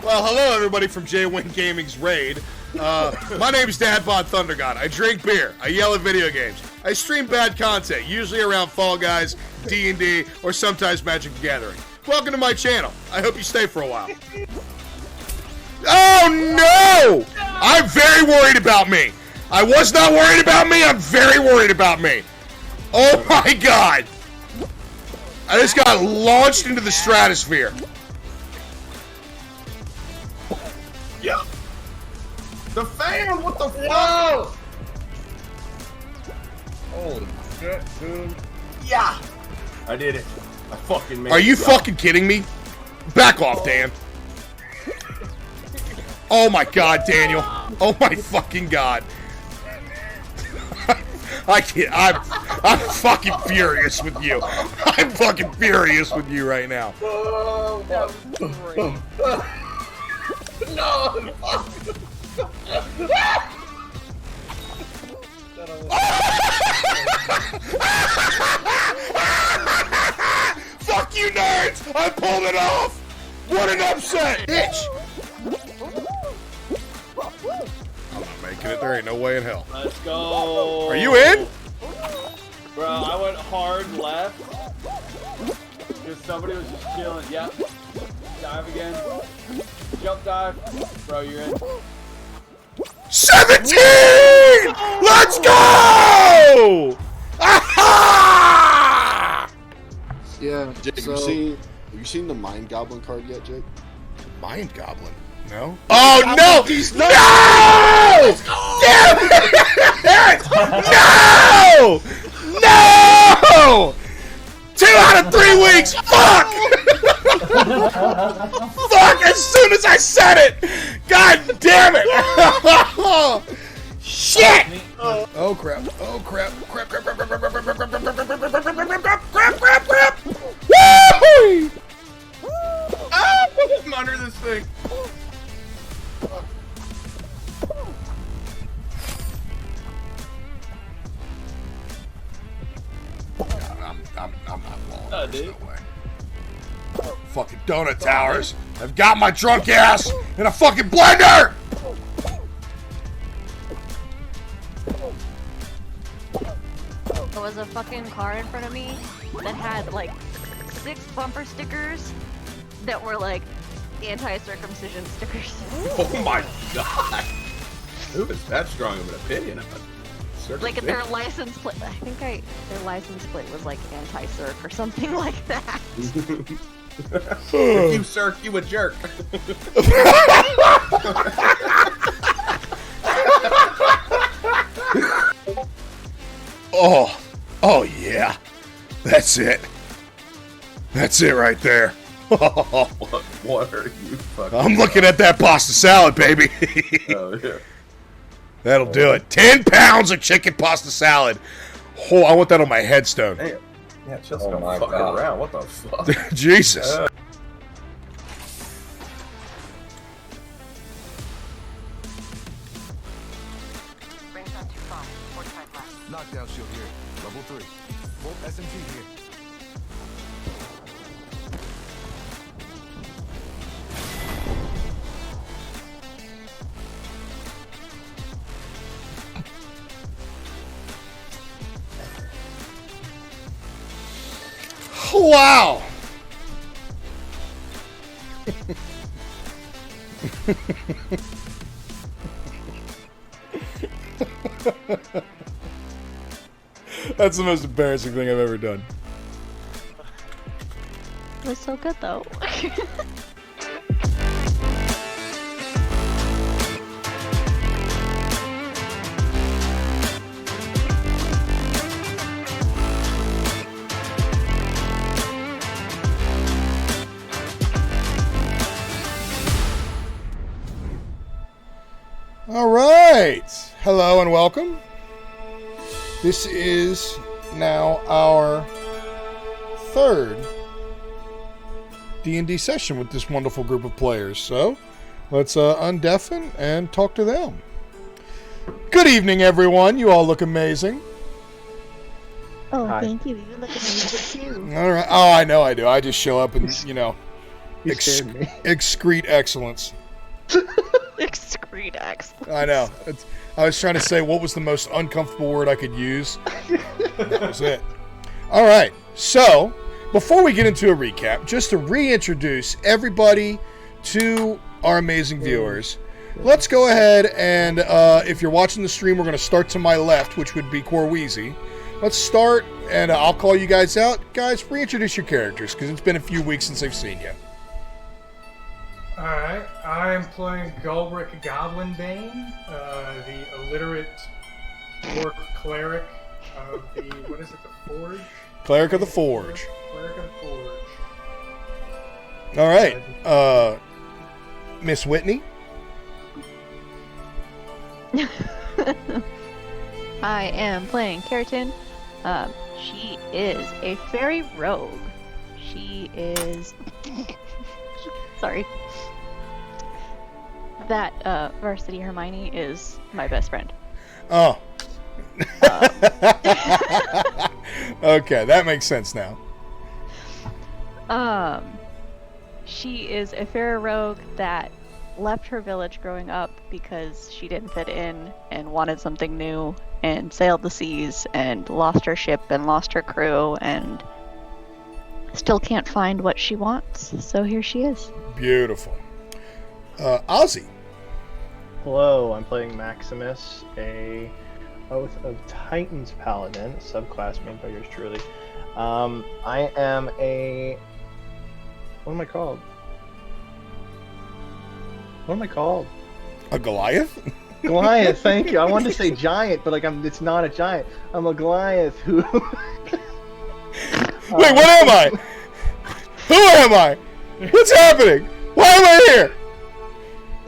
Well, hello everybody from J-Win Gaming's Raid. My name is Dadbot Thundergod. I drink beer. I yell at video games. I stream bad content, usually around Fall Guys, D&D, or sometimes Magic the Gathering. Welcome to my channel. I hope you stay for a while. Oh no! I'm very worried about me. I was not worried about me. I'm very worried about me. Oh my god! I just got launched into the stratosphere. Yeah. The fan, what the fuck? Holy shit, dude. Yeah. I did it. I fucking made it. Are you fucking kidding me? Back off, Dan. Oh my god, Daniel. Oh my fucking god. I can't. I'm fucking furious with you. I'm fucking furious with you right now. Oh, that was great. No! Fuck you, nerds! I pulled it off! What an upset! Bitch! I'm not making it. There ain't no way in hell. Let's go. Are you in? Bro, I went hard left. Because somebody was just chilling. Yep. Dive again. Jump dive. Bro, you're in. 17! Let's go! Aha! Yeah. Jake, So, have you seen the Mind Goblin card yet, Jake? Mind Goblin? No? Oh, no! No! Damn it! No! No! 2 out of 3 weeks! Fuck! Fuck! As soon as I said it! God damn it! Shit! Oh crap! Oh crap! Crap! Crap! Crap! Crap! Crap! Crap! Crap! Crap! Crap! Crap! Crap! Woo! Ah, I'm under this thing. I'm not falling. Oh, There's dude. no way. Fucking donut towers. I've got my drunk ass in a fucking blender. There was a fucking car in front of me that had like 6 bumper stickers that were like anti-circumcision stickers. Oh my god. Who is that strong of an opinion of it? Like their license plate. I think their license plate was like anti-circ or something like that. If you circ, you a jerk. Oh yeah. That's it. That's it right there. What are you fucking? I'm looking at that pasta salad, baby. Oh yeah. That'll do it. 10 pounds of chicken pasta salad. Oh, I want that on my headstone. Damn. Yeah, just Oh don't my fucking God. around. What the fuck? Jesus. Knockdown shield here. Level 3. Bolt SMG here. Wow. That's the most embarrassing thing I've ever done. It was so good though. All right. Hello and welcome. This is now our 3rd D&D session with this wonderful group of players. So let's undeafen and talk to them. Good evening, everyone. You all look amazing. Oh, Hi. thank you. You look amazing too. All right. Oh, I know I do. I just show up and, you know, You scared me. Excrete excellence. Excrete excellence. I know. I was trying to say what was the most uncomfortable word I could use. That was it. All right. So, before we get into a recap, just to reintroduce everybody to our amazing viewers, let's go ahead and, if you're watching the stream, we're going to start to my left, which would be Corweezy. Let's start, and I'll call you guys out. Guys, reintroduce your characters, because it's been a few weeks since I've seen you. Alright, I'm playing Gulbrick Goblinbane, the illiterate orc cleric of the, what is it, the Forge? Cleric of the Forge. Cleric of the Forge. Alright, Miss Whitney? I am playing Keratin. She is a fairy rogue. She is... Sorry. That, Varsity Hermione is my best friend. Oh. Okay, that makes sense now. She is a fairy rogue that left her village growing up because she didn't fit in and wanted something new and sailed the seas and lost her ship and lost her crew and still can't find what she wants. So here she is. Beautiful. Ozzy. Hello, I'm playing Maximus, a Oath of Titans Paladin, subclass made by yours truly. I am a... What am I called? What am I called? A Goliath? Goliath, thank you. I wanted to say giant, but it's not a giant. I'm a Goliath who... Wait, what am I? Who am I? What's happening? Why am I here?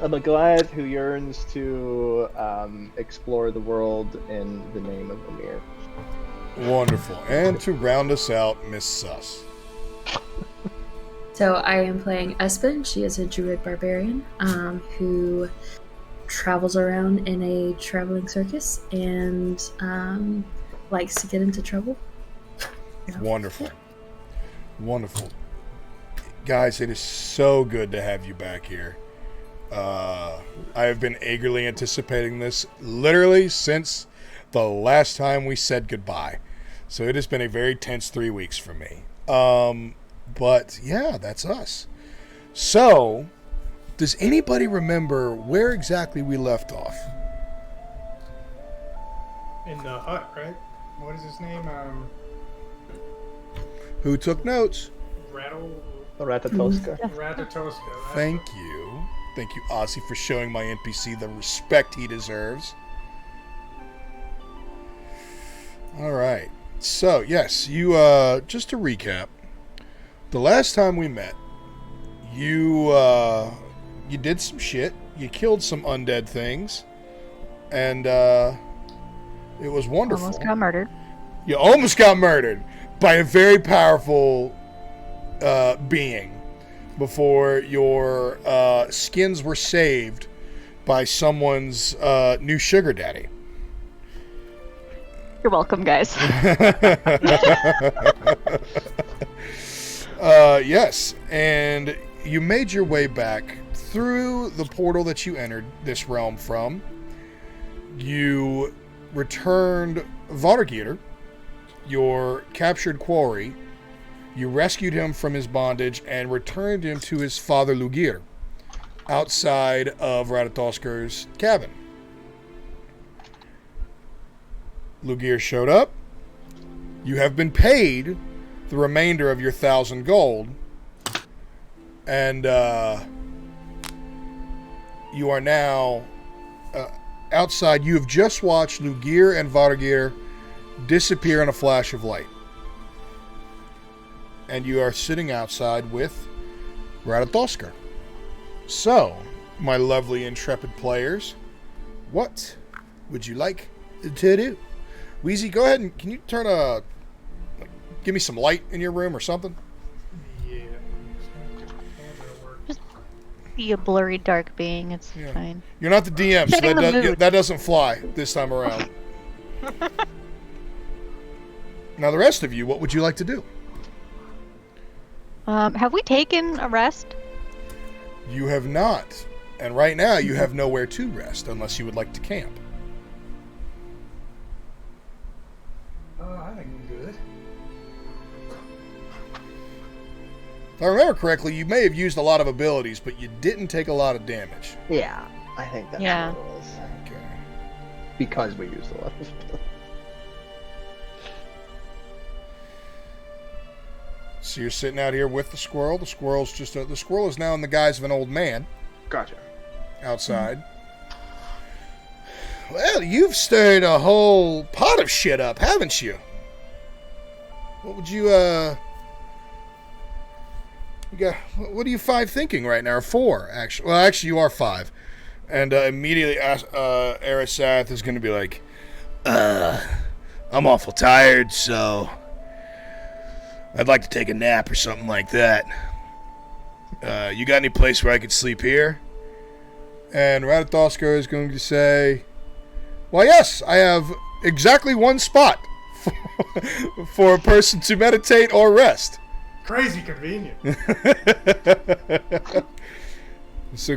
I'm a Goliath who yearns to explore the world in the name of Amir. Wonderful. And to round us out, Miss Sus. So I am playing Espen. She is a druid barbarian who travels around in a traveling circus and likes to get into trouble. Yeah. Wonderful. Wonderful. Guys, it is so good to have you back here. I have been eagerly anticipating this literally since the last time we said goodbye. So it has been a very tense 3 weeks for me. But yeah, that's us. So, does anybody remember where exactly we left off? In the hut, right? What is his name? Who took notes? Ratatoska. Ratatoska. Thank you. Thank you, Ozzy, for showing my NPC the respect he deserves. All right. So, yes, you, just to recap, the last time we met, you did some shit. You killed some undead things. And, it was wonderful. Almost got murdered. You almost got murdered by a very powerful, being before your, skins were saved by someone's, new sugar daddy. You're welcome, guys. Yes, and you made your way back through the portal that you entered this realm from. You returned Vargir, your captured quarry. You rescued him from his bondage and returned him to his father Lugir, outside of Ratatoskar's cabin. Lugir showed up. You have been paid the remainder of your 1,000 gold, and you are now outside. You have just watched Lugir and Vargir disappear in a flash of light, and you are sitting outside with Ratatoskar. So, my lovely intrepid players, what would you like to do? Weezy, go ahead and can you turn give me some light in your room or something? Yeah. Just be a blurry dark being. It's Yeah. fine. You're not the DM, so Setting the mood. that doesn't fly this time around. Now, the rest of you, what would you like to do? Have we taken a rest? You have not. And right now, you have nowhere to rest, unless you would like to camp. I think I'm good. If I remember correctly, you may have used a lot of abilities, but you didn't take a lot of damage. Yeah, I think that's Yeah. what it was. Okay. Because we used a lot of abilities. So you're sitting out here with the squirrel. The squirrel is now in the guise of an old man. Gotcha. Outside. Well, you've stirred a whole pot of shit up, haven't you? What would you what are you 5 thinking right now? Or 4, actually. Well, actually, you are 5. And immediately, Arasath is going to be like, I'm awful tired, so I'd like to take a nap or something like that. You got any place where I could sleep here? And Ratatoskar is going to say, well, yes, I have exactly one spot for a person to meditate or rest. Crazy convenient. So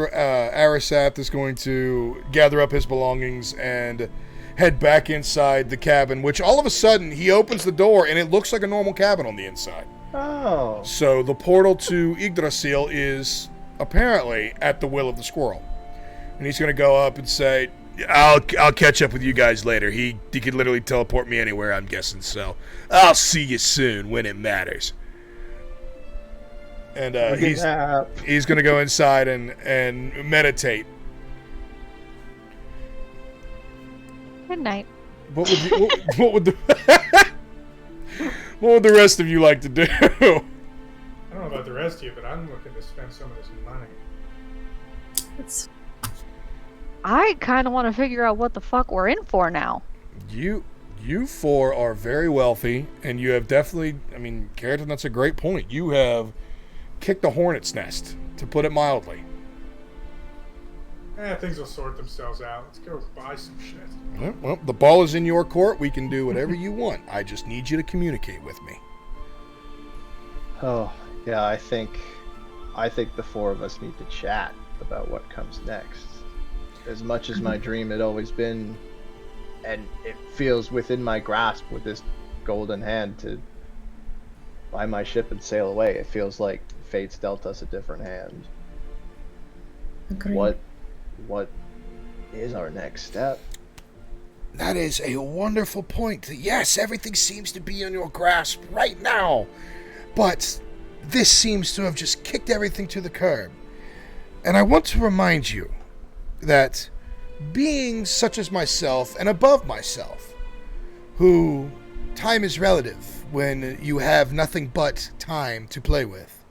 Arasath is going to gather up his belongings and head back inside the cabin, which all of a sudden he opens the door and it looks like a normal cabin on the inside. Oh. So the portal to Yggdrasil is apparently at the will of the squirrel. And he's going to go up and say, I'll catch up with you guys later. He could literally teleport me anywhere, I'm guessing, so I'll see you soon when it matters. And he's going to go inside and meditate. Good night. What would the rest of you like to do? I don't know about the rest of you, but I'm looking to spend some of this money. I kind of want to figure out what the fuck we're in for now. You 4 are very wealthy, and you have definitely, Keratin, that's a great point. You have kicked a hornet's nest, to put it mildly. Things will sort themselves out. Let's go buy some shit. Well, the ball is in your court. We can do whatever you want. I just need you to communicate with me. Oh, yeah, I think the 4 of us need to chat about what comes next. As much as my dream had always been, and it feels within my grasp with this golden hand to buy my ship and sail away, it feels like fate's dealt us a different hand. Agreed. What is our next step? That is a wonderful point. Yes, everything seems to be in your grasp right now, but this seems to have just kicked everything to the curb. And I want to remind you that beings such as myself and above myself, who time is relative when you have nothing but time to play with,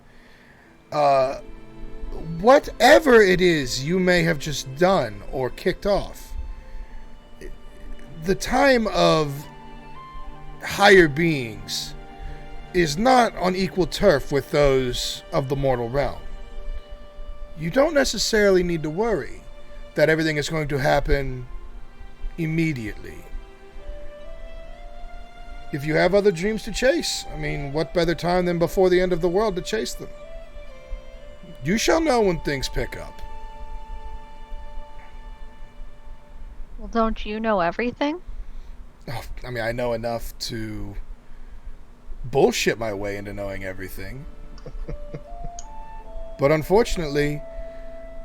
whatever it is you may have just done or kicked off, the time of higher beings is not on equal turf with those of the mortal realm. You don't necessarily need to worry that everything is going to happen immediately. If you have other dreams to chase, what better time than before the end of the world to chase them? You shall know when things pick up. Well, don't you know everything? Oh, I know enough to bullshit my way into knowing everything. But unfortunately,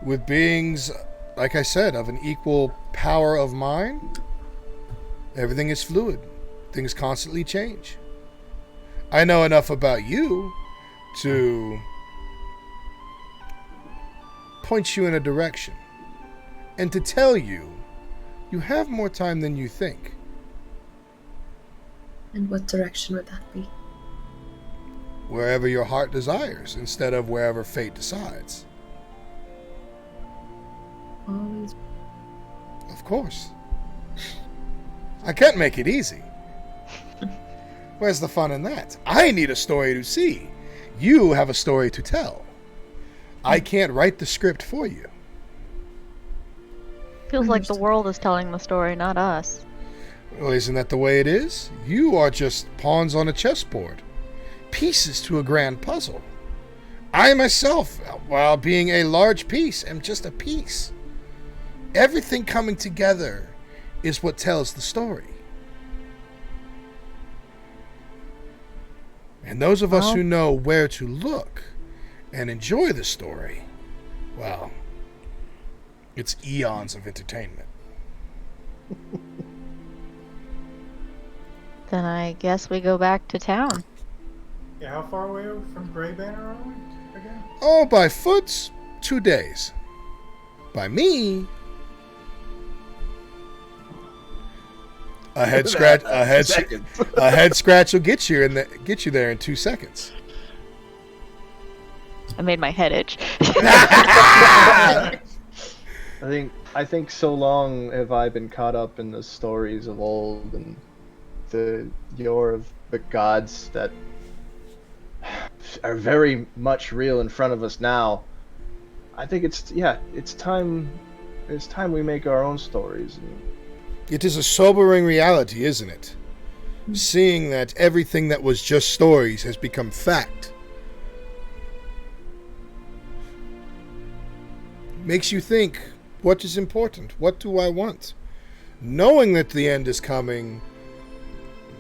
with beings, like I said, of an equal power of mind, everything is fluid. Things constantly change. I know enough about you to point you in a direction and to tell you you have more time than you think. And what direction would that be? Wherever your heart desires, instead of wherever fate decides. Always. Of course. I can't make it easy. Where's the fun in that? I need a story to see. You have a story to tell. I can't write the script for you. Feels like the world is telling the story, not us. Well, isn't that the way it is? You are just pawns on a chessboard. Pieces to a grand puzzle. I myself, while being a large piece, am just a piece. Everything coming together is what tells the story. And those of us who know where to look and enjoy the story, well, it's eons of entertainment. Then I guess we go back to town. Yeah, how far away from Grey Banner are we again? Oh, by foot, 2 days. By me, a head scratch. A head scratch will get you there in 2 seconds. I made my head itch. I think so long have I been caught up in the stories of old and the yore of the gods that are very much real in front of us now. I think it's time we make our own stories. It is a sobering reality, isn't it? Seeing that everything that was just stories has become fact. Makes you think, what is important? What do I want? Knowing that the end is coming,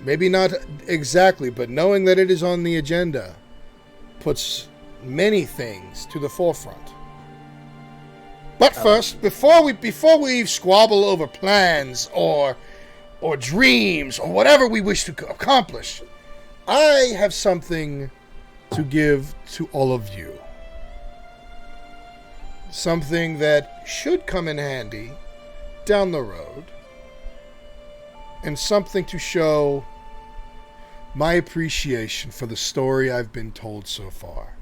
maybe not exactly, but knowing that it is on the agenda puts many things to the forefront. But first, before we squabble over plans or dreams or whatever we wish to accomplish, I have something to give to all of you. Something that should come in handy down the road, and something to show my appreciation for the story I've been told so far.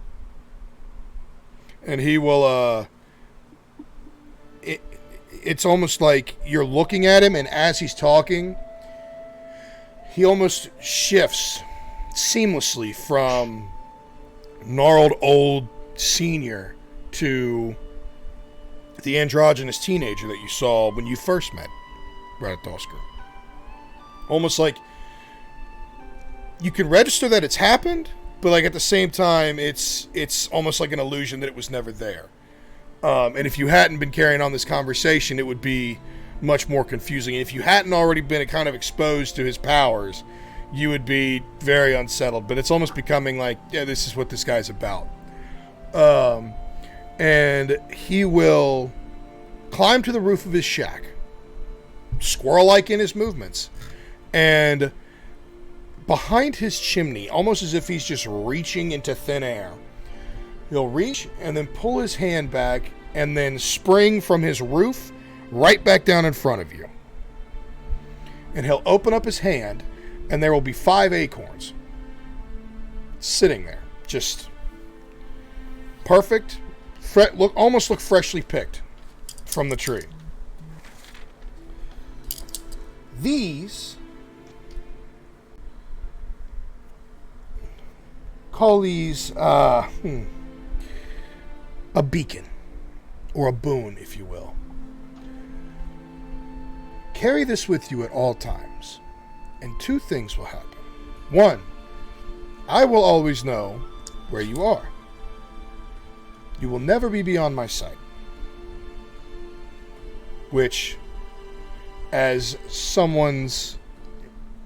And he will, it's almost like you're looking at him, and as he's talking, he almost shifts seamlessly from gnarled old senior to the androgynous teenager that you saw when you first met Ratatoskr. Almost like you can register that it's happened, but like at the same time, it's almost like an illusion that it was never there. And if you hadn't been carrying on this conversation, it would be much more confusing. And if you hadn't already been kind of exposed to his powers, you would be very unsettled. But it's almost becoming like, yeah, this is what this guy's about. And he will climb to the roof of his shack, squirrel-like in his movements, and behind his chimney, almost as if he's just reaching into thin air, he'll reach and then pull his hand back and then spring from his roof right back down in front of you. And he'll open up his hand, and there will be 5 acorns sitting there, just perfect. Almost look freshly picked from the tree. These, call these a beacon, or a boon, if you will. Carry this with you at all times, and 2 things will happen. 1, I will always know where you are. You will never be beyond my sight. Which, as someone's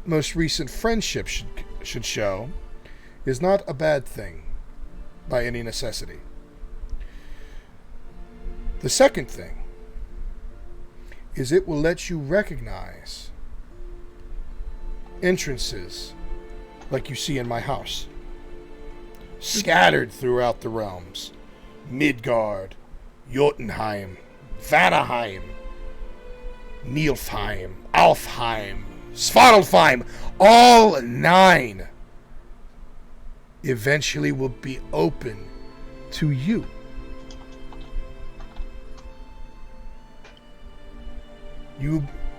most recent friendship should show, is not a bad thing by any necessity. The second thing is it will let you recognize entrances like you see in my house, scattered throughout the realms. Midgard, Jotunheim, Vanaheim, Nilfheim, Alfheim, Svartalfheim, all 9 eventually will be open to you.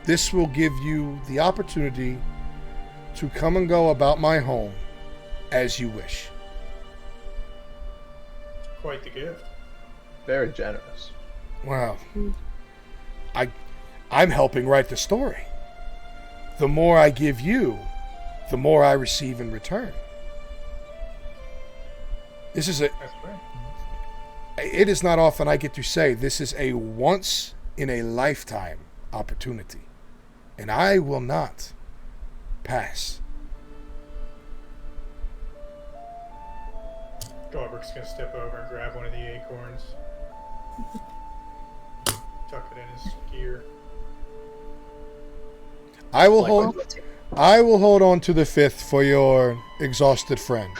This will give you the opportunity to come and go about my home as you wish. Quite the gift. Very generous. Wow. I'm helping write the story. The more I give you, the more I receive in return. This is a. That's great. It is not often I get to say this is a once in a lifetime opportunity, and I will not pass. Goldrick's gonna step over and grab one of the acorns. Tuck it in his gear. I will hold on to the 5th for your exhausted friend.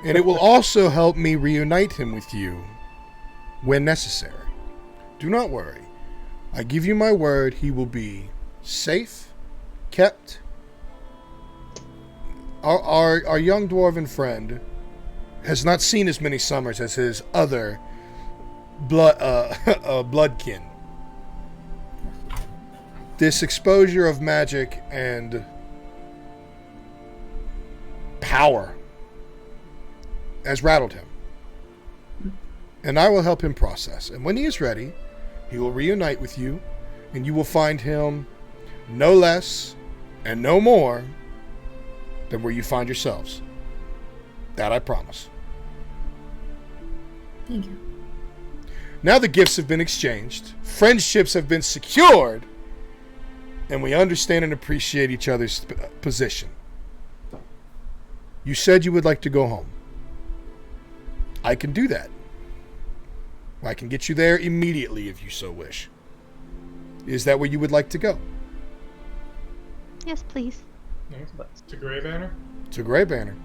And it will also help me reunite him with you when necessary. Do not worry. I give you my word, he will be safe, kept. Our young dwarven friend has not seen as many summers as his other bloodkin. This exposure of magic and power has rattled him. And I will help him process. And when he is ready, he will reunite with you, and you will find him no less and no more than where you find yourselves. That I promise. Thank you. Now the gifts have been exchanged, friendships have been secured, and we understand and appreciate each other's position. You said you would like to go home. I can do that. I can get you there immediately if you so wish. Is that where you would like to go? Yes, please. To Grey Banner? To Grey Banner.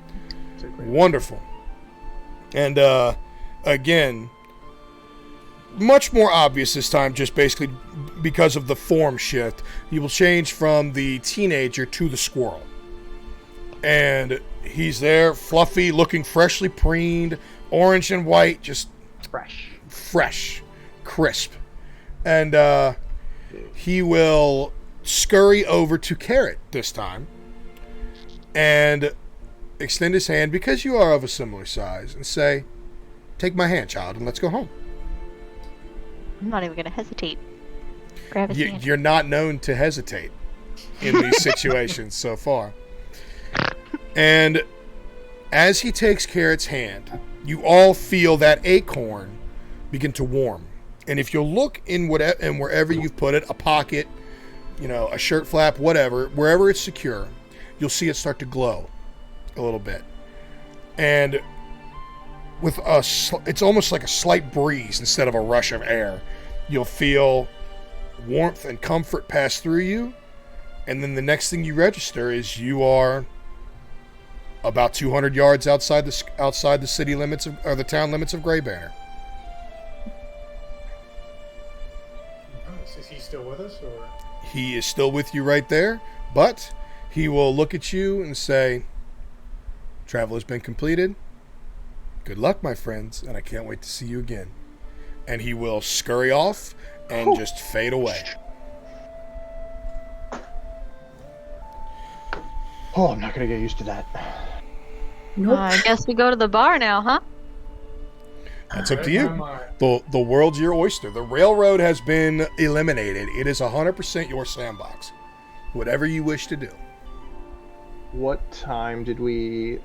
Wonderful. And again, much more obvious this time, just basically because of the form shift. You will change from the teenager to the squirrel. And he's there, fluffy, looking freshly preened, orange and white, just fresh, crisp. And he will scurry over to Carrot this time and extend his hand, because you are of a similar size, and say, "Take my hand, child, and let's go home." I'm not even going to hesitate. Grab his hand. You're not known to hesitate in these situations so far. And as he takes Carrot's hand, you all feel that acorn begin to warm. And if you'll look in wherever you've put it, a pocket, a shirt flap, whatever, wherever it's secure, you'll see it start to glow a little bit. And with it's almost like a slight breeze instead of a rush of air. You'll feel warmth and comfort pass through you. And then the next thing you register is you are about 200 yards outside the city limits or the town limits of Grey Banner. Nice. Is he still with us, or? He is still with you right there, but he will look at you and say, "Travel has been completed. Good luck, my friends, and I can't wait to see you again." And he will scurry off and just fade away. Oh, I'm not going to get used to that. Nope. I guess we go to the bar now, huh? That's up to you. The world's your oyster. The railroad has been eliminated. It is 100% your sandbox. Whatever you wish to do. What time did we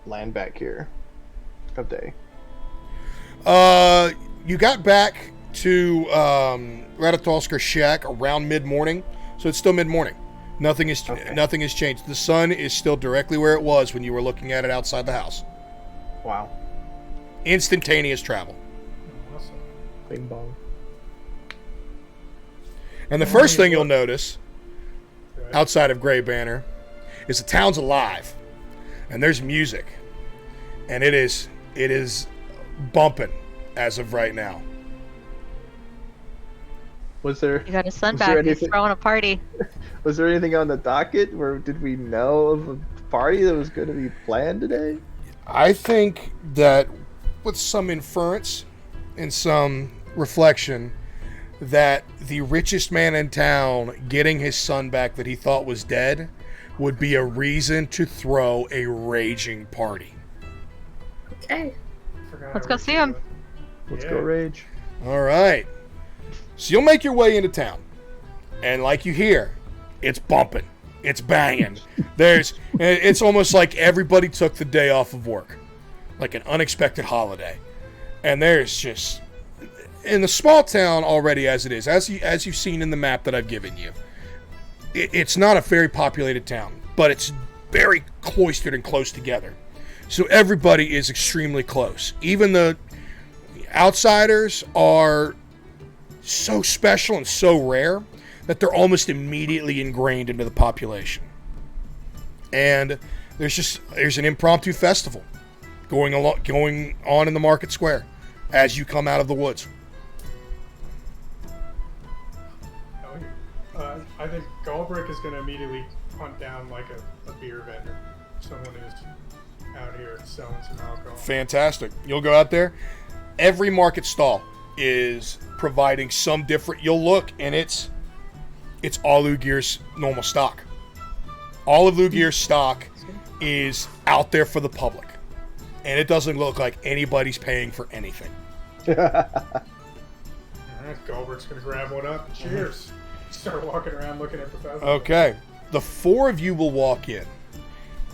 land back here of day? You got back to Ratatolsker's shack around mid-morning, so it's still mid-morning. Nothing has changed. The sun is still directly where it was when you were looking at it outside the house. Wow. Instantaneous travel. Awesome. Bing bong. And the first thing you'll notice outside of Grey Banner is the town's alive. And there's music. And it is bumping as of right now. Was there? You got his son back. He's throwing a party. Was there anything on the docket, or did we know of a party that was going to be planned today? I think that with some inference and some reflection, that the richest man in town getting his son back that he thought was dead would be a reason to throw a raging party. Okay. Let's go see him. Let's go rage. All right. So you'll make your way into town. And like you hear, it's bumping. It's banging. It's almost like everybody took the day off of work. like an unexpected holiday. And there's just, in the small town already as it is, as you've seen in the map that I've given you, it's not a very populated town, but it's very cloistered and close together. So everybody is extremely close. Even the outsiders are so special and so rare that they're almost immediately ingrained into the population. And there's an impromptu festival going on in the market square as you come out of the woods. I think Galbrick is going to immediately hunt down like a beer vendor, someone who's out here selling some alcohol. Fantastic. You'll go out there. Every market stall is providing some different. You'll look and it's all Lugir's normal stock. All of Lugir's stock is out there for the public, and it doesn't look like anybody's paying for anything. All right, Galbrick's going to grab one up. Cheers. Start walking around looking at the festival. Okay. The four of you will walk in,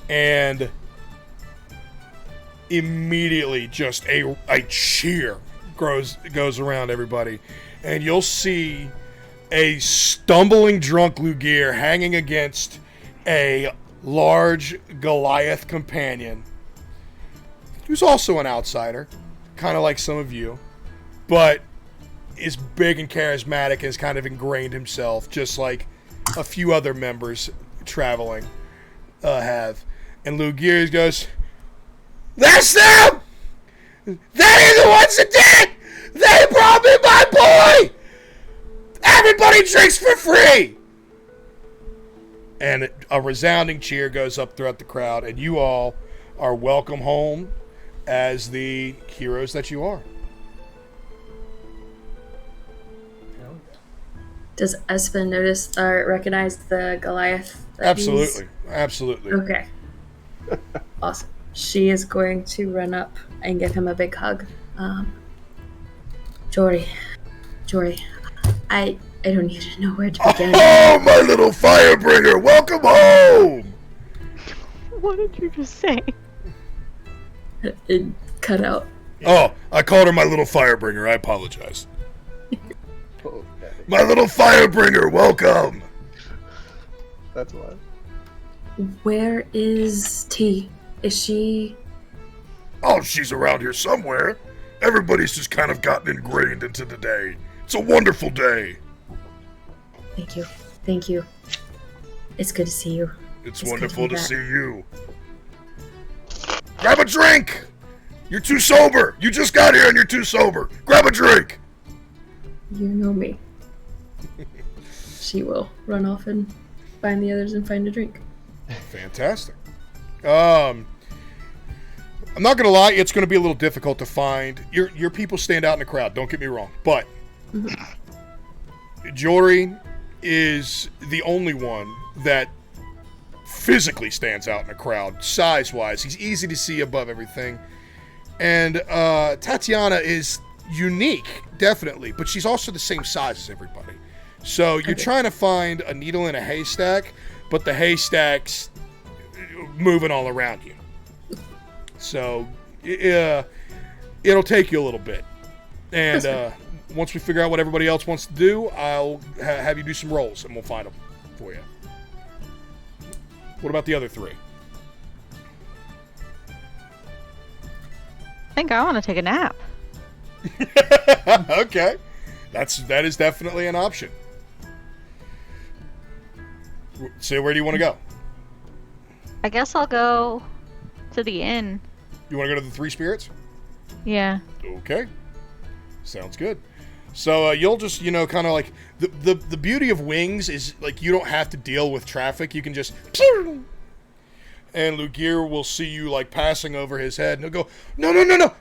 and immediately just a cheer goes around everybody, and you'll see a stumbling drunk Lugir hanging against a large Goliath companion who's also an outsider, kind of like some of you, but is big and charismatic and has kind of ingrained himself, just like a few other members traveling have. And Lugir goes, "That's them! They are the ones that did it! They brought me my boy! Everybody drinks for free!" And a resounding cheer goes up throughout the crowd, and you all are welcome home as the heroes that you are. Does Espen notice or recognize the Goliath? Absolutely. Absolutely. Okay. Awesome. She is going to run up and give him a big hug. Jory, I don't even know where to begin. Oh, my little firebringer, welcome home! What did you just say? It cut out. Oh, I called her my little firebringer. I apologize. My little firebringer, welcome! That's why. Where is T? Is she... Oh, she's around here somewhere. Everybody's just kind of gotten ingrained into the day. It's a wonderful day. Thank you. It's good to see you. It's wonderful to see you. Grab a drink! You're too sober! You just got here and you're too sober. Grab a drink! You know me. She will run off and find the others and find a drink. Fantastic. I'm not gonna lie, it's gonna be a little difficult to find. Your people stand out in the crowd, don't get me wrong. But Jory is the only one that physically stands out in the crowd, size-wise. He's easy to see above everything. And Tatiana is unique, definitely, but she's also the same size as everybody. So you're trying to find a needle in a haystack, but the haystack's moving all around you. So it'll take you a little bit. And once we figure out what everybody else wants to do, I'll have you do some rolls, and we'll find them for you. What about the other three? I think I want to take a nap. Okay. That is definitely an option. So where do you want to go? I guess I'll go to the inn. You want to go to the Three Spirits? Yeah. Okay. Sounds good. So you'll just, kind of like, the beauty of wings is, like, you don't have to deal with traffic. You can just, pew! And Lugir will see you, like, passing over his head, and he'll go, no,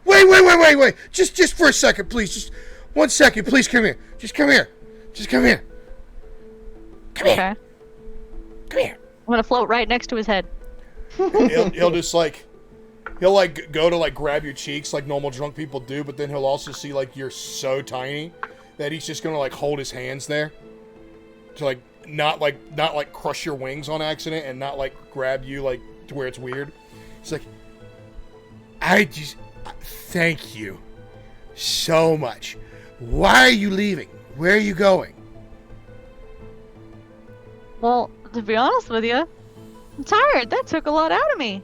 wait. Just for a second, please. Just 1 second, please come here. Just come here. Come here. Okay. Come here. I'm gonna float right next to his head. He'll just, like, he'll go to, like, grab your cheeks like normal drunk people do, but then he'll also see, like, you're so tiny that he's just gonna, like, hold his hands there to, like, not crush your wings on accident and not, like, grab you, like, to where it's weird. It's like, Thank you so much. Why are you leaving? Where are you going? Well, to be honest with you, I'm tired. That took a lot out of me.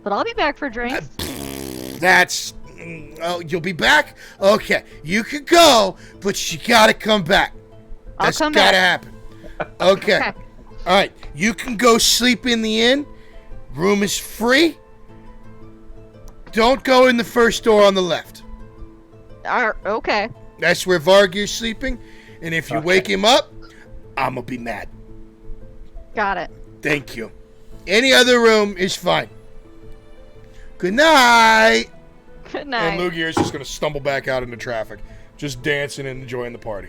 But I'll be back for drinks. Oh, you'll be back? Okay, you can go, but you gotta come back. That's I'll come gotta back. happen. Okay. All right, you can go sleep in the inn. Room is free. Don't go in the first door on the left. Okay. That's where Vargir's sleeping, and if you wake him up, I'm gonna be mad. Got it. Thank you. Any other room is fine. Good night. Good night. And Lugia is just gonna stumble back out into traffic, just dancing and enjoying the party.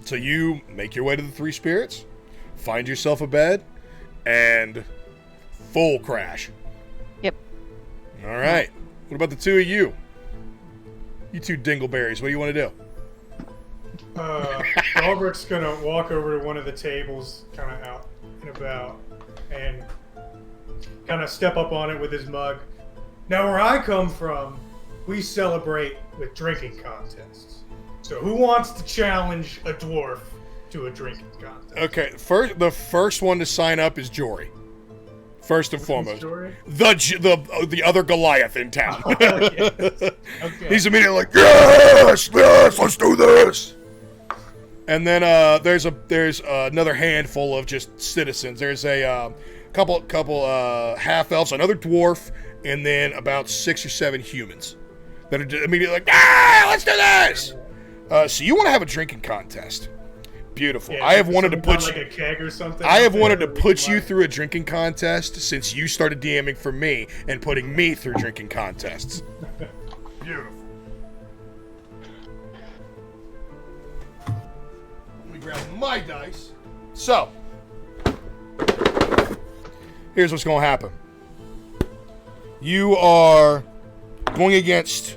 So you make your way to the Three Spirits, find yourself a bed, and full crash. Yep. All right. What about the two of you? You two dingleberries, what do you want to do? Galbraith's gonna walk over to one of the tables, kind of out and about, and kind of step up on it with his mug. Now, where I come from, we celebrate with drinking contests. So, who wants to challenge a dwarf to a drinking contest? Okay, the first one to sign up is Jory. First and foremost, Jory? the other Goliath in town. Oh, yes. Okay. He's immediately like, yes, let's do this. And then there's another handful of just citizens. There's a couple half elves, another dwarf, and then about 6 or 7 humans that are just immediately like, let's do this. So you want to have a drinking contest? Beautiful. Yeah, I have wanted to put like a keg or something. I have wanted to put you through a drinking contest since you started DMing for me and putting me through drinking contests. Beautiful. Let me grab my dice. So, here's what's going to happen. You are going against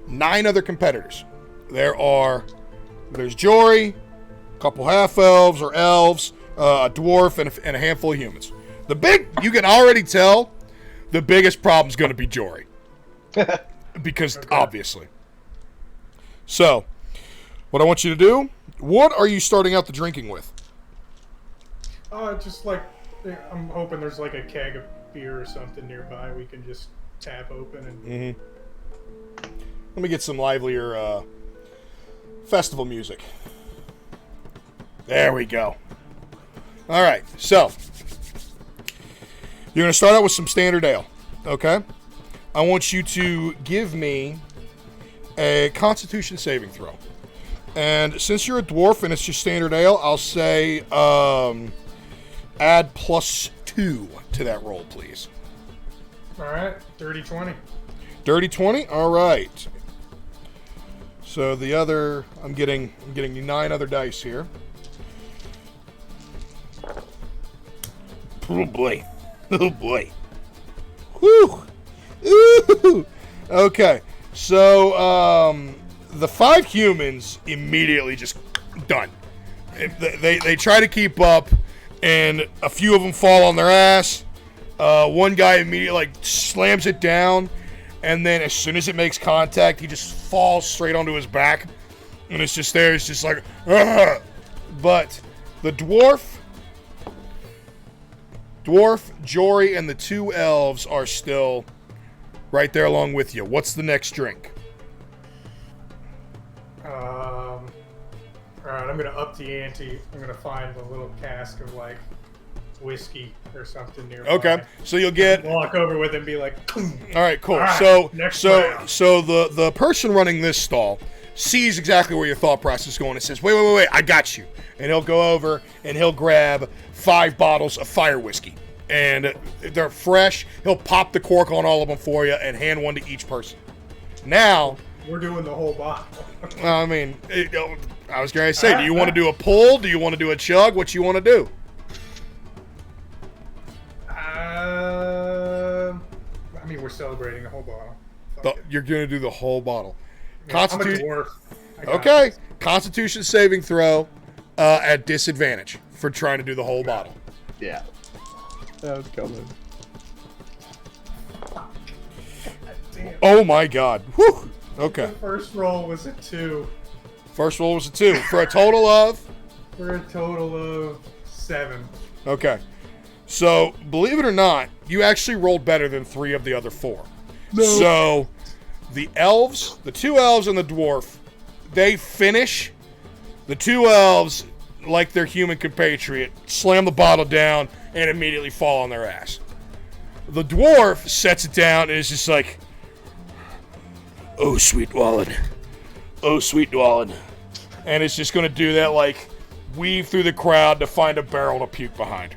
9 other competitors. There's Jory, a couple half-elves or elves, a dwarf, and a handful of humans. You can already tell the biggest problem's going to be Jory. Because, obviously. So, what I want you to do, what are you starting out the drinking with? Just like, I'm hoping there's like a keg of beer or something nearby we can just tap open and... Let me get some livelier festival music. There we go. All right, so you're going to start out with some standard ale, okay? I want you to give me a Constitution saving throw. And since you're a dwarf and it's just standard ale, I'll say add +2 to that roll, please. All right, dirty 20. Dirty 20? All right. So the other, I'm getting 9 other dice here. Oh boy. Oh boy. Whew. Ooh. Okay. So the 5 humans immediately just done. They try to keep up, and a few of them fall on their ass. One guy immediately slams it down. And then as soon as it makes contact, he just falls straight onto his back. And it's just there. It's just like, ugh. But the dwarf, Jory, and the 2 elves are still right there along with you. What's the next drink? All right, I'm going to up the ante. I'm going to find a little cask of, whiskey or something nearby. Okay, so you'll get... Walk over with it and be like... All right, cool. All right, so round. the person running this stall sees exactly where your thought process is going and says, wait, I got you. And he'll go over and he'll grab 5 bottles of fire whiskey. And they're fresh. He'll pop the cork on all of them for you and hand one to each person. Now... We're doing the whole bottle. I mean, I was going to say, do you want to do a pull? Do you want to do a chug? What you want to do? I mean, we're celebrating the whole bottle. You're going to do the whole bottle. I'm a dwarf. Okay. Constitution saving throw at disadvantage for trying to do the whole bottle. Yeah. That was coming. Oh my god. Whew. Okay. The first roll was a 2. First roll was a 2 for a total of? For a total of 7. Okay. So, believe it or not, you actually rolled better than 3 of the other 4. No. So, the elves, the 2 elves and the dwarf, they finish. The 2 elves, like their human compatriot, slam the bottle down and immediately fall on their ass. The dwarf sets it down and is just like, oh, sweet Wallen. Oh, sweet Wallen. And it's just going to do that, like, weave through the crowd to find a barrel to puke behind.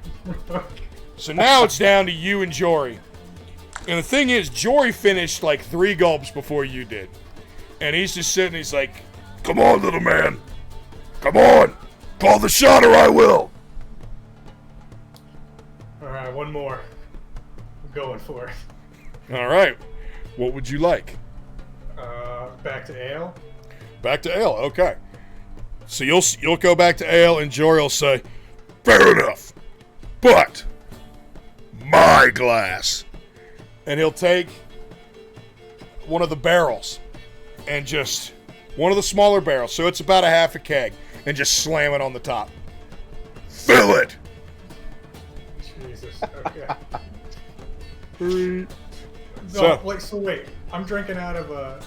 So now it's down to you and Jory. And the thing is, Jory finished like 3 gulps before you did. And he's just sitting, he's like, come on, little man. Come on. Call the shot or I will. Alright, one more. I'm going for it. Alright. What would you like? Back to ale. Back to ale, okay. So you'll go back to ale and Jory will say, fair enough. But my glass. And he'll take one of the barrels and just one of the smaller barrels, so it's about a half a keg, and just slam it on the top. Fill it. Jesus. Okay. So wait. I'm drinking out of a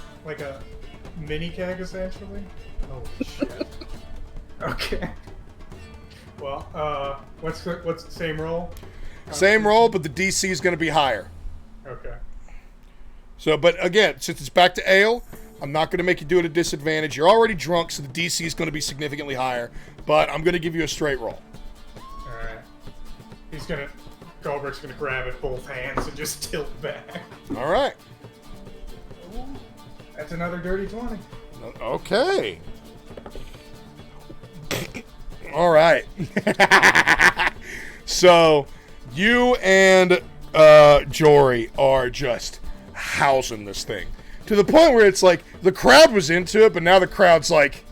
mini keg essentially. Oh shit. Okay. Well, what's the same roll? same roll, but the DC is going to be higher. Okay. So, but again, since it's back to ale, I'm not going to make you do it at a disadvantage. You're already drunk, so the DC is going to be significantly higher. But I'm going to give you a straight roll. All right. Goldberg's gonna grab it both hands and just tilt back. All right. That's another dirty 20. Okay. All right. So, you and Jory are just housing this thing. To the point where it's like, the crowd was into it, but now the crowd's like,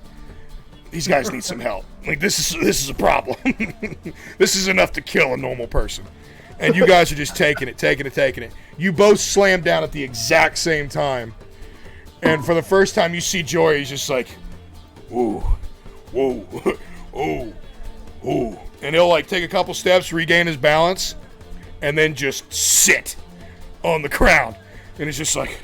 these guys need some help. Like, this is a problem. This is enough to kill a normal person. And you guys are just taking it. You both slam down at the exact same time. And for the first time you see Jory, he's just like, ooh, whoa, ooh, ooh. And he'll like take a couple steps, regain his balance, and then just sit on the ground. And it's just like,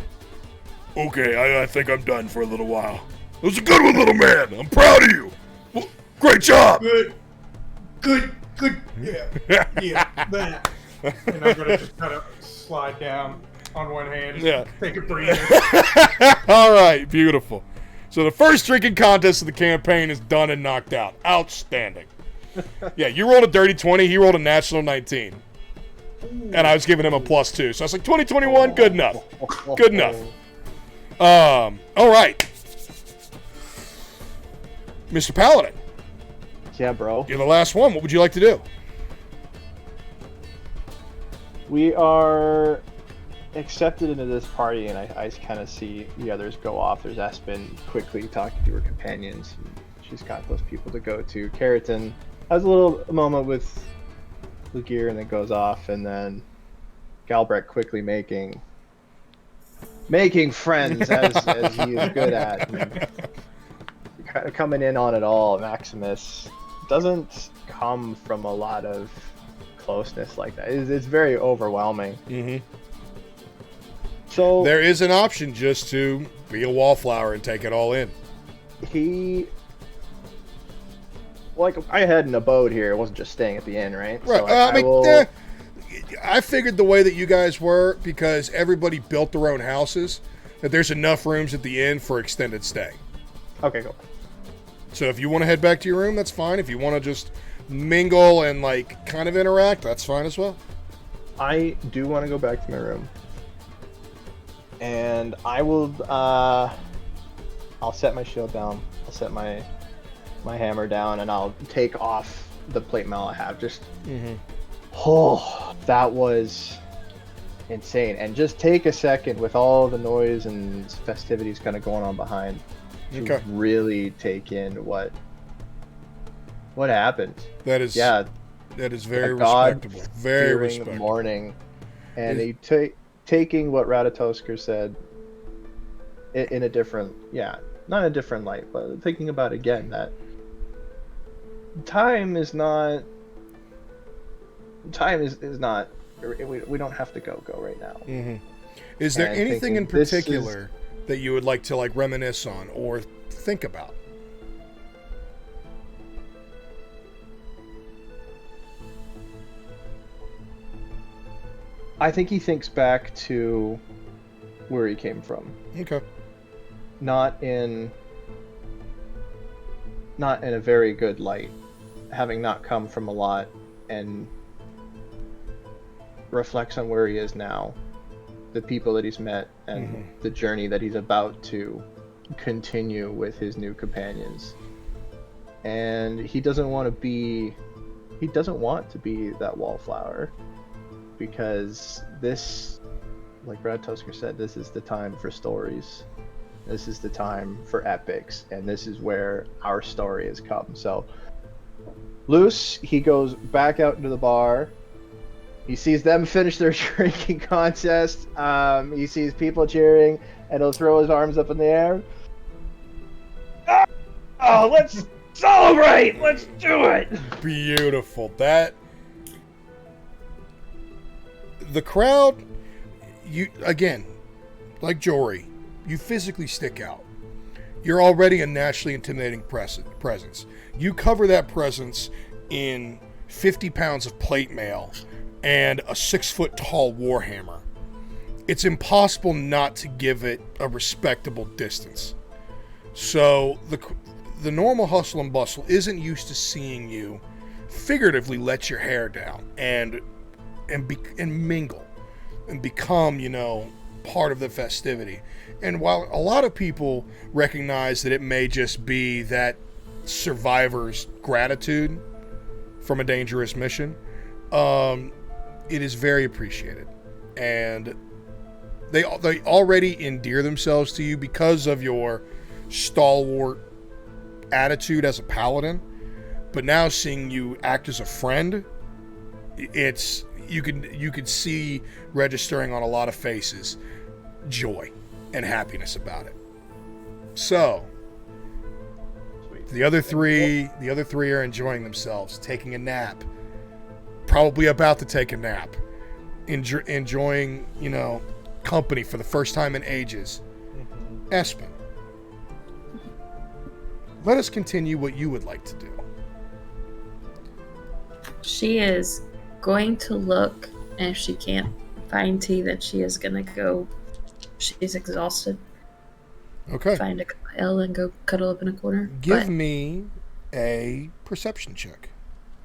okay, I think I'm done for a little while. It was a good one, little man. I'm proud of you. Well, great job. Good. Yeah. That. And I'm gonna just kind of slide down on one hand. Yeah. Take a breather. All right, beautiful. So the first drinking contest of the campaign is done and knocked out. Outstanding. Yeah, you rolled a dirty 20. He rolled a natural 19. And I was giving him a +2. So I was like, 2021, good enough. Good enough. All right. Mr. Paladin. Yeah, bro. You're the last one. What would you like to do? We are accepted into this party, and I kind of see the others go off. There's Espen quickly talking to her companions. She's got those people to go to. Keratin has a little moment with Lugir and then goes off, and then Galbraith quickly making friends as he is good at. And kind of coming in on it all. Maximus doesn't come from a lot of closeness like that. It's very overwhelming. Mm-hmm. So there is an option just to be a wallflower and take it all in. I had an abode here. It wasn't just staying at the inn, right? Right. So I figured the way that you guys were, because everybody built their own houses, that there's enough rooms at the inn for extended stay. Okay, cool. So if you want to head back to your room, that's fine. If you want to just mingle and like kind of interact, that's fine as well. I do want to go back to my room, and I will. I'll set my shield down. I'll set my hammer down, and I'll take off the plate mail I have. Just oh, that was insane. And just take a second with all the noise and festivities kind of going on behind to really take in what happened. That is That is very a god respectable. Very fearing respectable. morning, and he taking what Ratatosker said in a different, not a different light, but thinking about again that time is not. We don't have to go right now. Mm-hmm. Is there anything in particular that you would like to reminisce on or think about? I think he thinks back to where he came from. Okay. Not in a very good light, having not come from a lot, and reflects on where he is now, the people that he's met, and the journey that he's about to continue with his new companions. And he doesn't want to be that wallflower, because this, like Brad Tosker said, this is the time for stories. This is the time for epics, and this is where our story has come. So, Luce, he goes back out into the bar. He sees them finish their drinking contest. He sees people cheering, and he'll throw his arms up in the air. Oh, let's celebrate! Let's do it! Beautiful. The crowd, you again, like Jory, you physically stick out. You're already a naturally intimidating presence. You cover that presence in 50 pounds of plate mail and a 6-foot-tall warhammer. It's impossible not to give it a respectable distance. So the normal hustle and bustle isn't used to seeing you figuratively let your hair down and mingle and become, part of the festivity. And while a lot of people recognize that it may just be that survivor's gratitude from a dangerous mission, it is very appreciated. And they already endear themselves to you because of your stalwart attitude as a paladin. But now seeing you act as a friend, you could see registering on a lot of faces joy and happiness about it. So the other three are enjoying themselves, taking a nap, probably about to take a nap, enjoying company for the first time in ages. Espen, let us continue what you would like to do. She is going to look, and if she can't find tea, then she is going to go. She's exhausted. Okay. Find a pile and go cuddle up in a corner. Give me a perception check.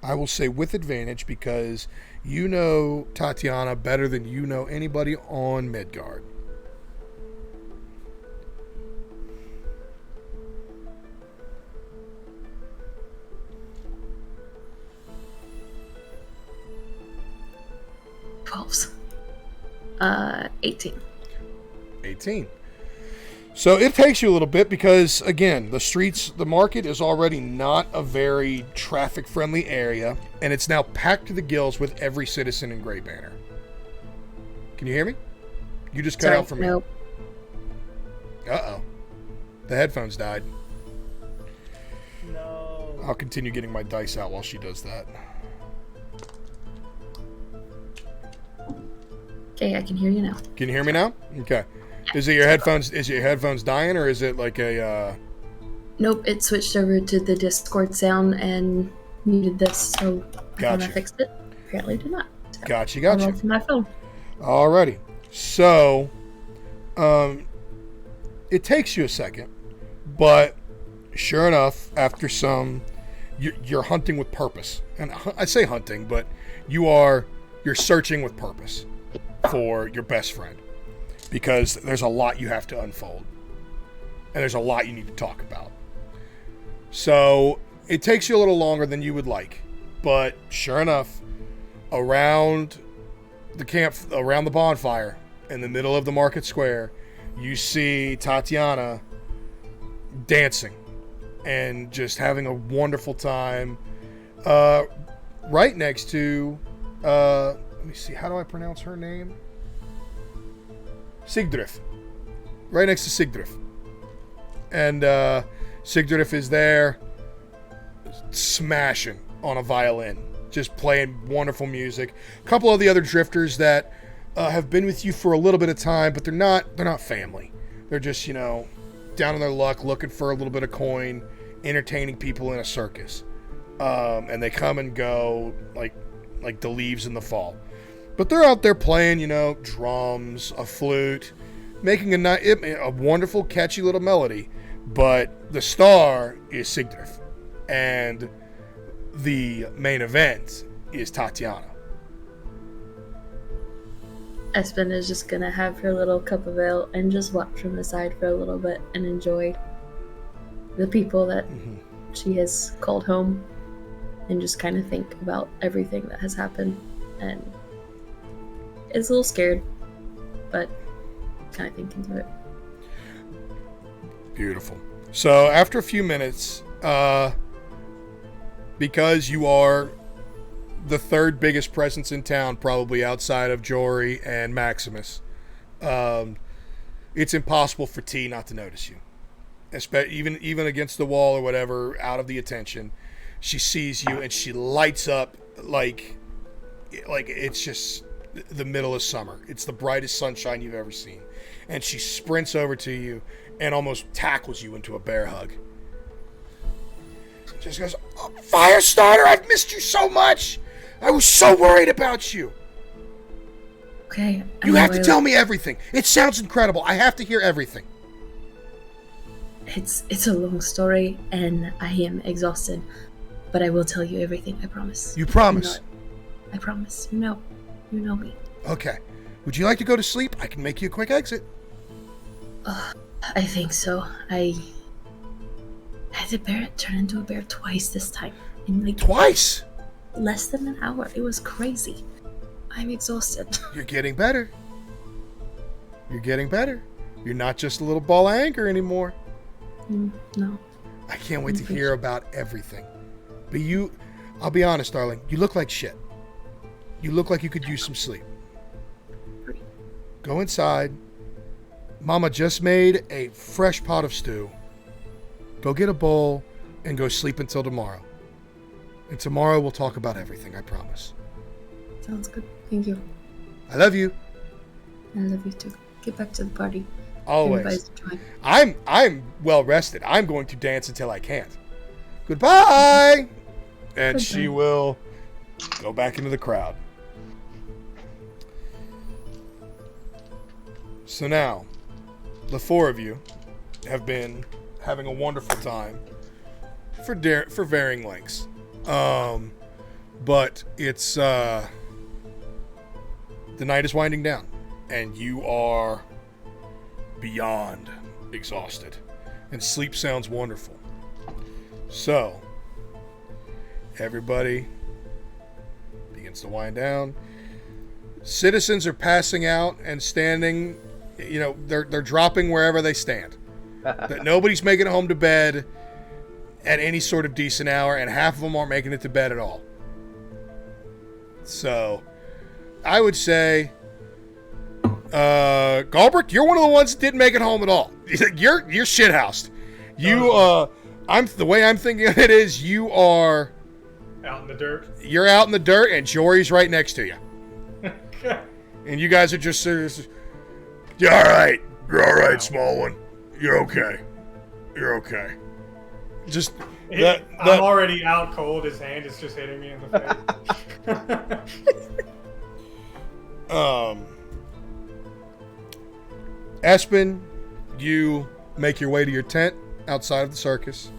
I will say with advantage because you know Tatiana better than you know anybody on Midgard. $12. 18. 18. So it takes you a little bit because, again, the market is already not a very traffic-friendly area, and it's now packed to the gills with every citizen in Grey Banner. Can you hear me? You just cut out for me. Nope. Uh-oh. The headphones died. No. I'll continue getting my dice out while she does that. Okay, I can hear you now. Can you hear me now? Okay. Is it your headphones? Is your headphones dying, or is it like a? Nope, it switched over to the Discord sound and muted this, so Gotcha. I fixed it. Apparently, it did not. So Gotcha. I'll roll from my phone. Alrighty. So, it takes you a second, but sure enough, after some, you're hunting with purpose, and I say hunting, but you're searching with purpose for your best friend. Because there's a lot you have to unfold. And there's a lot you need to talk about. So, it takes you a little longer than you would like. But, sure enough, around the bonfire, in the middle of the market square, you see Tatiana dancing. And just having a wonderful time. right next to, let me see, how do I pronounce her name? Sigdrif. Right next to Sigdrif. And Sigdrif is there smashing on a violin, just playing wonderful music. A couple of the other drifters that have been with you for a little bit of time, but they're not family. They're just, down on their luck, looking for a little bit of coin, entertaining people in a circus. And they come and go like the leaves in the fall. But they're out there playing, drums, a flute, making a wonderful, catchy little melody. But the star is Sigdrif. And the main event is Tatiana. Espen is just gonna have her little cup of ale and just watch from the side for a little bit and enjoy the people that she has called home and just kind of think about everything that has happened. And is a little scared, but kind of thinking through it. Beautiful. So after a few minutes, because you are the third biggest presence in town, probably outside of Jory and Maximus, it's impossible for T not to notice you. Even against the wall or whatever, out of the attention, she sees you and she lights up like it's just the middle of summer. It's the brightest sunshine you've ever seen. And she sprints over to you and almost tackles you into a bear hug. Just goes, oh, Firestarter, I've missed you so much. I was so worried about you. Okay. You have to tell me everything. It sounds incredible. I have to hear everything. It's a long story, and I am exhausted. But I will tell you everything, I promise. You promise? I promise. You know me. Okay. Would you like to go to sleep? I can make you a quick exit. I think so. I had the bear turn into a bear twice this time. In Twice? Less than an hour. It was crazy. I'm exhausted. You're getting better. You're not just a little ball of anger anymore. No. I can't wait to hear about everything. But I'll be honest, darling, you look like shit. You look like you could use some sleep. Go inside. Mama just made a fresh pot of stew. Go get a bowl and go sleep until tomorrow. And tomorrow we'll talk about everything, I promise. Sounds good. Thank you. I love you. I love you too. Get back to the party. Always. I'm well rested. I'm going to dance until I can't. Goodbye. And she will go back into the crowd. So now, the four of you have been having a wonderful time for varying lengths. But it's the night is winding down, and you are beyond exhausted, and sleep sounds wonderful. So everybody begins to wind down. Citizens are passing out and standing. They're dropping wherever they stand. That nobody's making it home to bed at any sort of decent hour, and half of them aren't making it to bed at all. So I would say, Galbraith, you're one of the ones that didn't make it home at all. You're shithoused. The way I'm thinking of it is you are out in the dirt. You're out in the dirt, and Jory's right next to you. And you guys are just you're all right. You're all right, small one. You're okay. You're okay. Just I'm already out cold. His hand is just hitting me in the face. Espen, you make your way to your tent outside of the circus.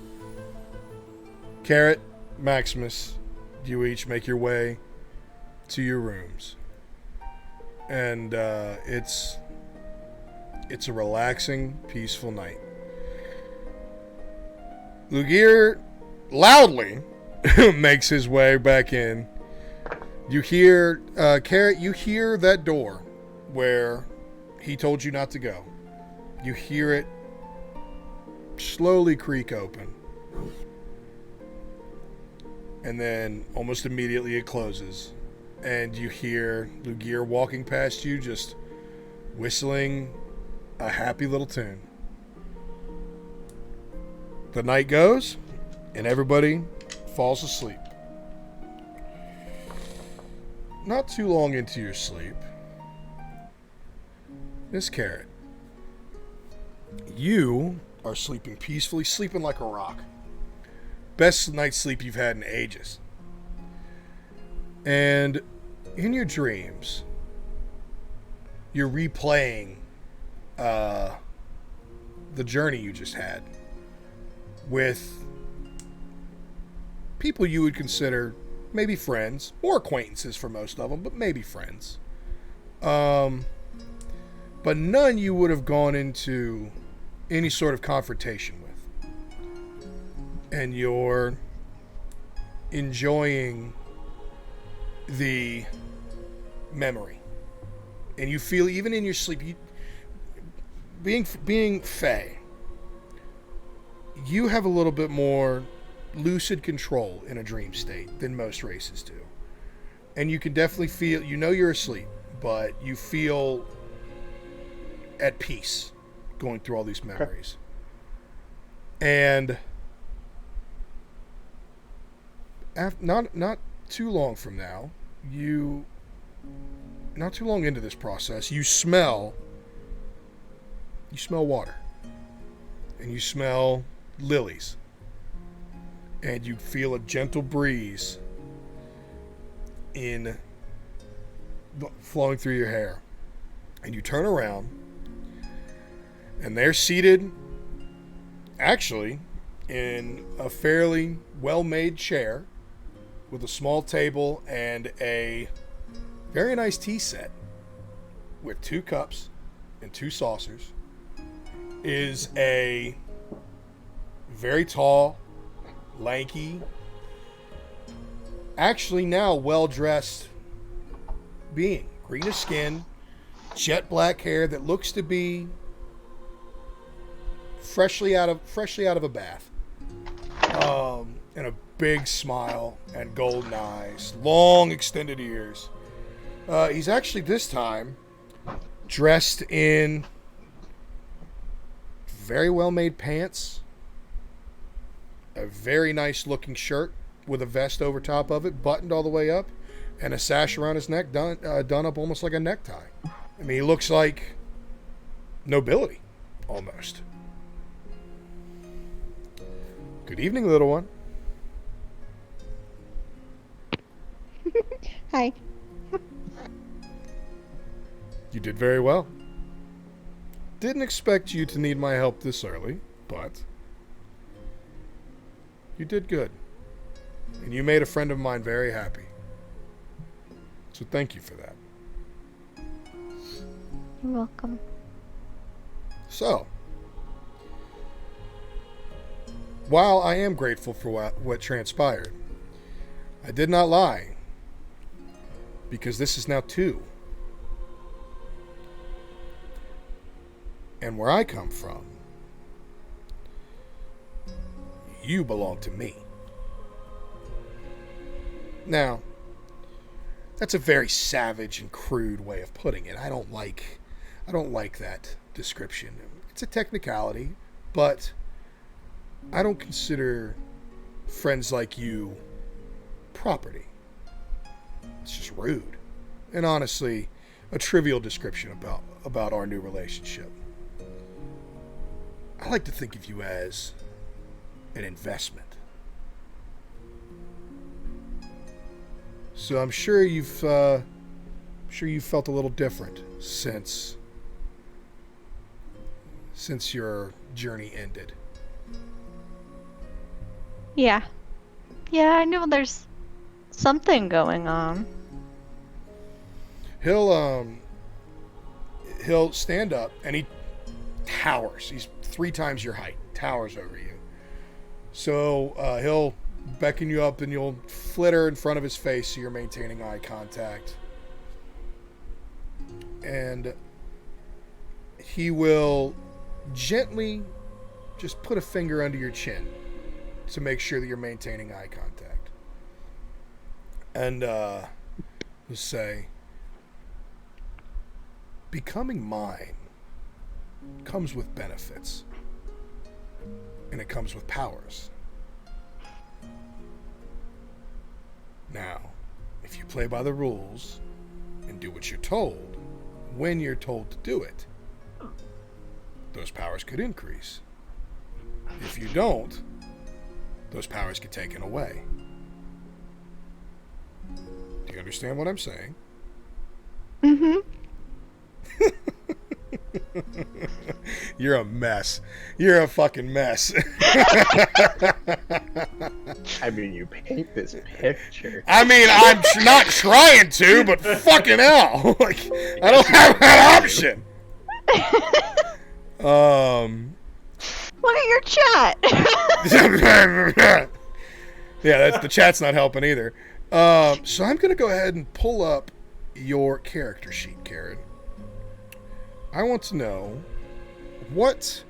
Carrot, Maximus, you each make your way to your rooms. And it's a relaxing, peaceful night. Lugir loudly makes his way back in. You hear, Carrot, you hear that door where he told you not to go. You hear it slowly creak open. And then almost immediately it closes. And you hear Lugier walking past you, just whistling a happy little tune. The night goes, and everybody falls asleep. Not too long into your sleep, Miss Carrot, you are sleeping peacefully, sleeping like a rock. Best night's sleep you've had in ages. And in your dreams, you're replaying the journey you just had with people you would consider maybe friends, or acquaintances for most of them, but maybe friends. But none you would have gone into any sort of confrontation with. And you're enjoying the memory. And you feel, even in your sleep, being Fae, you have a little bit more lucid control in a dream state than most races do. And you can definitely feel, you know you're asleep, but you feel at peace going through all these memories. And not too long from now, not too long into this process, you smell water. And you smell lilies. And you feel a gentle breeze flowing through your hair. And you turn around, and they're seated, actually, in a fairly well-made chair with a small table and a very nice tea set with 2 cups and 2 saucers. Is a very tall, lanky, actually now well-dressed being. Greenish skin, jet black hair that looks to be freshly out of a bath. And a big smile and golden eyes, long extended ears. He's actually this time dressed in very well-made pants, a very nice-looking shirt with a vest over top of it, buttoned all the way up, and a sash around his neck done up almost like a necktie. I mean, he looks like nobility, almost. Good evening, little one. Hi. You did very well. Didn't expect you to need my help this early, but you did good. And you made a friend of mine very happy. So thank you for that. You're welcome. So, while I am grateful for what transpired, I did not lie, because this is now 2. And where I come from, you belong to me. Now, that's a very savage and crude way of putting it. I don't like that description. It's a technicality, but I don't consider friends like you property. It's just rude. And honestly, a trivial description about our new relationship. I like to think of you as an investment. So I'm sure you've felt a little different since your journey ended. Yeah. Yeah, I know there's something going on. He'll stand up and he towers. He's 3 times your height, towers over you. So he'll beckon you up and you'll flitter in front of his face so you're maintaining eye contact. And he will gently just put a finger under your chin to make sure that you're maintaining eye contact. And he'll say, becoming mine comes with benefits. And it comes with powers. Now, if you play by the rules and do what you're told, when you're told to do it, those powers could increase. If you don't, those powers get taken away. Do you understand what I'm saying? Mm-hmm. You're a mess. You're a fucking mess. I mean, you paint this picture. I mean, I'm not trying to, but fucking hell. Like, I don't have that option. Look at your chat. Yeah, the chat's not helping either. So I'm going to go ahead and pull up your character sheet, Karen. I want to know what...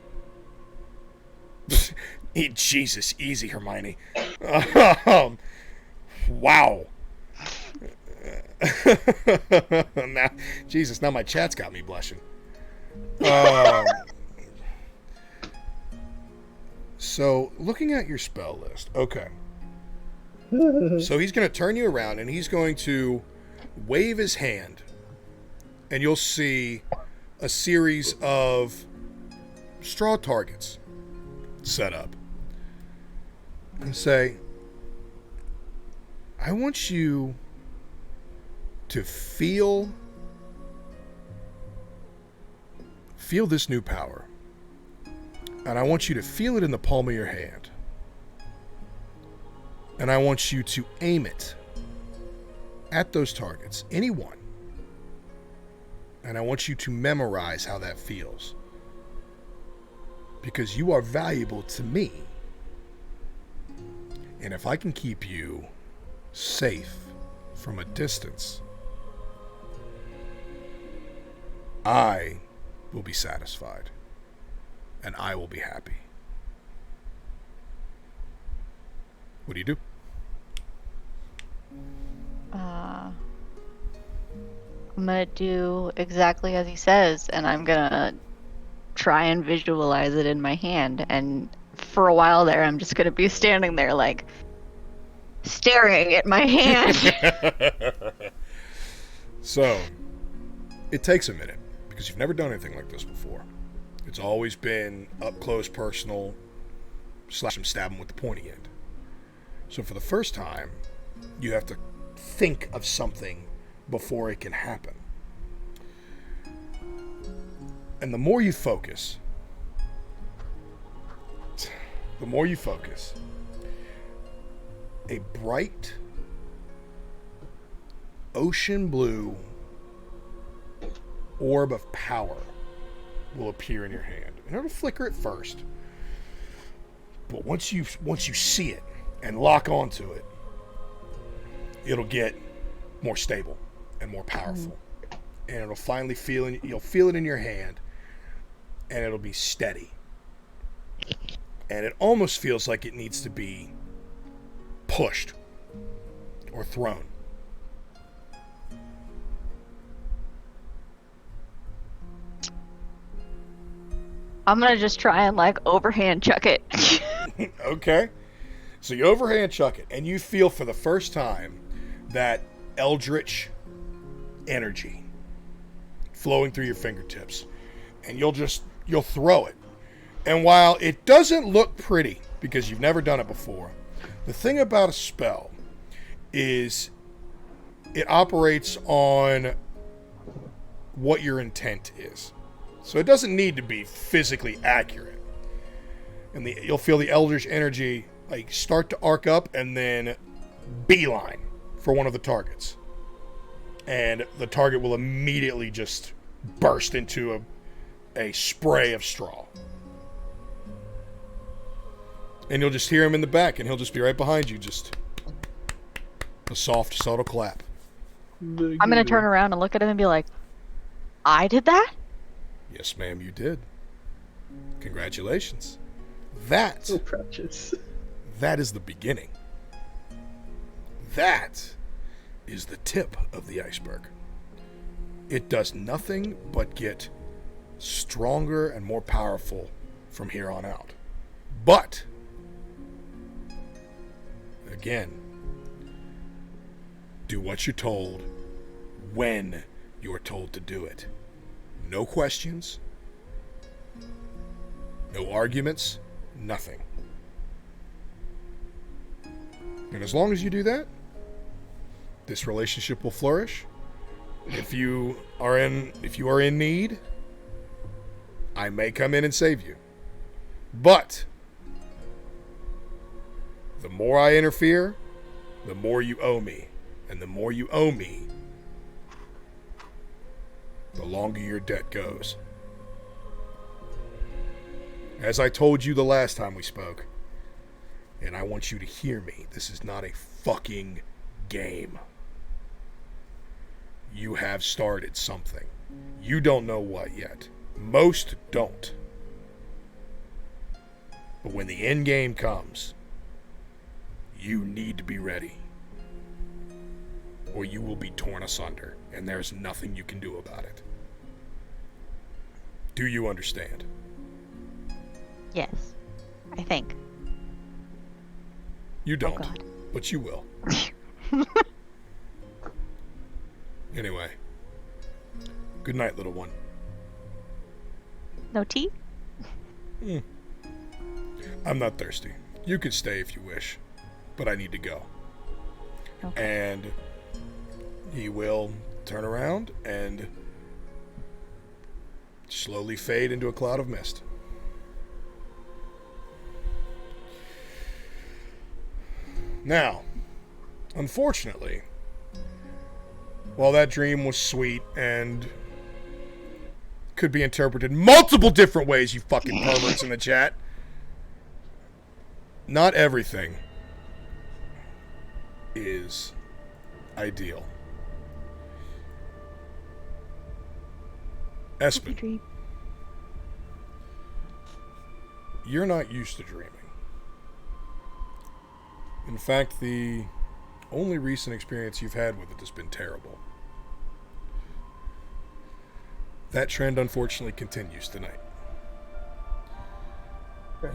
Jesus, easy, Hermione. Wow. Now, Jesus, now my chat's got me blushing. So, looking at your spell list, okay. So he's going to turn you around and he's going to wave his hand, and you'll see a series of straw targets set up. And say, I want you to feel this new power. And I want you to feel it in the palm of your hand. And I want you to aim it at those targets, any one. And I want you to memorize how that feels. Because you are valuable to me. And if I can keep you safe from a distance, I will be satisfied. And I will be happy. What do you do? I'm gonna do exactly as he says, and I'm gonna try and visualize it in my hand. And for a while there, I'm just gonna be standing there, like, staring at my hand. So, it takes a minute, because you've never done anything like this before. It's always been up close, personal, slash and stab him with the pointy end. So for the first time, you have to think of something before it can happen. And the more you focus, a bright ocean blue orb of power will appear in your hand. And it'll flicker at first. But once you see it and lock onto it, it'll get more stable and more powerful. And it'll finally you'll feel it in your hand, and it'll be steady. And it almost feels like it needs to be pushed or thrown. I'm gonna just try and, like, overhand chuck it. Okay. So you overhand chuck it, and you feel for the first time that eldritch energy flowing through your fingertips. And you'll throw it. And while it doesn't look pretty, because you've never done it before, the thing about a spell is it operates on what your intent is. So it doesn't need to be physically accurate. And you'll feel the eldritch energy like start to arc up and then beeline for one of the targets. And the target will immediately just burst into a spray of straw. And you'll just hear him in the back, and he'll just be right behind you, just a soft, subtle clap. I'm gonna turn around and look at him and be like, I did that? Yes, ma'am, you did. Congratulations. That So precious. is the beginning. That is the tip of the iceberg. It does nothing but get stronger and more powerful from here on out. But, again, do what you're told when you're told to do it. No questions, no arguments, nothing. And as long as you do that, this relationship will flourish. If you are in need, I may come in and save you. But the more I interfere, the more you owe me. And the more you owe me, the longer your debt goes. As I told you the last time we spoke, and I want you to hear me, this is not a fucking game. You have started something. You don't know what yet. Most don't. But when the end game comes, you need to be ready. Or you will be torn asunder, and there's nothing you can do about it. Do you understand? Yes, I think. You don't, Oh, God. but you will. Anyway, good night, little one. No tea? I'm not thirsty. You can stay if you wish, but I need to go. Okay. And he will turn around and slowly fade into a cloud of mist. Now, unfortunately, while that dream was sweet and could be interpreted multiple different ways, you fucking perverts in the chat, not everything is ideal. Espen, you're not used to dreaming. In fact, the only recent experience you've had with it has been terrible. That trend, unfortunately, continues tonight.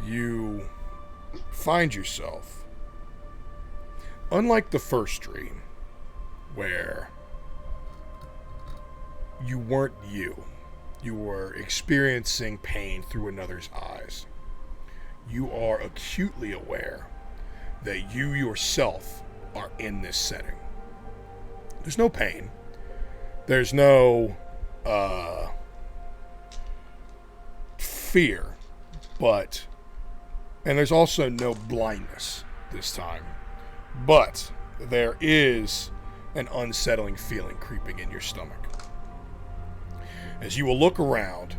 You find yourself, unlike the first dream, where you weren't you. You were experiencing pain through another's eyes. You are acutely aware that you yourself are in this setting. There's no pain. There's no fear, and there's also no blindness this time. But there is an unsettling feeling creeping in your stomach. As you will look around,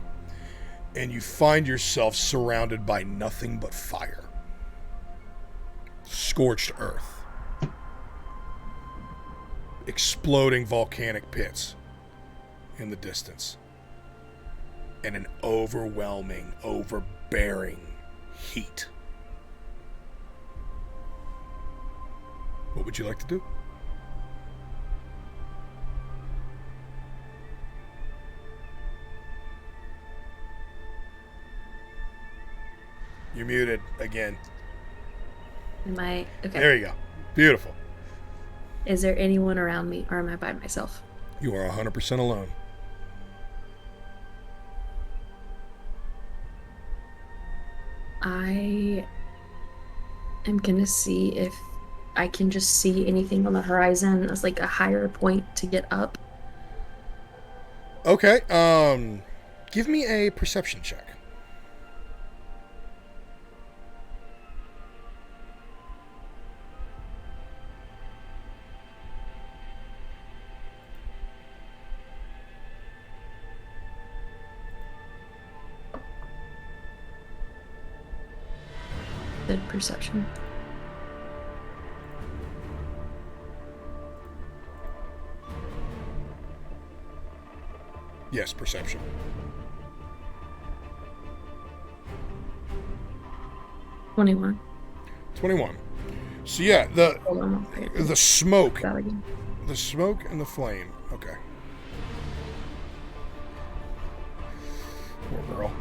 and you find yourself surrounded by nothing but fire. Scorched earth. Exploding volcanic pits in the distance. And an overwhelming, overbearing heat. What would you like to do? You're muted again. Am I okay? There you go. Beautiful. Is there anyone around me, or am I by myself? You are 100% alone. I am gonna see if I can just see anything on the horizon as like a higher point to get up. Okay. Give me a perception check. Good perception. Yes, perception. 21. 21. So yeah, the smoke the smoke and the flame. Okay. Poor girl.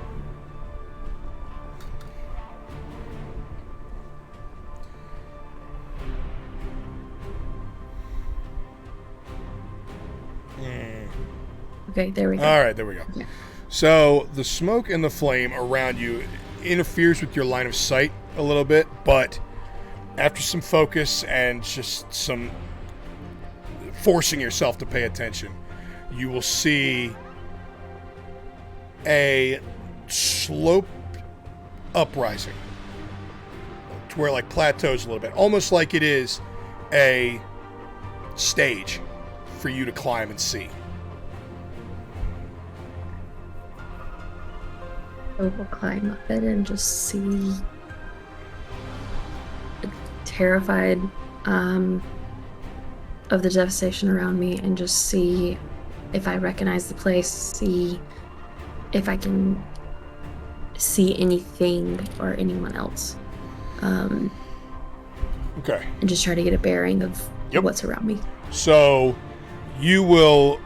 Okay, there we go. All right, there we go. Yeah. So the smoke and the flame around you interferes with your line of sight a little bit, but after some focus and just some forcing yourself to pay attention, you will see a slope uprising to where like plateaus a little bit, almost like it is a stage for you to climb and see. I will climb up it and just see, terrified of the devastation around me, and just see if I recognize the place, see if I can see anything or anyone else. Okay. And just try to get a bearing of what's around me. So you will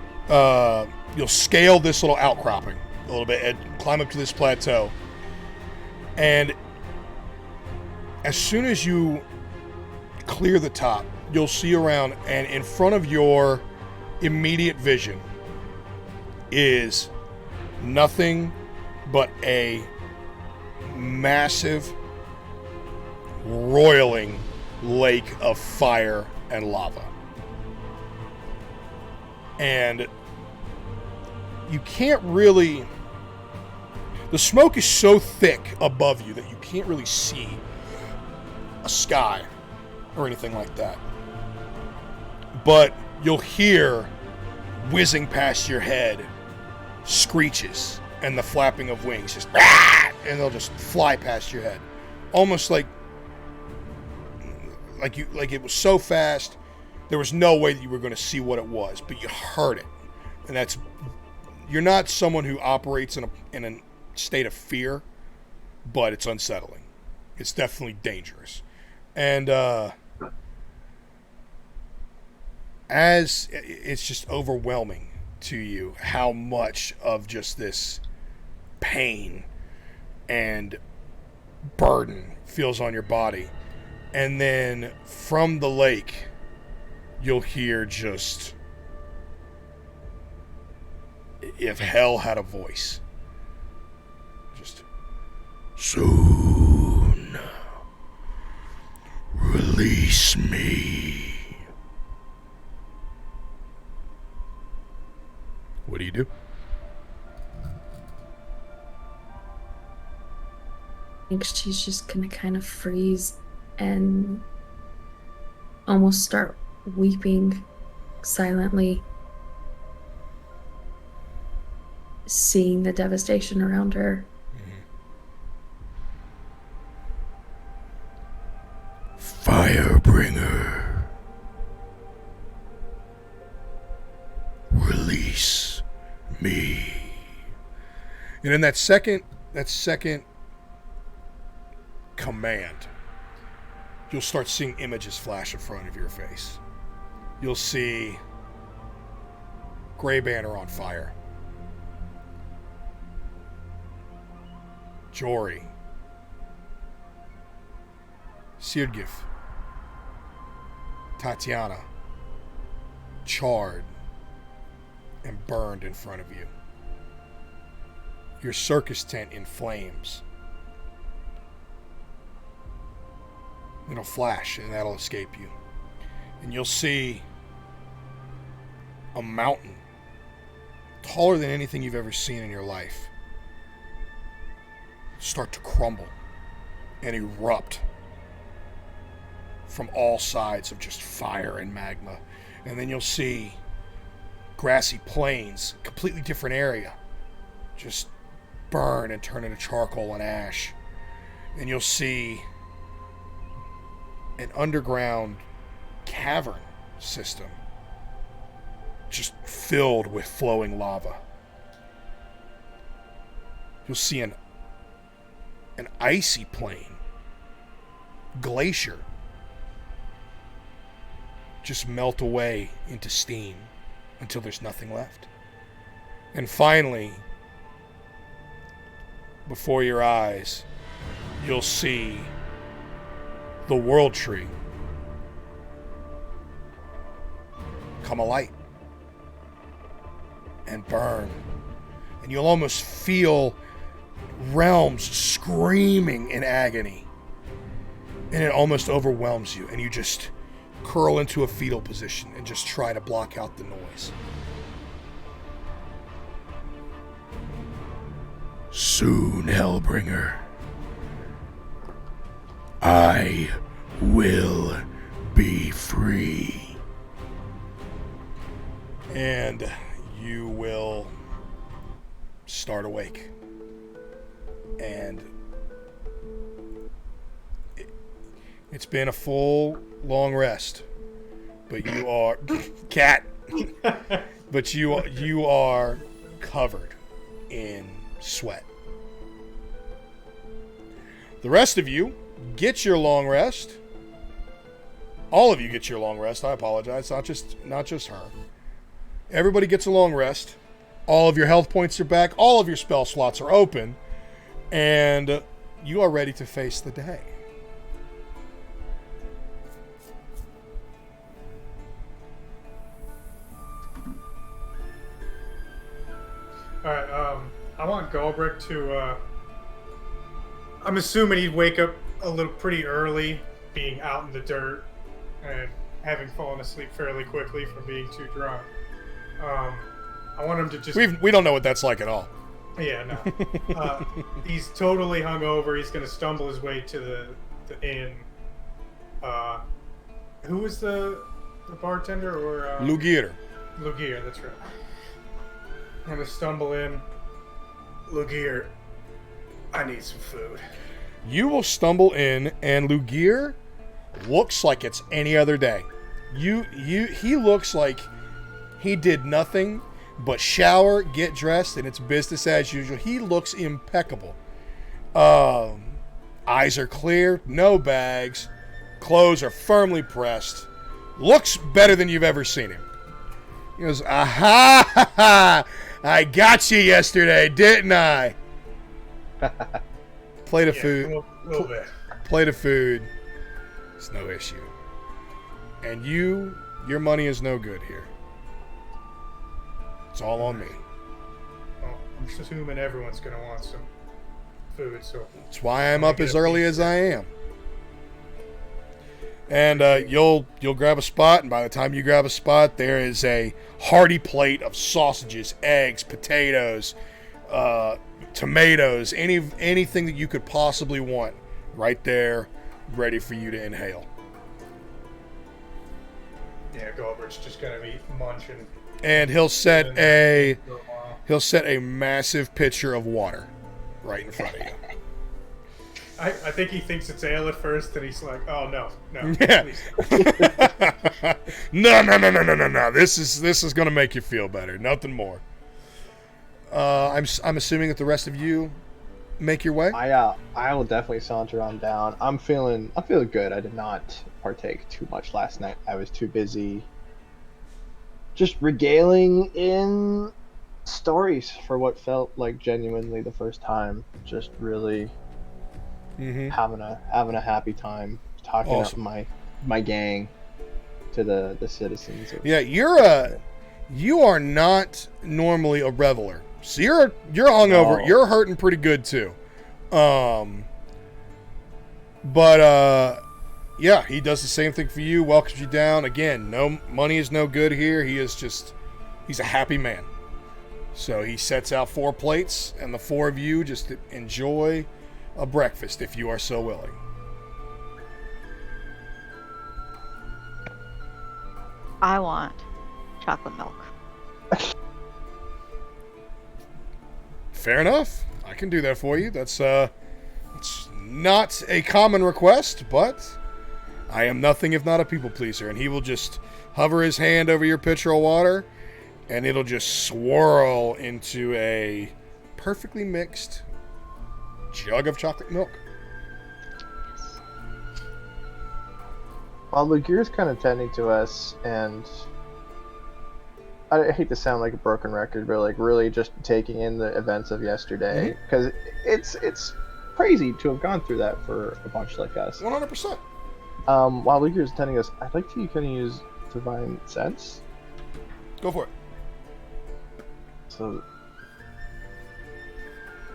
you'll scale this little outcropping a little bit and climb up to this plateau. And as soon as you clear the top, you'll see around, and in front of your immediate vision is nothing but a massive, roiling lake of fire and lava. And you can't really... The smoke is so thick above you that you can't really see a sky or anything like that. But you'll hear, whizzing past your head, screeches and the flapping of wings, just and they'll just fly past your head, almost like it was so fast there was no way that you were going to see what it was, but you heard it. And that's, you're not someone who operates in a state of fear, but it's unsettling. It's definitely dangerous. And as it's just overwhelming to you how much of just this pain and burden feels on your body. And then from the lake, you'll hear just, if hell had a voice, just, soon release me. What do you do? I think she's just gonna kind of freeze and almost start weeping silently, seeing the devastation around her. Firebringer, release me. And in that second command, you'll start seeing images flash in front of your face. You'll see Grey Banner on fire, Jory, Sirgif, Tatiana, charred and burned in front of you. Your circus tent in flames. It'll flash and that'll escape you. And you'll see a mountain taller than anything you've ever seen in your life start to crumble and erupt from all sides of just fire and magma. And then you'll see grassy plains, completely different area, just burn and turn into charcoal and ash. And you'll see an underground cavern system just filled with flowing lava. You'll see an icy plain, glacier, just melt away into steam until there's nothing left. And finally, before your eyes, you'll see the world tree come alight and burn. And you'll almost feel realms screaming in agony. And it almost overwhelms you, and you just curl into a fetal position and just try to block out the noise. Soon, Hellbringer, I will be free. And you will start awake. And it's been a full, long rest. But you are... Cat! But you are covered in sweat. The rest of you get your long rest. All of you get your long rest. I apologize. Not just her. Everybody gets a long rest. All of your health points are back. All of your spell slots are open. And you are ready to face the day. Alright, I want Galbraith to, I'm assuming he'd wake up a little pretty early, being out in the dirt, and having fallen asleep fairly quickly from being too drunk. I want him to just... We don't know what that's like at all. Yeah, no. He's totally hungover. He's going to stumble his way to the inn. Who was the bartender? Or Lugir. Lugir, that's right. I'm going to stumble in. Lugir, I need some food. You will stumble in, and Lugir looks like it's any other day. He looks like he did nothing but shower, get dressed, and it's business as usual. He looks impeccable. Eyes are clear, no bags, clothes are firmly pressed. Looks better than you've ever seen him. He goes, aha, ha, ha, I got you yesterday, didn't I? Plate of food. A little bit. Plate of food. It's no issue. And your money is no good here. It's all on me. Well, I'm just assuming everyone's going to want some food, so... That's why I'm up as early as I am. And you'll grab a spot, and by the time you grab a spot, there is a hearty plate of sausages, eggs, potatoes, tomatoes, anything that you could possibly want right there, ready for you to inhale. Yeah, Galbraith's just going to be munching. And he'll set a massive pitcher of water right in front of you. I think he thinks it's ale at first, and he's like, "Oh no, yeah. please." No. This is gonna make you feel better. Nothing more. I'm assuming that the rest of you make your way. I will definitely saunter on down. I'm feeling good. I did not partake too much last night. I was too busy just regaling in stories for what felt like genuinely the first time. Just really having a happy time talking awesome. up my gang to the citizens. Yeah, you are not normally a reveler, so you're hungover. No. You're hurting pretty good too. Yeah, he does the same thing for you. Welcomes you down again. No money is no good here. He's a happy man. So he sets out 4 plates, and the 4 of you just enjoy a breakfast if you are so willing. I want chocolate milk. Fair enough. I can do that for you. That's it's not a common request, but I am nothing if not a people pleaser. And he will just hover his hand over your pitcher of water, and it'll just swirl into a perfectly mixed jug of chocolate milk. While Lugir's kind of tending to us, and I hate to sound like a broken record, but like really just taking in the events of yesterday, because it's crazy to have gone through that for a bunch like us. 100%. While Lugir is tending us, I'd like to kind of use Divine Sense. Go for it. So,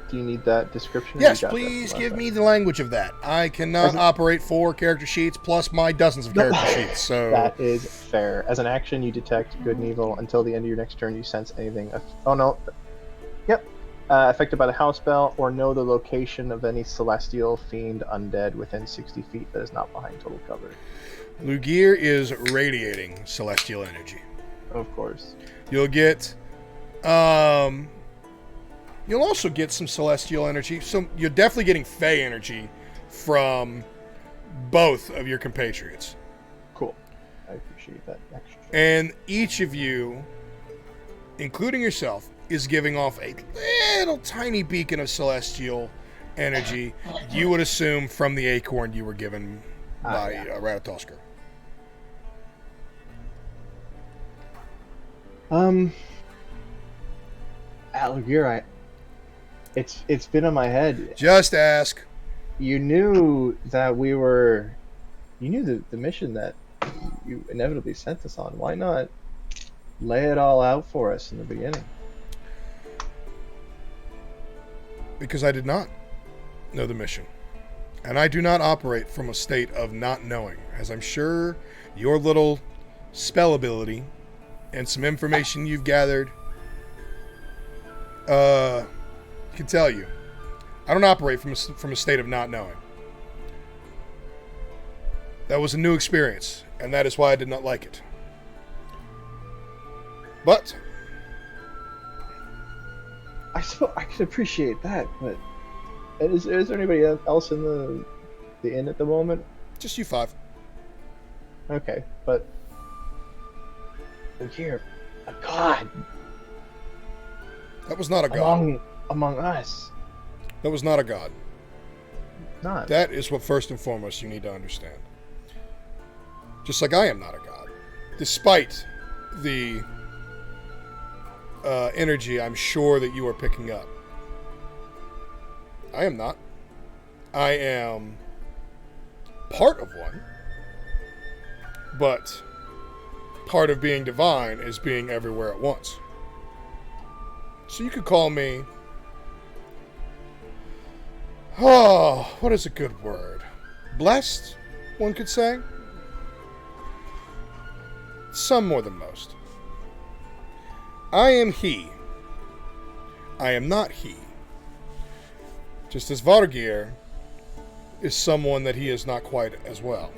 do you need that description? Yes, please give me the language of that. I cannot operate 4 character sheets plus my dozens of character sheets, so... That is fair. As an action, you detect good and evil. Until the end of your next turn, you sense anything... Oh, no. Yep. Affected by the house spell, or know the location of any celestial, fiend, undead within 60 feet that is not behind total cover. Lugir is radiating celestial energy. Of course. You'll get... You'll also get some celestial energy. So you're definitely getting Fey energy from both of your compatriots. Cool. I appreciate that extra. And each of you, including yourself, is giving off a little tiny beacon of celestial energy, you would assume from the acorn you were given by Ratatoskr. Lugir, it's been on my head. Just ask. You knew that we were... You knew the mission that you inevitably sent us on. Why not lay it all out for us in the beginning? Because I did not know the mission. And I do not operate from a state of not knowing, as I'm sure your little spell ability and some information you've gathered can tell you. I don't operate from a state of not knowing. That was a new experience, and that is why I did not like it. But I suppose I could appreciate that, but is there anybody else in the inn at the moment? Just you 5. Okay, but here, a god. That was not a god. Among us. That was not a god. Not. That is what first and foremost you need to understand. Just like I am not a god. Despite the energy I'm sure that you are picking up. I am not. I am part of one. But part of being divine is being everywhere at once. So you could call me... Oh, what is a good word? Blessed, one could say. Some more than most. I am he. I am not he. Just as Vargir is someone that he is not quite as well.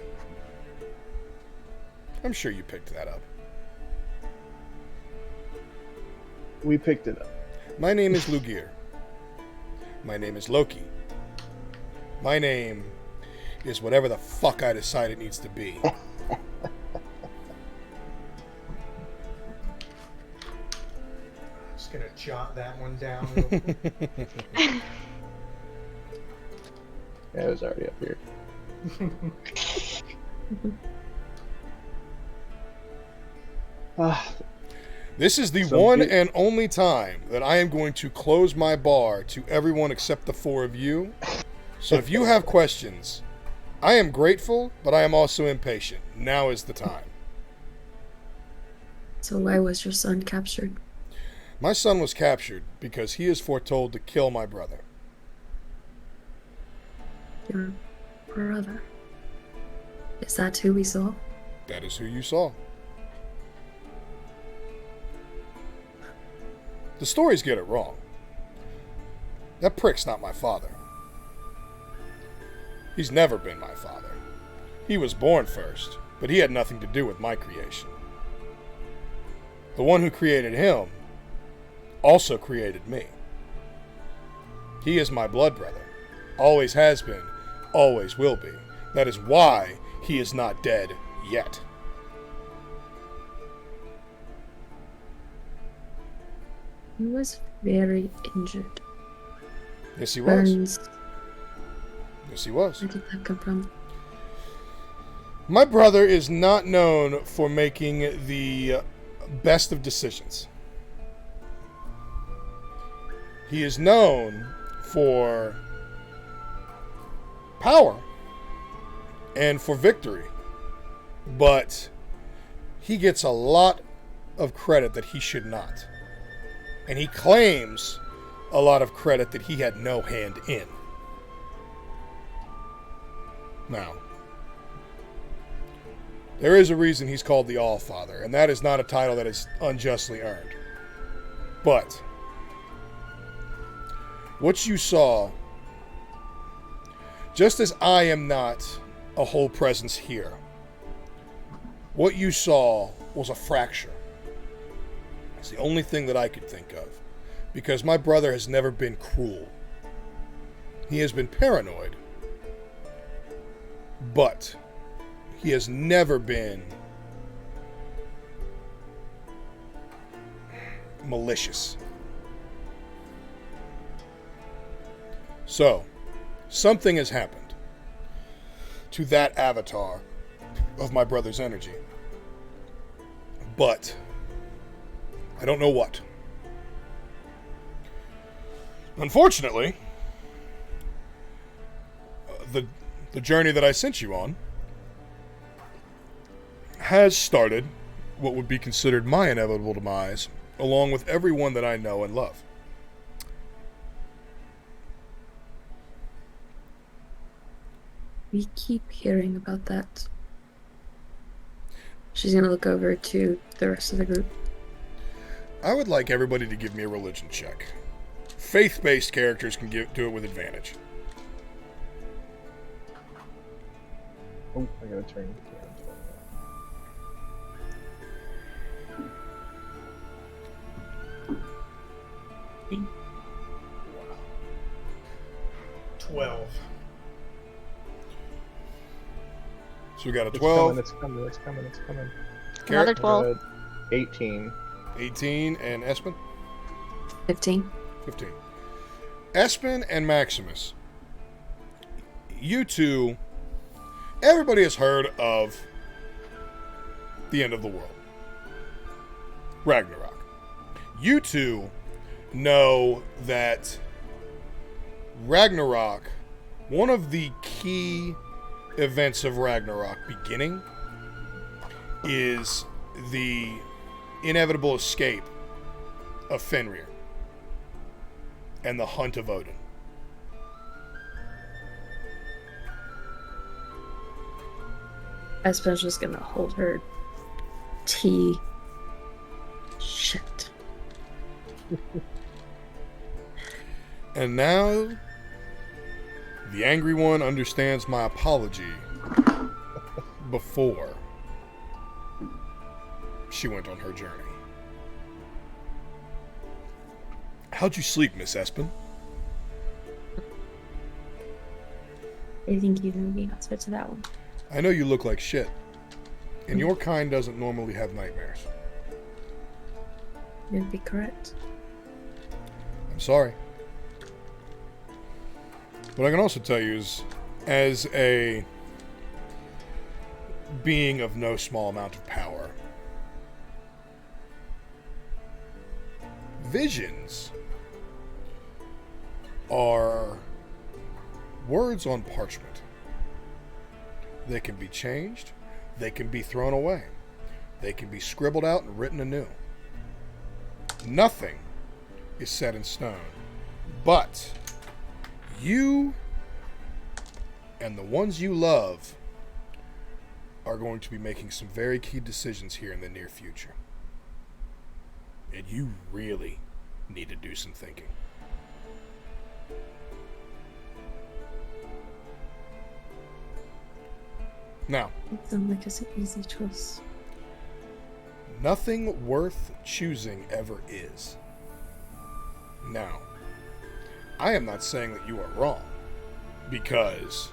I'm sure you picked that up. We picked it up. My name is Lugir. My name is Loki. My name is whatever the fuck I decide it needs to be. Just gonna jot that one down real quick. Yeah, it was already up here. This is the one and only time that I am going to close my bar to everyone except the 4 of you. So if you have questions, I am grateful, but I am also impatient. Now is the time. So why was your son captured? My son was captured because he is foretold to kill my brother. Your brother? Is that who we saw? That is who you saw. The stories get it wrong. That prick's not my father. He's never been my father. He was born first, but he had nothing to do with my creation. The one who created him also created me. He is my blood brother. Always has been, always will be. That is why he is not dead yet. He was very injured. Yes, he was. Burns. Yes, he was. Where did that come from? My brother is not known for making the best of decisions. He is known for power and for victory, but he gets a lot of credit that he should not. And he claims a lot of credit that he had no hand in. Now, there is a reason he's called the All-Father, and that is not a title that is unjustly earned. But what you saw, just as I am not a whole presence here, what you saw was a fracture. It's the only thing that I could think of. Because my brother has never been cruel. He has been paranoid. But he has never been malicious. So, something has happened to that avatar of my brother's energy. But I don't know what. Unfortunately, the journey that I sent you on has started what would be considered my inevitable demise, along with everyone that I know and love. We keep hearing about that. She's gonna look over to the rest of the group. I would like everybody to give me a religion check. Faith-based characters can do it with advantage. Oh, I gotta turn. Okay. 12. So we got a 12. It's coming. Another 12. 18. 18, and Espen? 15. 15. Espen and Maximus. You two, everybody has heard of the end of the world. Ragnarok. You two know that Ragnarok, one of the key events of Ragnarok beginning is the inevitable escape of Fenrir and the hunt of Odin. Espen's just gonna hold her tea. Shit. And now the angry one understands my apology before she went on her journey. How'd you sleep, Miss Espen? I think you know the answer to that one. I know you look like shit, and your kind doesn't normally have nightmares. You'd be correct. I'm sorry. What I can also tell you is, as a being of no small amount of power, visions are words on parchment. They can be changed, they can be thrown away, they can be scribbled out and written anew. Nothing is set in stone, but you and the ones you love are going to be making some very key decisions here in the near future. And you really need to do some thinking. Now, It sounds like it's an easy choice. nothing worth choosing ever is. Now, I am not saying that you are wrong, because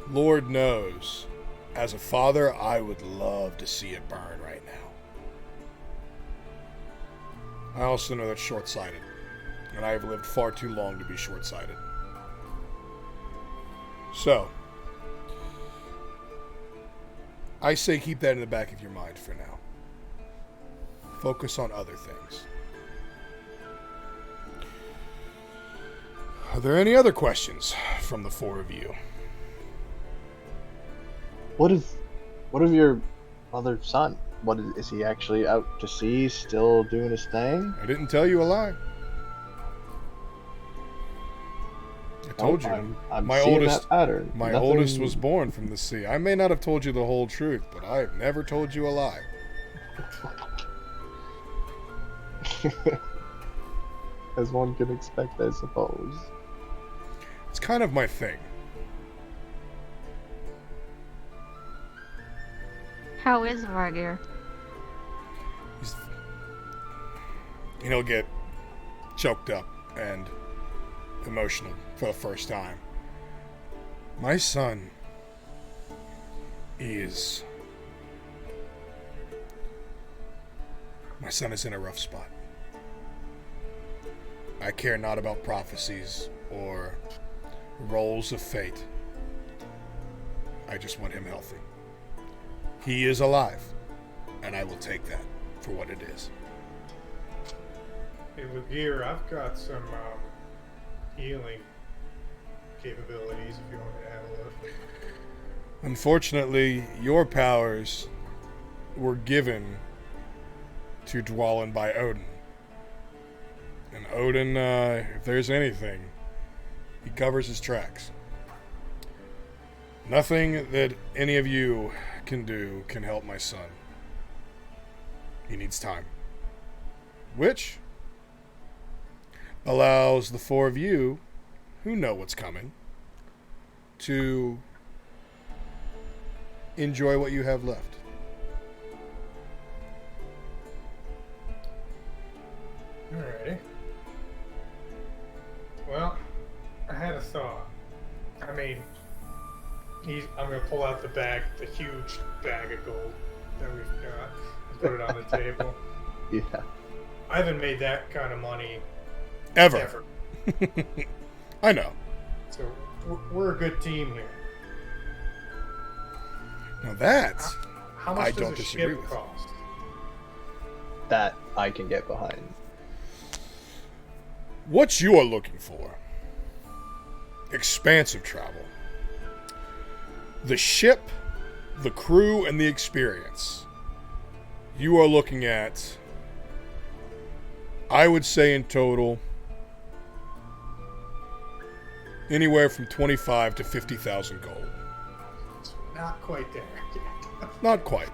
Lord knows, as a father, I would love to see it burn right now. I also know that's short-sighted, and I have lived far too long to be short-sighted. So, I say keep that in the back of your mind for now. Focus on other things. Are there any other questions from the four of you? What of your other son? Is he actually out to sea, still doing his thing? I didn't tell you a lie. I told you. I'm my seeing oldest that pattern. My oldest was born from the sea. I may not have told you the whole truth, but I have never told you a lie. As one can expect, I suppose. It's kind of my thing. How is Vargir? He'll get choked up and emotional for the first time. My son is in a rough spot. I care not about prophecies or rolls of fate. I just want him healthy. He is alive, and I will take that for what it is. Hey, Lugir, I've got some healing capabilities if you want me to have a look. Unfortunately, your powers were given to Dwalin by Odin. And Odin, if there's anything, he covers his tracks. Nothing that any of you can do can help my son. He needs time. Which allows the four of you, who know what's coming, to enjoy what you have left. Alrighty. Well, I had a thought. I mean, I'm going to pull out the huge bag of gold that we've got and put it on the table. Yeah. I haven't made that kind of money Ever. I know. So we're a good team here. Now that How much I does don't a disagree ship with. cost? That I can get behind. What you are looking for, expansive travel. The ship, the crew, and the experience. You are looking at, I would say in total, anywhere from 25 to 50,000 gold. Not quite there. Not quite.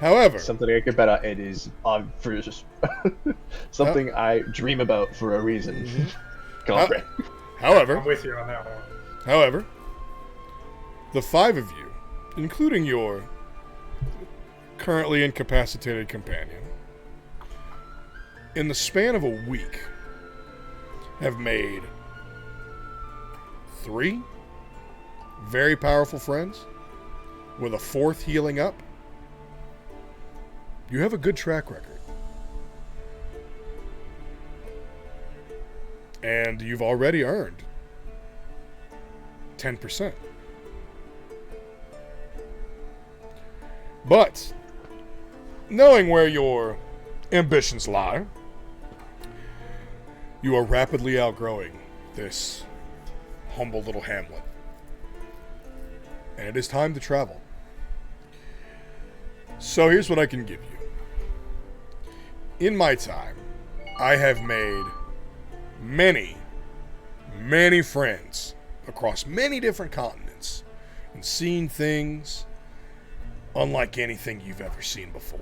However, Something I could bet on. It is for just something I dream about for a reason. Girlfriend. However, I'm with you on that one. However, the five of you, including your currently incapacitated companion, in the span of a week, have made 3 very powerful friends, with a 4th healing up. You have a good track record. And you've already earned 10%. But, knowing where your ambitions lie, you are rapidly outgrowing this humble little hamlet. And it is time to travel. So here's what I can give you. In my time, I have made many, many friends across many different continents and seen things unlike anything you've ever seen before.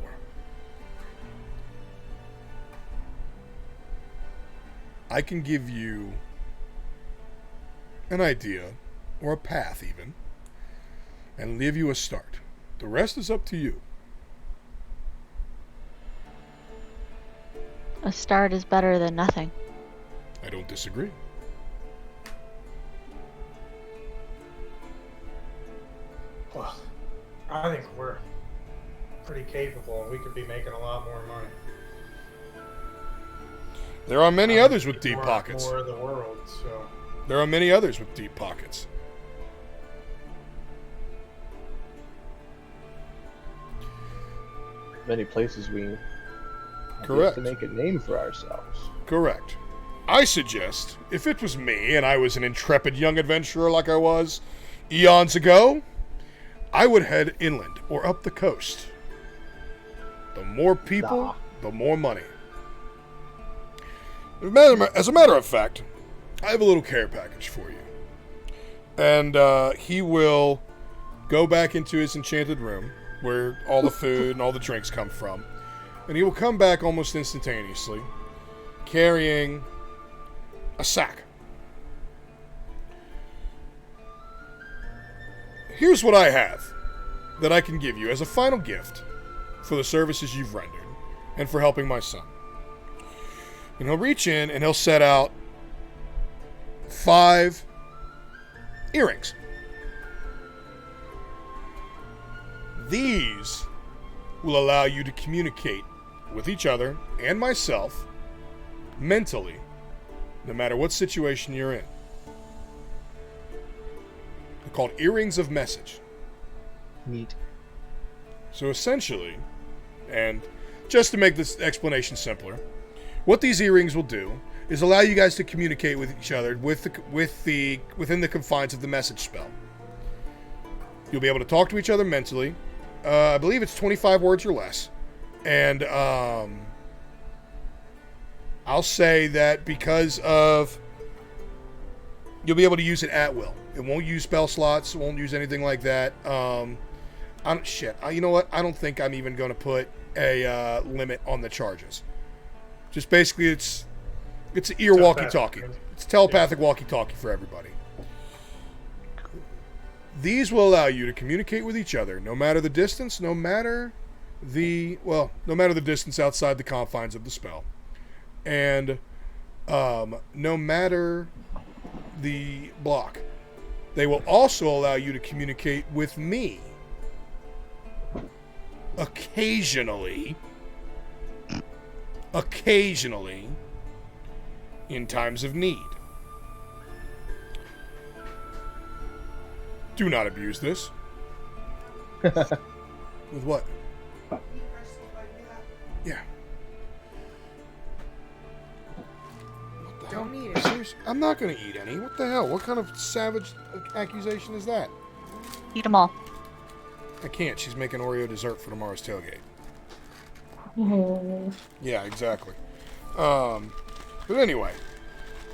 I can give you an idea, or a path even, and leave you a start. The rest is up to you. A start is better than nothing. I don't disagree. Well, I think we're pretty capable and we could be making a lot more money. There are many others with deep More- pockets. More of the world, so. There are many others with deep pockets. many places we Correct. to make a name for ourselves. Correct. I suggest, if it was me and I was an intrepid young adventurer like I was eons ago, I would head inland or up the coast. The more people, the more money. As a matter of fact, I have a little care package for you. And he will go back into his enchanted room where all the food and all the drinks come from. And he will come back almost instantaneously carrying a sack. Here's what I have that I can give you as a final gift for the services you've rendered and for helping my son. And he'll reach in and he'll set out 5 earrings. These will allow you to communicate with each other and myself mentally, no matter what situation you're in. They're called earrings of message. Neat. So essentially, and just to make this explanation simpler, what these earrings will do is allow you guys to communicate with each other within the confines of the message spell. You'll be able to talk to each other mentally. I believe it's 25 words or less. And I'll say that because of... You'll be able to use it at will. It won't use spell slots. It won't use anything like that. You know what? I don't think I'm even going to put a limit on the charges. Just basically, it's an ear walkie-talkie. It's telepathic walkie-talkie for everybody. These will allow you to communicate with each other, no matter the distance, no matter the distance outside the confines of the spell. And no matter the block. They will also allow you to communicate with me. Occasionally, in times of need. Do not abuse this. With what? Yeah. What the hell? Don't eat it. Seriously? I'm not going to eat any. What the hell? What kind of savage accusation is that? Eat them all. I can't. She's making Oreo dessert for tomorrow's tailgate. Oh. Yeah, exactly. But anyway,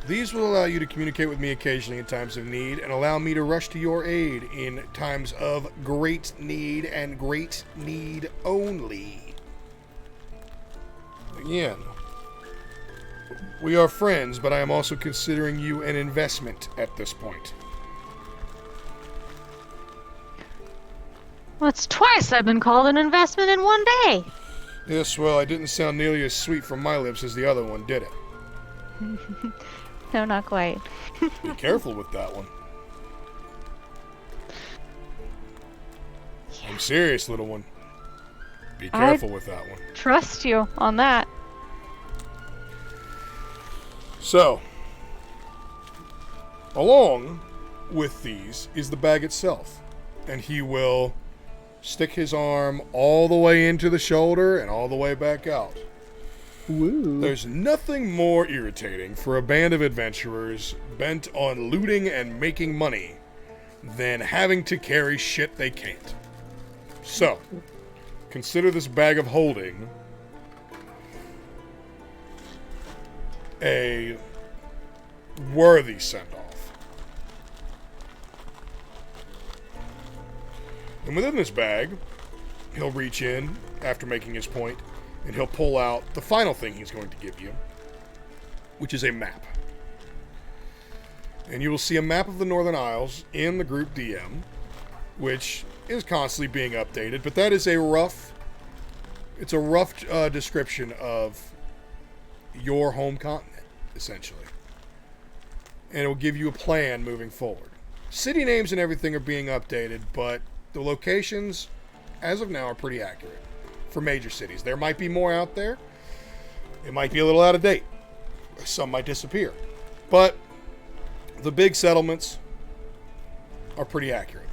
these will allow you to communicate with me occasionally in times of need and allow me to rush to your aid in times of great need and great need only. Again, we are friends, but I am also considering you an investment at this point. Well, it's twice I've been called an investment in one day. Yes, well, I didn't sound nearly as sweet from my lips as the other one, did it? No, not quite. Be careful with that one. I'm serious, little one. Be careful with that one. Trust you on that. So, along with these is the bag itself. And he will stick his arm all the way into the shoulder and all the way back out. Woo. There's nothing more irritating for a band of adventurers bent on looting and making money than having to carry shit they can't. So, consider this bag of holding a worthy send-off. And within this bag, he'll reach in after making his point, and he'll pull out the final thing he's going to give you, which is a map. And you will see a map of the Northern Isles in the group DM, which is constantly being updated, but that is a rough description of your home continent, essentially. And it will give you a plan moving forward. City names and everything are being updated, but the locations, as of now, are pretty accurate for major cities. There might be more out there. It might be a little out of date. Some might disappear. But the big settlements are pretty accurate.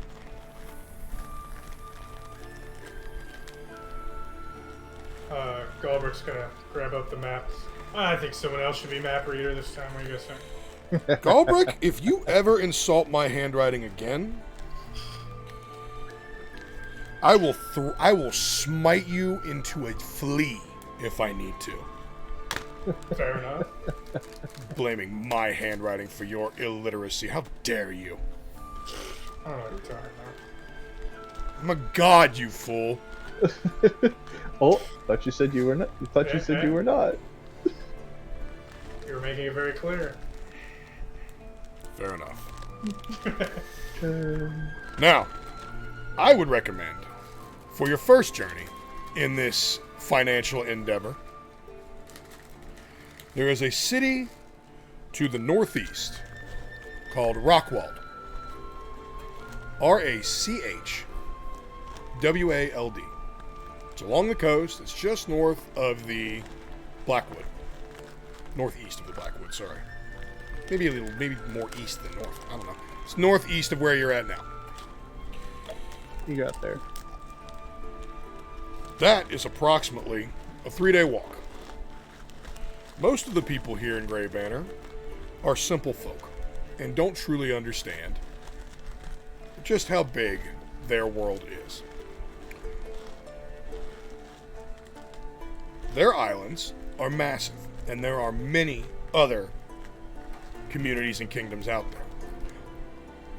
Galbraith's gonna grab up the map. I think someone else should be map reader this time. What do you guys think? Galbraith, if you ever insult my handwriting again, I will smite you into a flea if I need to. Fair enough. Blaming my handwriting for your illiteracy. How dare you? I don't know what you're talking about. I'm a god, you fool. Oh, thought you said you were not. You said you were not. You were making it very clear. Fair enough. Now, I would recommend, for your first journey in this financial endeavor, there is a city to the northeast called Rockwald. Rachwald. It's along the coast. It's just north of the Blackwood. Northeast of the Blackwood, sorry. Maybe more east than north. I don't know. It's northeast of where you're at now. You got there. That is approximately a 3-day walk. Most of the people here in Grey Banner are simple folk and don't truly understand just how big their world is. Their islands are massive, and there are many other communities and kingdoms out there.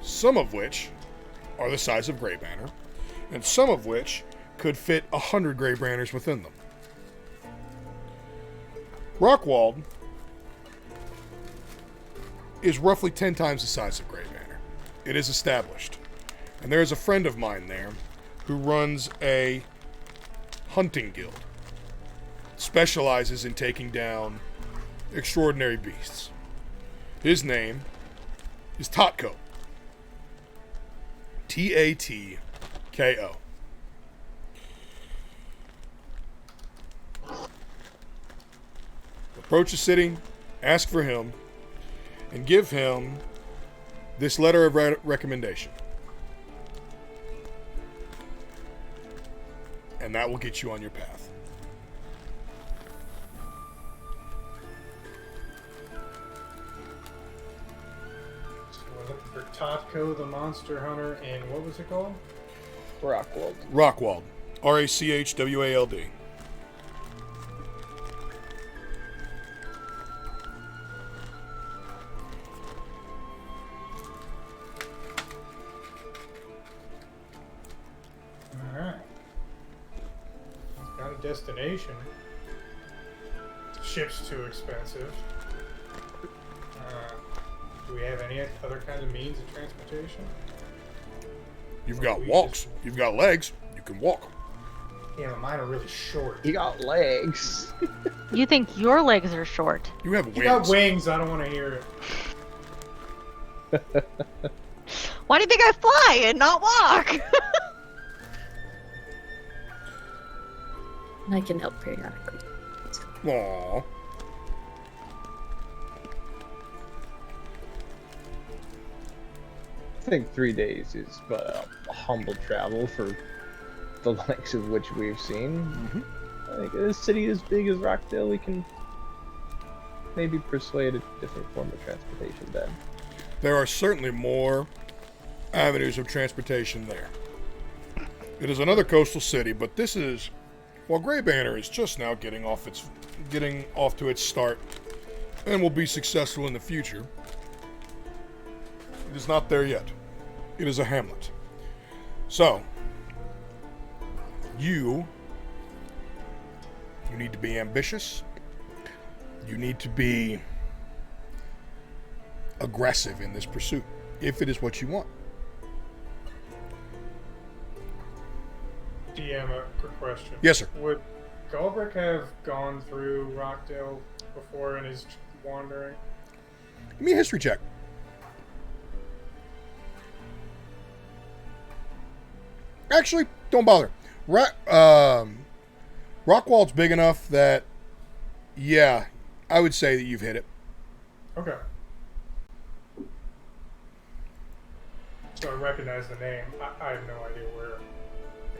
Some of which are the size of Grey Banner, and some of which could fit 100 Grey Banners within them. Rockwald is roughly 10 times the size of Grey Banner. It is established. And there is a friend of mine there who runs a hunting guild. Specializes in taking down extraordinary beasts. His name is Tatko. Tatko. Approach the city, ask for him, and give him this letter of recommendation. And that will get you on your path. So we're looking for Tatko the Monster Hunter, and what was it called? Rockwald. Rockwald. Rachwald. Alright. Got a destination. Ship's too expensive. Do we have any other kinds of means of transportation? You've got walks. You've got legs. You can walk. Yeah, but mine are really short. You got legs. You think your legs are short? You have wings. You got wings. I don't want to hear it. Why do you think I fly and not walk? I can help periodically. Aww. I think 3 days is but a humble travel for the likes of which we've seen. Mm-hmm. I think in a city as big as Rockdale, we can maybe persuade a different form of transportation then. There are certainly more avenues of transportation there. It is another coastal city, but this is, while Grey Banner is just now getting off to its start and will be successful in the future, it is not there yet. It is a hamlet. So, you need to be ambitious. You need to be aggressive in this pursuit, if it is what you want. DM, a quick question. Yes, sir. Would Galbraith have gone through Rockdale before in his wandering? Give me a history check. Actually, don't bother. Rockwald's big enough that, yeah, I would say that you've hit it. Okay. So I recognize the name. I have no idea where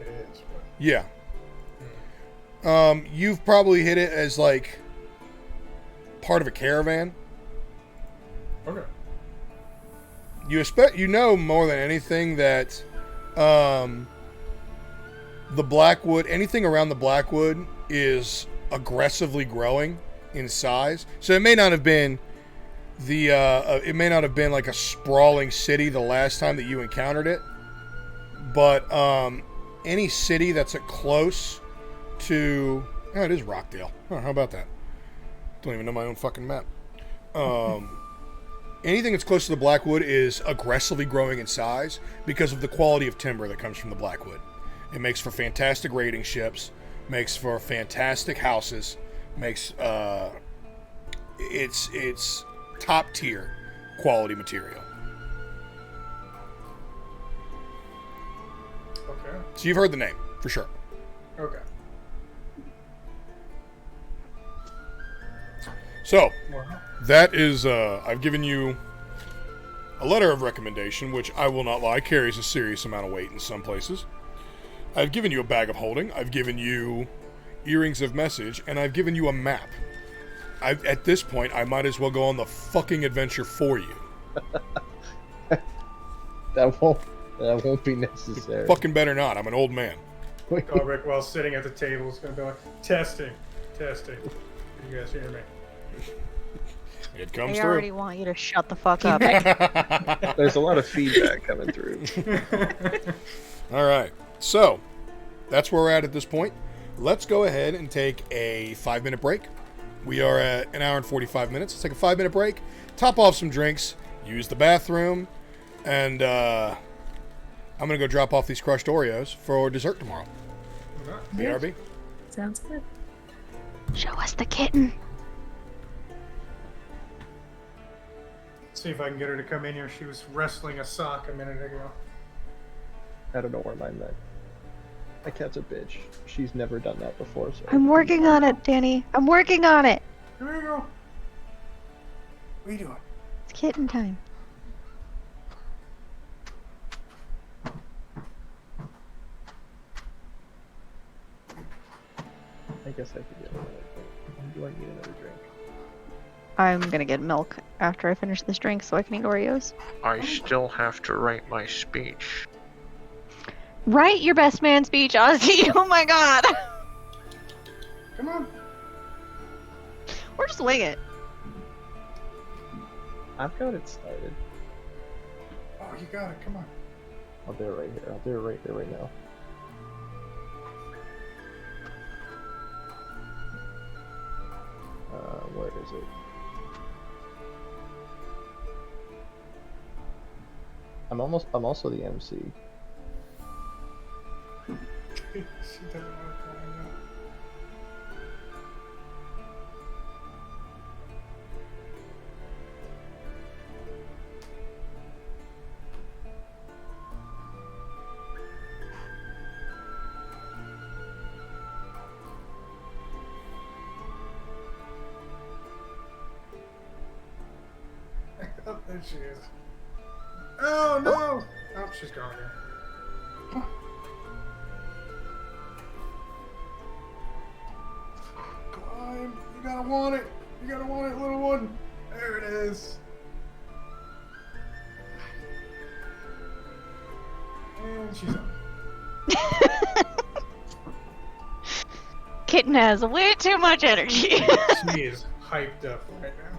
it is. But... Yeah. You've probably hit it as like part of a caravan. Okay. You know more than anything that the Blackwood, anything around the Blackwood is aggressively growing in size. So it may not have been like a sprawling city the last time that you encountered it, but any city that's close to, it is Rockdale. Oh, how about that? Don't even know my own fucking map. Anything that's close to the Blackwood is aggressively growing in size because of the quality of timber that comes from the Blackwood. It makes for fantastic raiding ships, makes for fantastic houses, makes it's top tier quality material. Okay. So you've heard the name for sure. Okay. So Wow. that is I've given you a letter of recommendation, which I will not lie carries a serious amount of weight in some places. I've given you a bag of holding. I've given you earrings of message, and I've given you a map. At this point, I might as well go on the fucking adventure for you. That won't be necessary. Fucking better not. I'm an old man. Garbrick, while sitting at the table, is going to be like, testing. Can you guys hear me? It comes I through. already want you to shut the fuck up. There's a lot of feedback coming through. All right. So, that's where we're at this point. Let's go ahead and take a 5-minute break. We are at 1 hour and 45 minutes. Let's take a 5-minute break, top off some drinks, use the bathroom, and I'm going to go drop off these crushed Oreos for dessert tomorrow. BRB. Sounds good. Show us the kitten. See if I can get her to come in here. She was wrestling a sock a minute ago. I don't know where mine went. My cat's a bitch. She's never done that before. So I'm working on it, Danny. I'm working on it. Here we go. What are you doing? It's kitten time. I guess I could get another drink. Do I need another drink? I'm gonna get milk after I finish this drink so I can eat Oreos. I still have to write my speech. Write your best man speech, Ozzy. Oh my god. Come on. Or just wing it. I've got it started. Oh, you got it. Come on. I'll do it right here. I'll do it right here, right now. Where is it? I'm also the MC. She doesn't know what's going on. Oh, there she is. Oh no! Oh, she's gone here. Climb! You gotta want it! You gotta want it, little one! There it is! And she's up. Kitten has way too much energy. She is hyped up right now.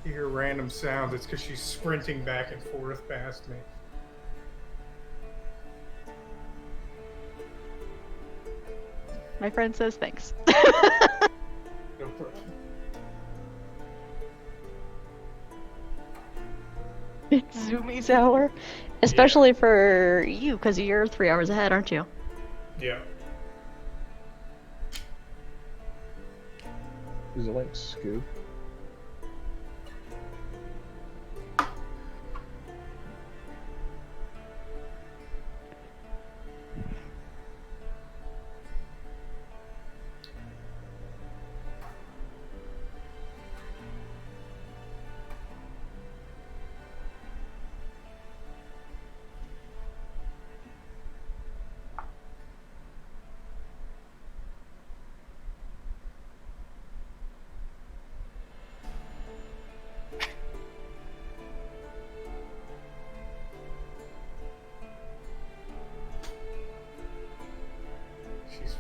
You hear random sounds, it's because she's sprinting back and forth past me. My friend says thanks. No problem. It's Zoomies hour. Especially for you, because you're 3 hours ahead, aren't you? Yeah. Is it like Scoop?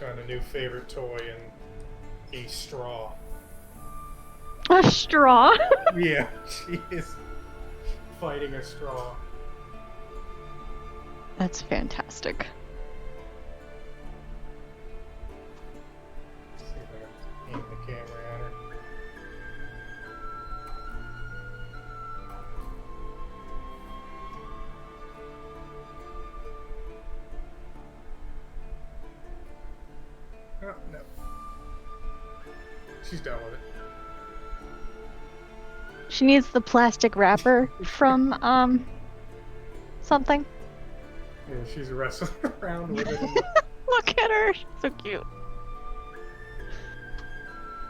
found a new favorite toy in a straw. A straw? Yeah, she is fighting a straw. That's fantastic. Let's see if I can aim the camera at her. Oh, no. She's done with it. She needs the plastic wrapper from, something. Yeah, she's wrestling around with it. Look at her. She's so cute.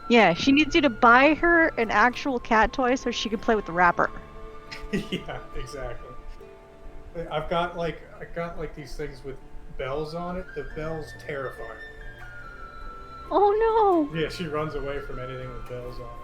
Yeah, she needs you to buy her an actual cat toy so she can play with the wrapper. Yeah, exactly. I got like these things with bells on it. The bells terrify her. Oh no! Yeah, she runs away from anything with bells on it.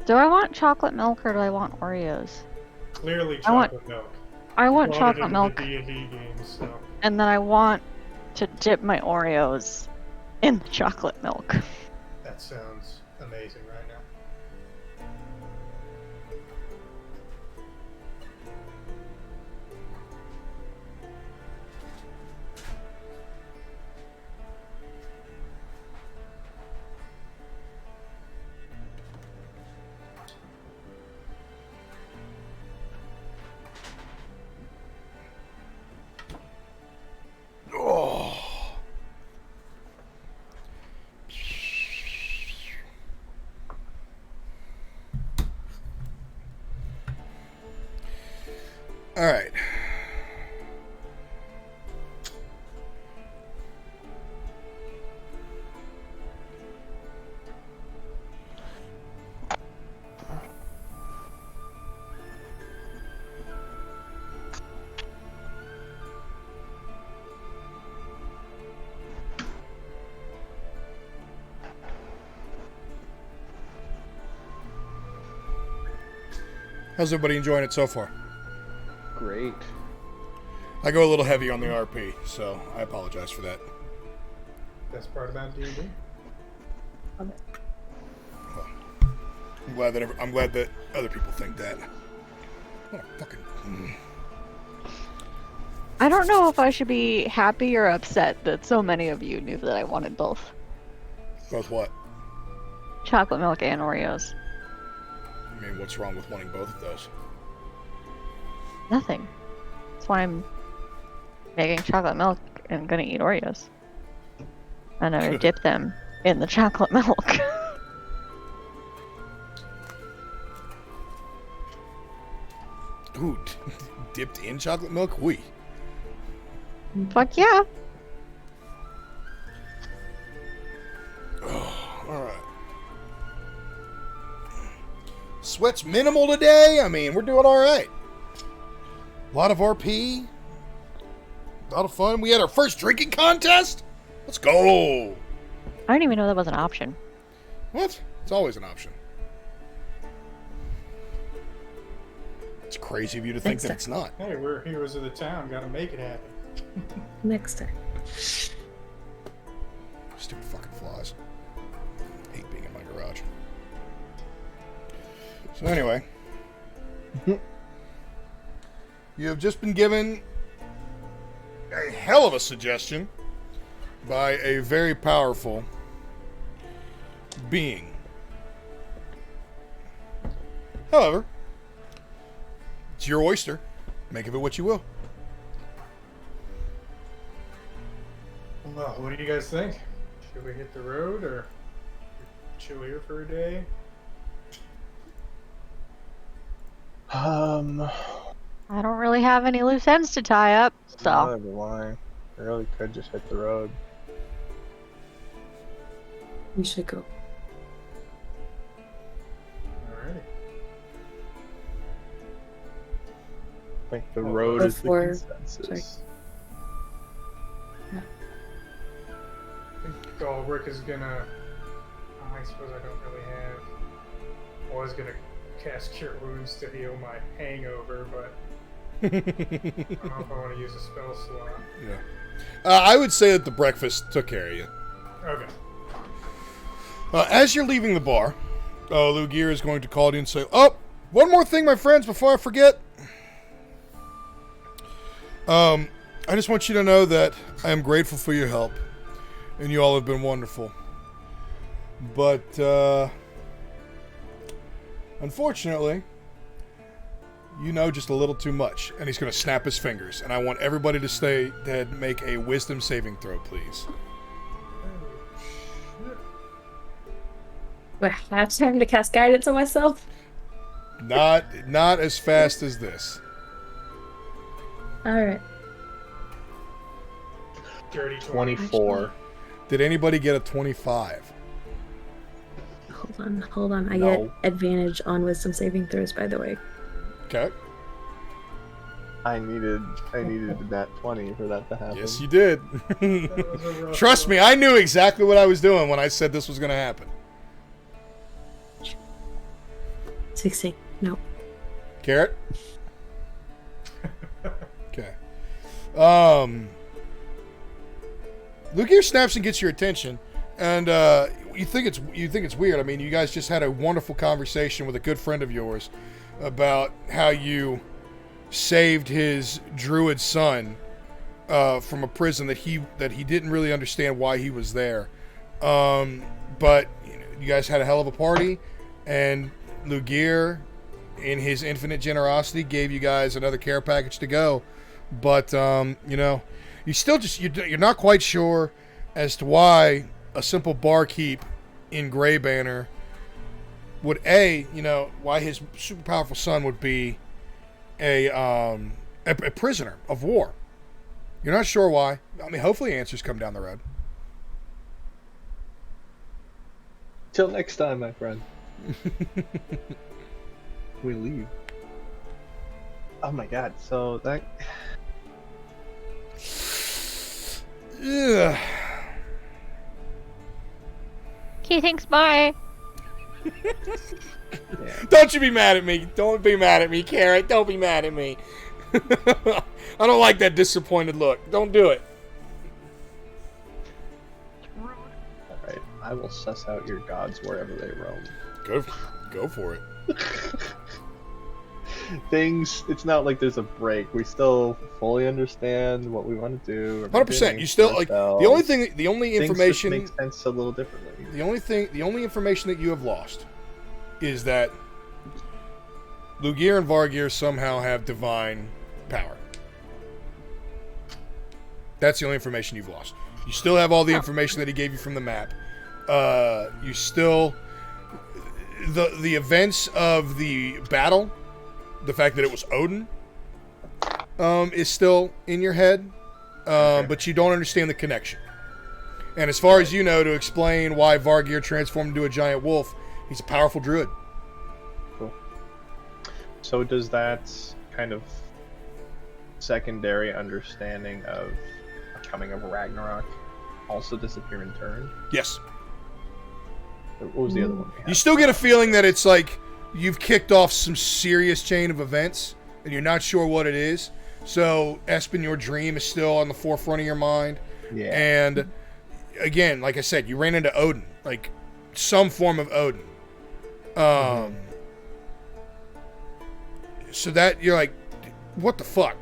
Do I want chocolate milk or do I want Oreos? Clearly I want- chocolate milk. I want Brought it chocolate into milk, the D&D games, so. and then I want to dip my Oreos in the chocolate milk. That sounds amazing right now. All right. How's everybody enjoying it so far? Great. I go a little heavy on the RP, so I apologize for that. That's part about D&D. I'm glad that other people think that. Oh, fucking. I don't know if I should be happy or upset that so many of you knew that I wanted both. Both what? Chocolate milk and Oreos. I mean, what's wrong with wanting both of those? Nothing. That's why I'm making chocolate milk and gonna eat Oreos. And I'm gonna dip them in the chocolate milk. Ooh, dipped in chocolate milk? Oui. Fuck yeah. Oh, alright. Sweat's minimal today. I mean, we're doing alright. A lot of RP. A lot of fun. We had our first drinking contest. Let's go. I didn't even know that was an option. What? It's always an option. It's crazy of you to think that it's not. Hey, we're heroes of the town. Gotta make it happen. Next time. Stupid fucking flies. I hate being in my garage. So anyway. You have just been given a hell of a suggestion by a very powerful being. However, it's your oyster. Make of it what you will. Well, what do you guys think? Should we hit the road or chill here for a day? I I don't really have any loose ends to tie up, so. Neither do I. I really could just hit the road. We should go. Alrighty. I think the road is the Before- consensus. sorry. I think all Rick is gonna. I suppose I don't really have. I was gonna cast Cure Wounds to heal my hangover, but I don't know if I want to use a spell slot. Yeah. I would say that the breakfast took care of you. Okay. As you're leaving the bar, Lugier is going to call you and say, "Oh, one more thing, my friends, before I forget. I just want you to know that I am grateful for your help, and you all have been wonderful. But, unfortunately, you know just a little too much." And he's going to snap his fingers. And I want everybody to stay dead and make a wisdom saving throw, please. Do I have time to cast guidance on myself? Not as fast as this. Alright. Dirty 24. Did anybody get a 25? Hold on. I No. get advantage on wisdom saving throws, by the way. Okay. I needed that 20 for that to happen. Yes, you did. That was a rough Trust me, I knew exactly what I was doing when I said this was going to happen. 16. No. Carrot? Okay. Lugier snaps and gets your attention, and you think it's weird. I mean, you guys just had a wonderful conversation with a good friend of yours about how you saved his druid son from a prison that he didn't really understand why he was there. But you guys had a hell of a party, and Lugier, in his infinite generosity, gave you guys another care package to go. But you still you're not quite sure as to why a simple barkeep in Grey Banner would why his super powerful son would be a prisoner of war. You're not sure why. I mean, hopefully answers come down the road. Till next time, my friend. We leave. Oh my god, so that... Yeah. He thinks bye. Yeah. Don't you be mad at me. Don't be mad at me, Carrot. Don't be mad at me. I don't like that disappointed look. Don't do it. Alright, I will suss out your gods wherever they roam. Go for it. It's not like there's a break. We still fully understand what we want to do. 100%. You still like the only information makes sense a little differently. The only information that you have lost is that Lugier and Vargir somehow have divine power. That's the only information you've lost. You still have all the information that he gave you from the map. You still the events of the battle, the fact that it was Odin, is still in your head, but you don't understand the connection. And as far as you know, to explain why Vargir transformed into a giant wolf, he's a powerful druid. Cool. So does that kind of secondary understanding of a coming of Ragnarok also disappear in turn? Yes. What was the other one? You still get a feeling that it's like you've kicked off some serious chain of events, and you're not sure what it is. So, Espen, your dream is still on the forefront of your mind. Yeah. And, again, like I said, you ran into Odin. Like, some form of Odin. So that, you're like, what the fuck?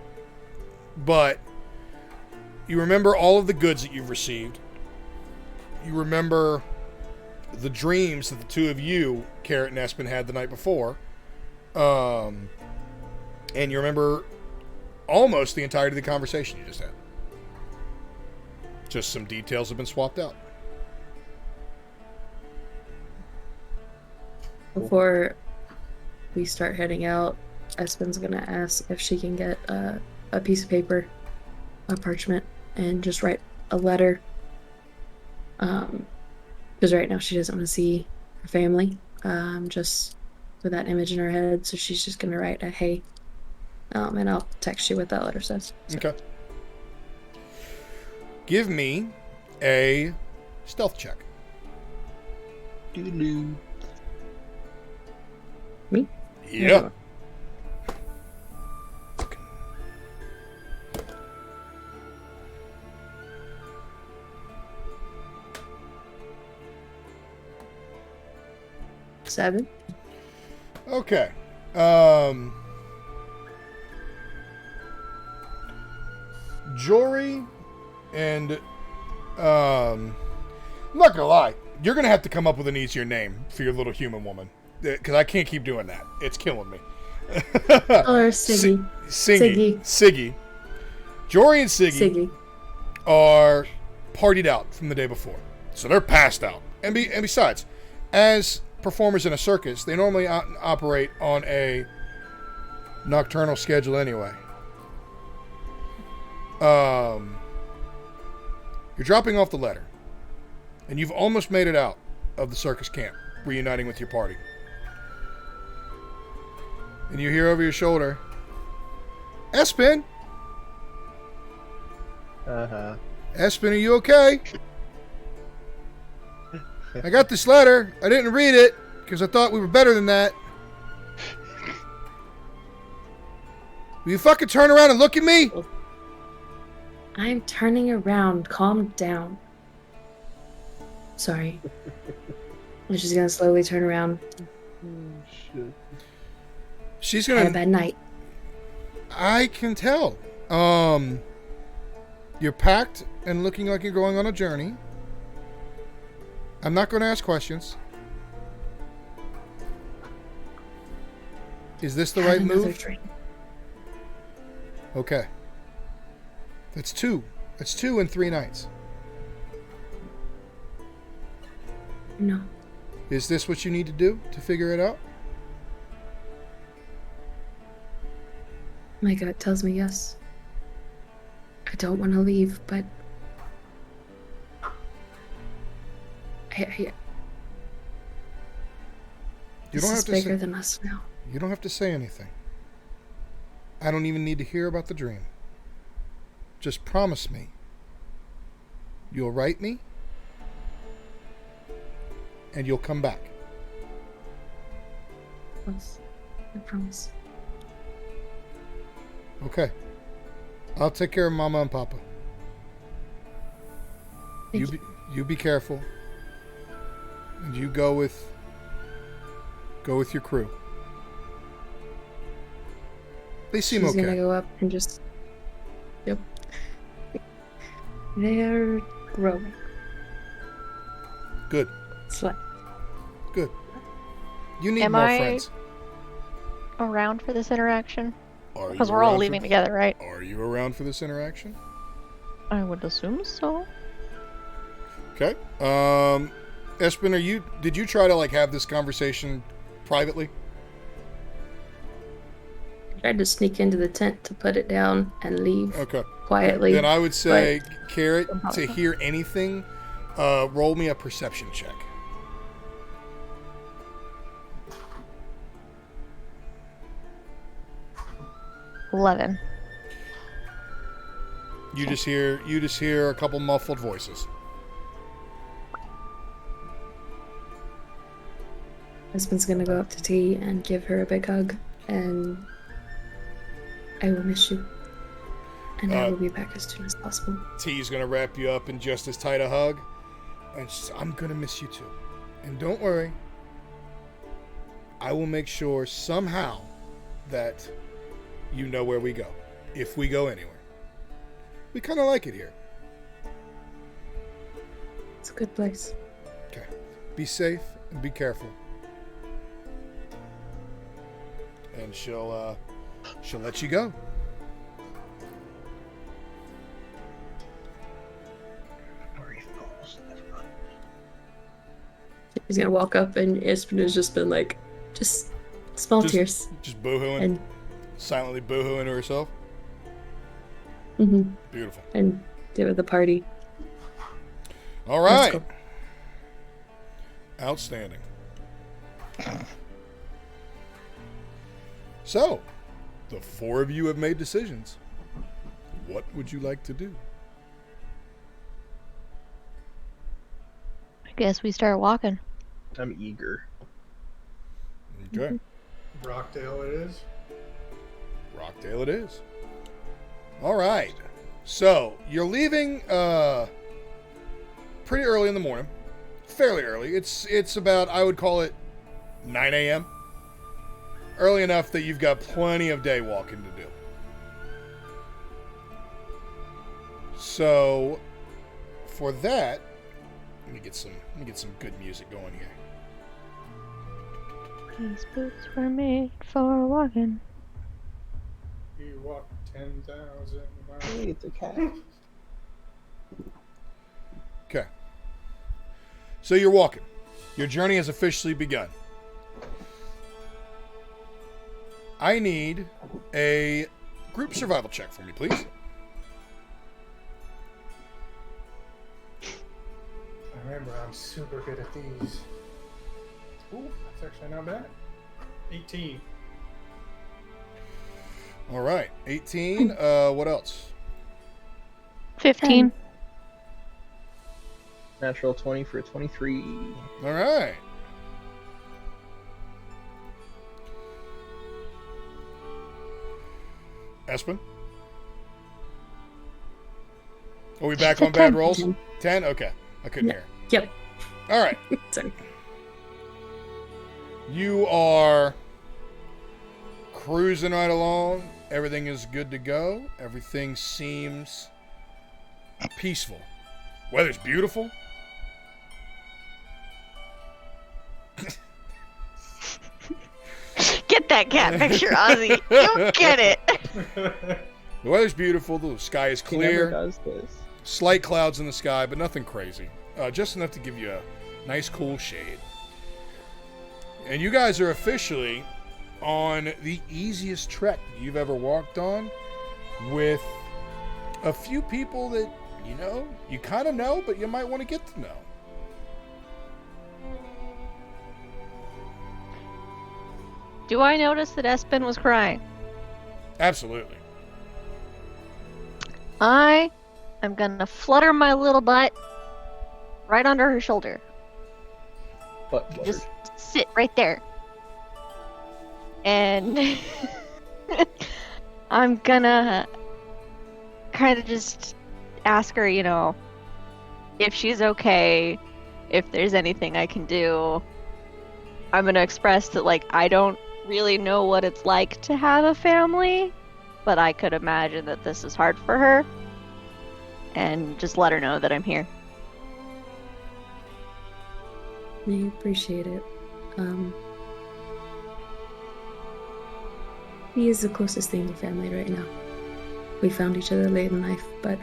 But you remember all of the goods that you've received. You remember the dreams that the two of you, Carrot and Espen, had the night before. And you remember almost the entirety of the conversation you just had. Just some details have been swapped out. Before we start heading out, Espen's gonna ask if she can get a piece of paper, a parchment, and just write a letter. Because right now she doesn't want to see her family, just with that image in her head. So she's just gonna write a hey, and I'll text you what that letter says. So. Okay. Give me a stealth check. Me? Yeah. Seven. Okay. Jory and I'm not gonna lie, you're gonna have to come up with an easier name for your little human woman, because I can't keep doing that. It's killing me. Or Siggy. Siggy. Jory and Siggy are partied out from the day before, so they're passed out. And besides, as performers in a circus, they normally operate on a nocturnal schedule anyway. You're dropping off the letter, and you've almost made it out of the circus camp, reuniting with your party. And you hear over your shoulder, Espen? Uh-huh. Espen, are you okay? I got this letter. I didn't read it, because I thought we were better than that. Will you fucking turn around and look at me? I'm turning around. Calm down. Sorry. And she's gonna slowly turn around. She's gonna Had a bad night. I can tell. You're packed and looking like you're going on a journey. I'm not going to ask questions. Is this the right move? Drink. Okay. That's 2. That's 2 in 3 nights. No. Is this what you need to do to figure it out? My gut tells me yes. I don't want to leave, but You don't have this is to bigger say, than us now. You don't have to say anything. I don't even need to hear about the dream. Just promise me you'll write me and you'll come back. Yes, I promise. Okay. I'll take care of Mama and Papa. You be careful. And you go with your crew. They seem okay. She's gonna go up and just... Yep. They're growing. Good. Slight. Good. You need Am more I friends. around for this interaction? Are Because you we're all around leaving for- together, right? Are you around for this interaction? I would assume so. Okay. Espen, did you try to have this conversation privately? I tried to sneak into the tent to put it down and leave quietly. Then I would say, Carrot, to hear anything, roll me a perception check. $11. You just hear a couple muffled voices. Husband's gonna go up to T and give her a big hug, and I will miss you. And I will be back as soon as possible. T's gonna wrap you up in just as tight a hug, and she says, I'm gonna miss you too. And don't worry, I will make sure somehow that you know where we go, if we go anywhere. We kind of like it here. It's a good place. Okay. Be safe and be careful. And she'll let you go. He's gonna walk up, and Espen has just been just small tears. Just boohooing. And silently boohooing to herself. Mm-hmm. Beautiful. And do with the party. All right. Cool. Outstanding. So, the four of you have made decisions. What would you like to do? I guess we start walking. I'm eager. Okay. Rockdale it is. Rockdale it is. All right. So, you're leaving pretty early in the morning. Fairly early. It's about, I would call it 9 a.m. Early enough that you've got plenty of day walking to do. So, for that, let me get some good music going here. These boots were made for walking. You walk 10,000 miles. Hey, it's a cat. Okay. So you're walking. Your journey has officially begun. I need a group survival check for me, please. Remember, I'm super good at these. Ooh, that's actually not bad. 18. All right. 18. What else? 15. Natural 20 for 23. All right. Espen? Are we back on bad rolls? 10? Okay. I couldn't hear. Yep. All right. Sorry. You are cruising right along. Everything is good to go. Everything seems peaceful. Weather's beautiful. Get that cat picture, Ozzy. You get it. The weather's beautiful. The sky is He never clear. does this. Slight clouds in the sky, but nothing crazy. Just enough to give you a nice, cool shade. And you guys are officially on the easiest trek you've ever walked on, with a few people that, you kind of know, but you might want to get to know. Do I notice that Espen was crying? Absolutely. I am gonna flutter my little butt right under her shoulder. But Just sit right there. And I'm gonna kind of just ask her, if she's okay, if there's anything I can do. I'm gonna express that, I don't really know what it's like to have a family, but I could imagine that this is hard for her. And just let her know that I'm here. I appreciate it. He is the closest thing to family right now. We found each other late in life, but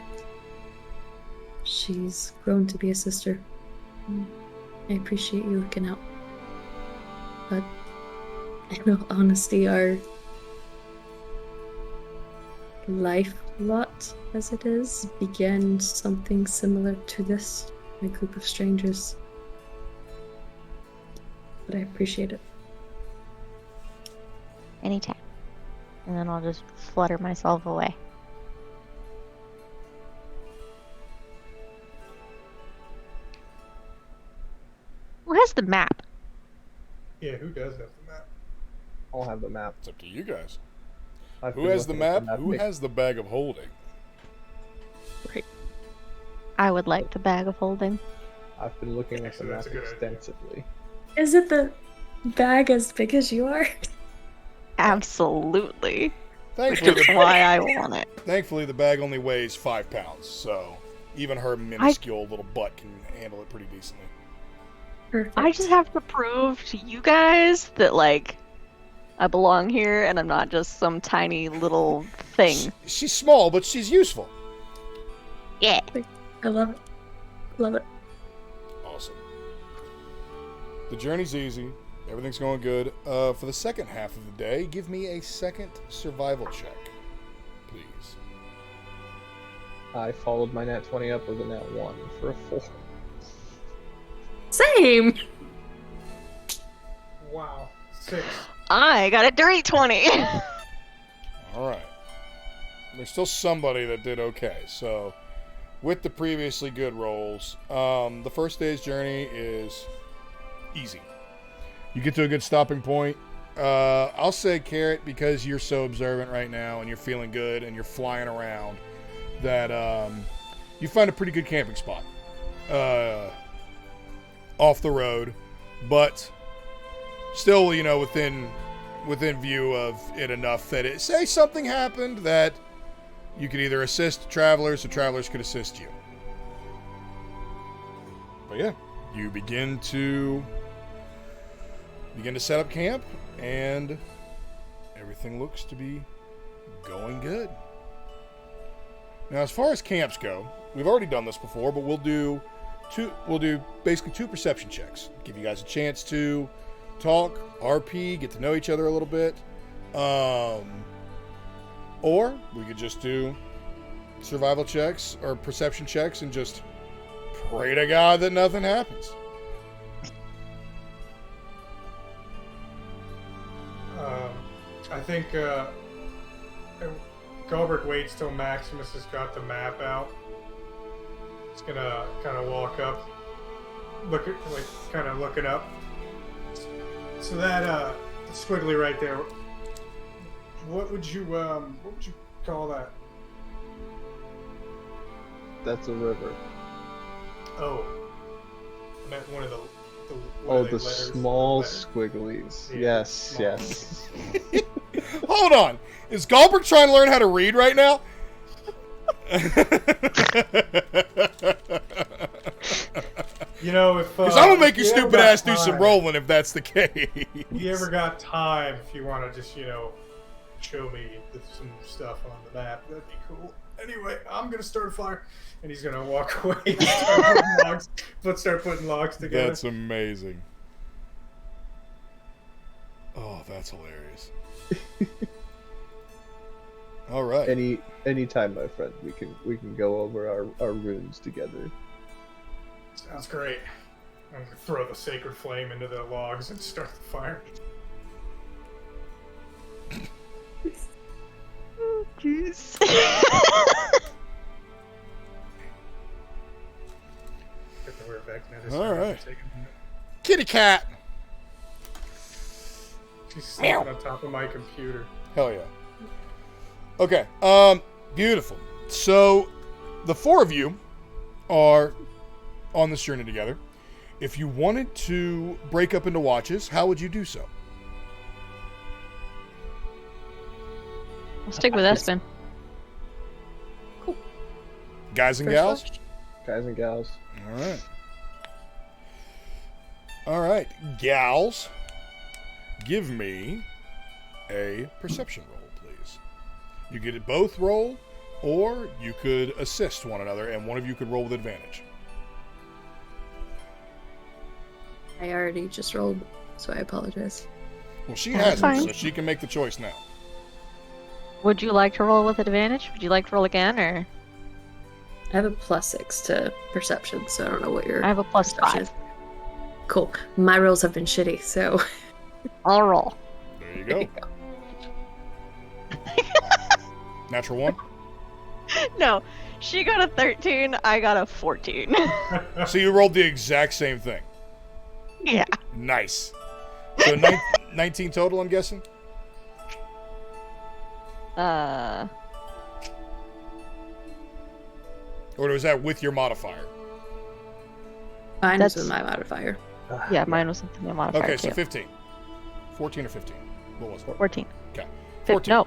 she's grown to be a sister. I appreciate you looking out. But in all honesty, our life lot, as it is, began something similar to this, a group of strangers. But I appreciate it. Anytime. And then I'll just flutter myself away. Who has the map? Yeah, who does have the map? I'll have the map. It's up to you guys. I've Who been has the looking at map? Who has the bag of holding? Right. I would like the bag of holding. I've been looking at the Actually, map that's a good idea. extensively. Is it the bag as big as you are? Absolutely. Thankfully, Which is why I want it. Thankfully, the bag only weighs 5 pounds, so even her minuscule little butt can handle it pretty decently. Perfect. I just have to prove to you guys that, I belong here and I'm not just some tiny little thing. She's small, but she's useful. Yeah. I love it. Love it. Awesome. The journey's easy. Everything's going good. For the second half of the day, give me a second survival check, please. I followed my nat 20 up with a nat 1 for a 4. Same. Wow. 6. I got a dirty 20. All right. There's still somebody that did okay. So, with the previously good rolls, the first day's journey is easy. You get to a good stopping point. I'll say Carrot, because you're so observant right now and you're feeling good and you're flying around, that you find a pretty good camping spot off the road, but still, you know, within view of it enough that it, say something happened, that you could either assist travelers or travelers could assist you. But yeah, you begin to set up camp, and everything looks to be going good. Now, as far as camps go, we've already done this before, but we'll do basically 2 perception checks. Give you guys a chance to talk, RP, get to know each other a little bit. Or we could just do survival checks or perception checks and just pray to God that nothing happens. I think Galbraith waits till Maximus has got the map out. He's gonna kind of walk up, looking up. So that squiggly right there. What would you call that? That's a river. Oh, I meant one of the letters? Small squigglies. Yeah, yes, small. yes. Hold on. Is Galbraith trying to learn how to read right now? You know, if because I'm gonna make your stupid ass do some rolling if that's the case. If you ever got time, if you want to just, show me some stuff on the map, that'd be cool. Anyway, I'm gonna start a fire, and he's gonna walk away and start putting logs together. That's amazing. Oh, that's hilarious. All right. Anytime, my friend, we can go over our runes together. Sounds great. I'm gonna throw the sacred flame into the logs and start the fire. Oh, jeez. All right. Kitty cat. She's sleeping on top of my computer. Hell yeah. Okay. Beautiful. So, the 4 of you are on this journey together. If you wanted to break up into watches, how would you do so? I'll stick with Espen. Cool. Guys and gals? Guys and gals. All right. All right. Gals, give me a perception roll, please. You get it both roll, or you could assist one another, and one of you could roll with advantage. I already just rolled, so I apologize. Well, she hasn't, fine. so she can make the choice now. Would you like to roll with advantage? Would you like to roll again, or? I have a +6 to perception, so I don't know what your. I have a +5. is. Cool. My rolls have been shitty, so. I'll roll. There you go. Natural 1? No, she got a 13, I got a 14. So you rolled the exact same thing. Yeah. Nice. So 19 total, I'm guessing? Or was that with your modifier? Mine was with my modifier. Yeah, mine was with my modifier. Okay, so too. 15. 14 or 15? What was it? 14. Okay. 14. No.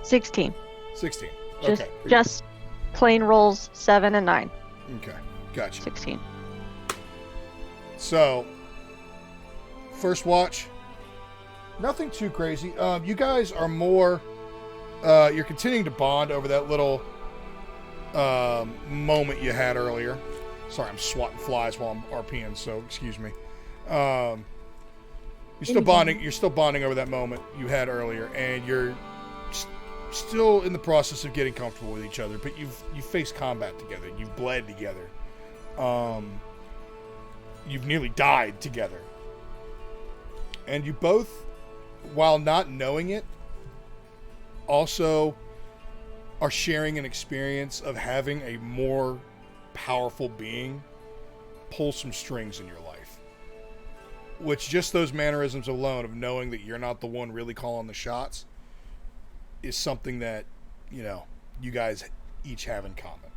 16. 16. Just, Okay. just plain rolls 7 and 9. Okay. Gotcha. 16. So, first watch. Nothing too crazy. You guys are more... you're continuing to bond over that little moment you had earlier. Sorry, I'm swatting flies while I'm RPing, so excuse me. You're still bonding over that moment you had earlier, and you're still in the process of getting comfortable with each other. But you've faced combat together. You've bled together. You've nearly died together, and you both, while not knowing it, also are sharing an experience of having a more powerful being pull some strings in your life. Which just those mannerisms alone of knowing that you're not the one really calling the shots is something that, you guys each have in common.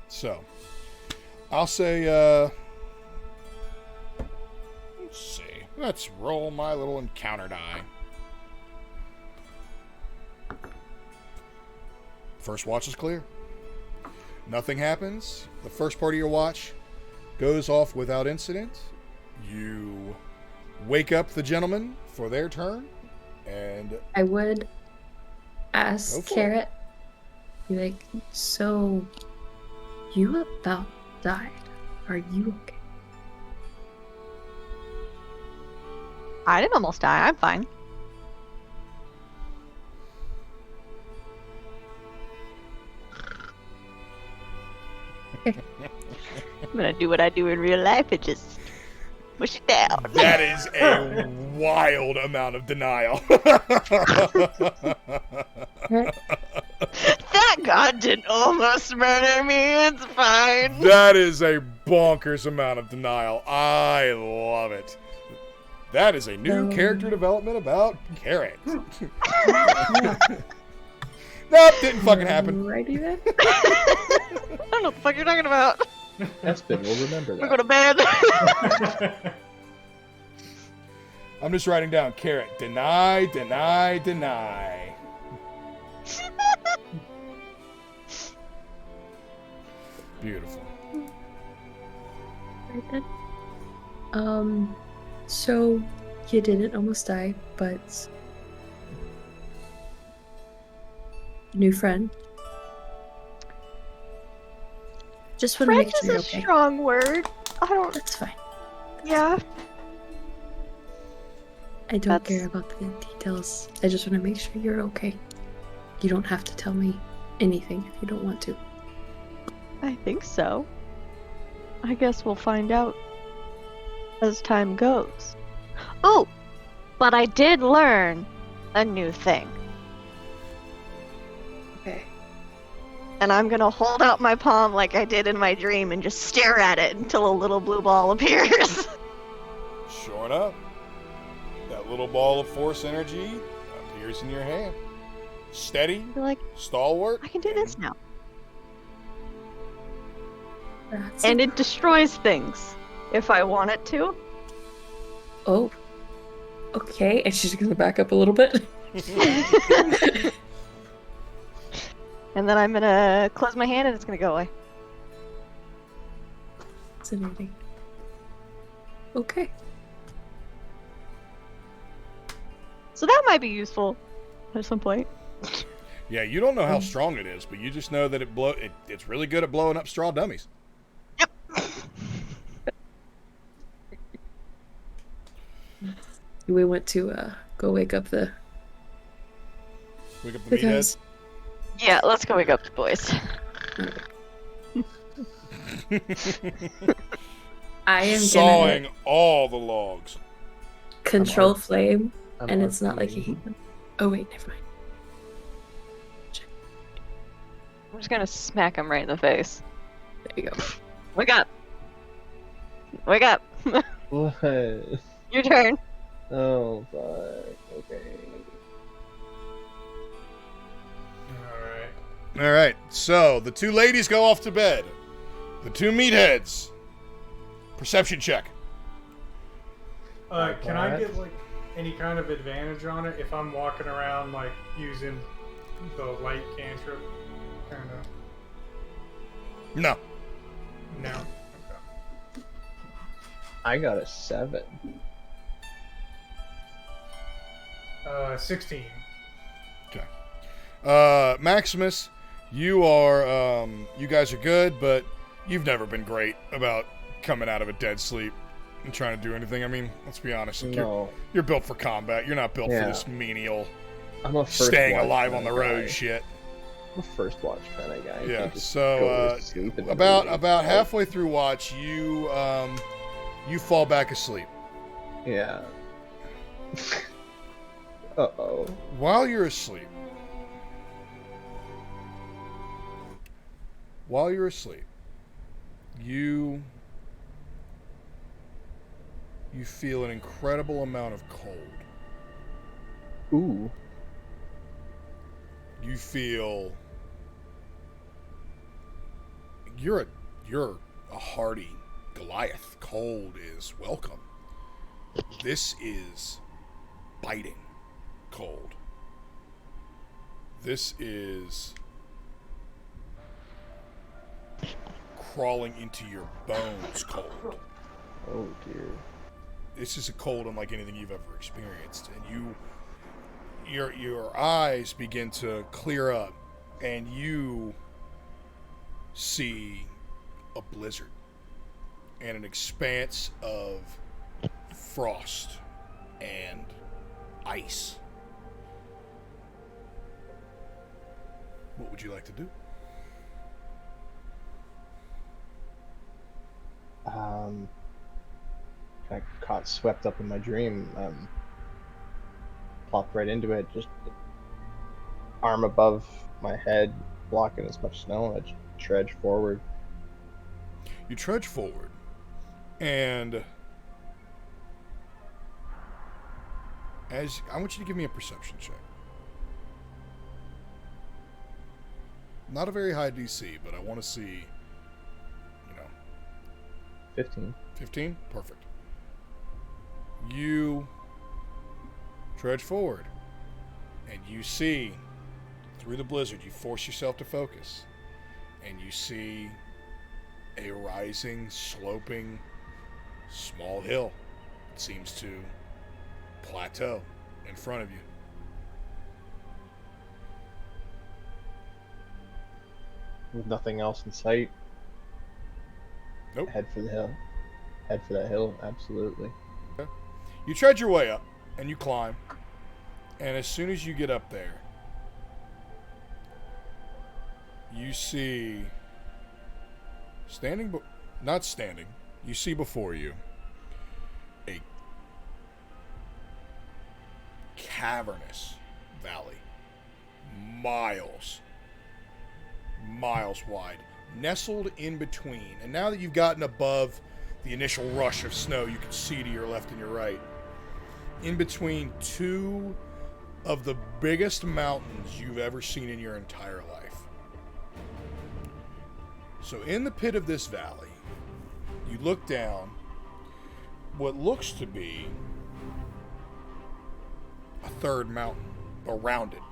So, I'll say, let's see. Let's roll my little encounter die. First watch is clear. Nothing happens. The first part of your watch goes off without incident. You wake up the gentlemen for their turn, and I would ask Carrot, be like, so you about died. Are you okay? I didn't almost die. I'm fine. I'm gonna do what I do in real life and just push it down. That is a wild amount of denial. That god didn't almost murder me. It's fine. That is a bonkers amount of denial. I love it. That is a new character development about Carrot. Nope, didn't fucking happen. Righty then. I don't know what the fuck you're talking about. Espen will remember We're that. going to bed. I'm just writing down Carrot. Deny, deny, deny. Beautiful. Right then. So you didn't almost die, but new friend. Just want to Friend make sure is you're a okay. strong word. I don't. That's fine. Yeah. I don't care about the details. I just want to make sure you're okay. You don't have to tell me anything if you don't want to. I think so. I guess we'll find out as time goes. Oh, but I did learn a new thing. Okay. And I'm gonna hold out my palm like I did in my dream and just stare at it until a little blue ball appears. Sure enough, that little ball of force energy appears in your hand. Steady, like, stalwart. I can do this now. That's And it destroys things if I want it to. Oh. Okay, and she's gonna back up a little bit. And then I'm gonna close my hand and it's gonna go away. Fascinating. Okay. So that might be useful at some point. Yeah, you don't know how strong it is, but you just know that it's really good at blowing up straw dummies. Yep. We went to go wake up the meathead. guys. Yeah, let's go wake up the boys. I am sawing gonna all the logs. control flame, I'm and it's not like a RPing. heat one. Oh wait, never mind. I'm just gonna smack him right in the face. There you go. Wake up! Wake up! What? Your turn. Oh, fuck. Okay. All right, so the two ladies go off to bed. The two meatheads. Perception check. Can I get like any kind of advantage on it if I'm walking around like using the light cantrip? Kind of. No. No. Okay. I got a 7. 16. Okay. Maximus, you guys are good, but you've never been great about coming out of a dead sleep. and trying to do anything? I mean, let's be honest. Like, No. You're built for combat. You're not built for Yeah. this menial, I'm a first staying watch alive on the kinda road guy. shit. I'm a first watch kind of guy. I Yeah. can't just So go to sleep in the about movie. halfway through watch, you fall back asleep. Yeah. Uh-oh. While you're asleep, you feel an incredible amount of cold. Ooh. You feel you're a hardy Goliath. Cold is welcome. This is biting cold. This is crawling into your bones cold. Oh dear. This is a cold unlike anything you've ever experienced, and your eyes begin to clear up, and you see a blizzard and an expanse of frost and ice. What would you like to do? I got swept up in my dream. Plopped right into it, just arm above my head, blocking as much snow, and I just trudge forward. You trudge forward, and as I want you to give me a perception check. Not a very high DC, but I want to see, 15. 15? Perfect. You trudge forward, and you see, through the blizzard, you force yourself to focus, and you see a rising, sloping, small hill. It seems to plateau in front of you. With nothing else in sight. Nope. Head for the hill. Head for that hill, absolutely. Okay. You tread your way up, and you climb. And as soon as you get up there, you see, you see before you a cavernous valley, miles wide, nestled in between. And now that you've gotten above the initial rush of snow, you can see to your left and your right, in between two of the biggest mountains you've ever seen in your entire life. So in the pit of this valley, you look down what looks to be a third mountain, around it,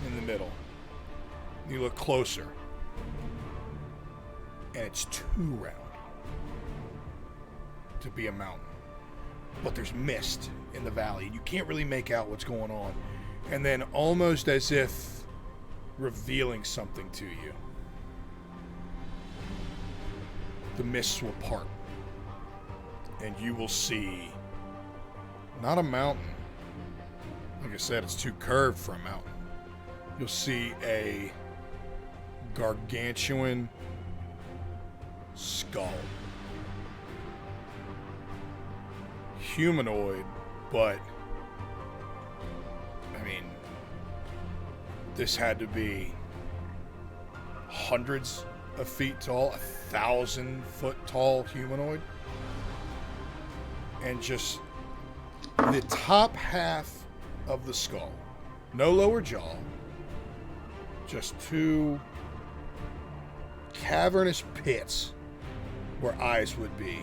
in the middle. You look closer, and it's too round to be a mountain. But there's mist in the valley, and you can't really make out what's going on. And then, almost as if revealing something to you, the mists will part, and you will see not a mountain. Like I said, it's too curved for a mountain. You'll see a gargantuan skull. Humanoid, but I mean, this had to be hundreds of feet tall, 1,000-foot tall humanoid. And just the top half of the skull, no lower jaw, just two cavernous pits where eyes would be,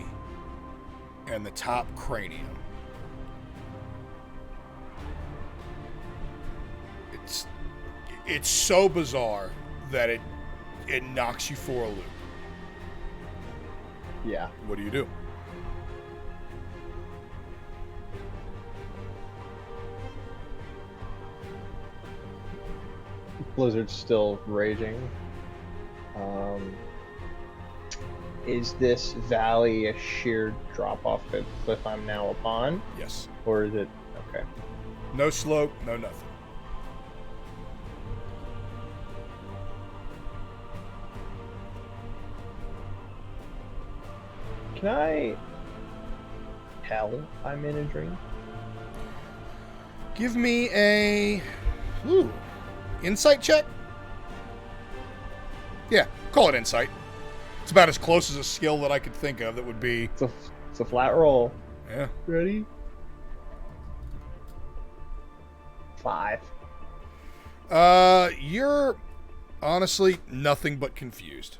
and the top cranium. It's so bizarre that it knocks you for a loop. Yeah. What do you do? Blizzard's still raging. Is this valley a sheer drop off the cliff I'm now upon? Yes. Or is it okay? No slope, no nothing. Can I tell I'm in a dream? Give me a insight check. Yeah, call it insight. It's about as close as a skill that I could think of that would be. It's a flat roll. Yeah. Ready? 5. You're honestly nothing but confused.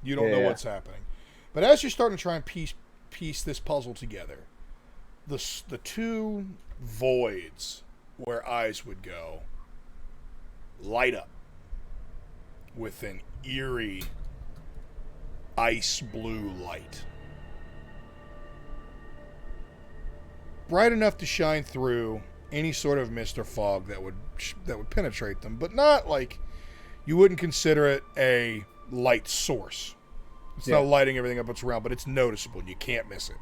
You don't know what's happening. But as you're starting to try and piece this puzzle together, the two voids where eyes would go light up with an eerie ice blue light. Bright enough to shine through any sort of mist or fog that would penetrate them, but not like you wouldn't consider it a light source. It's not lighting everything up it's around, but it's noticeable. You can't miss it,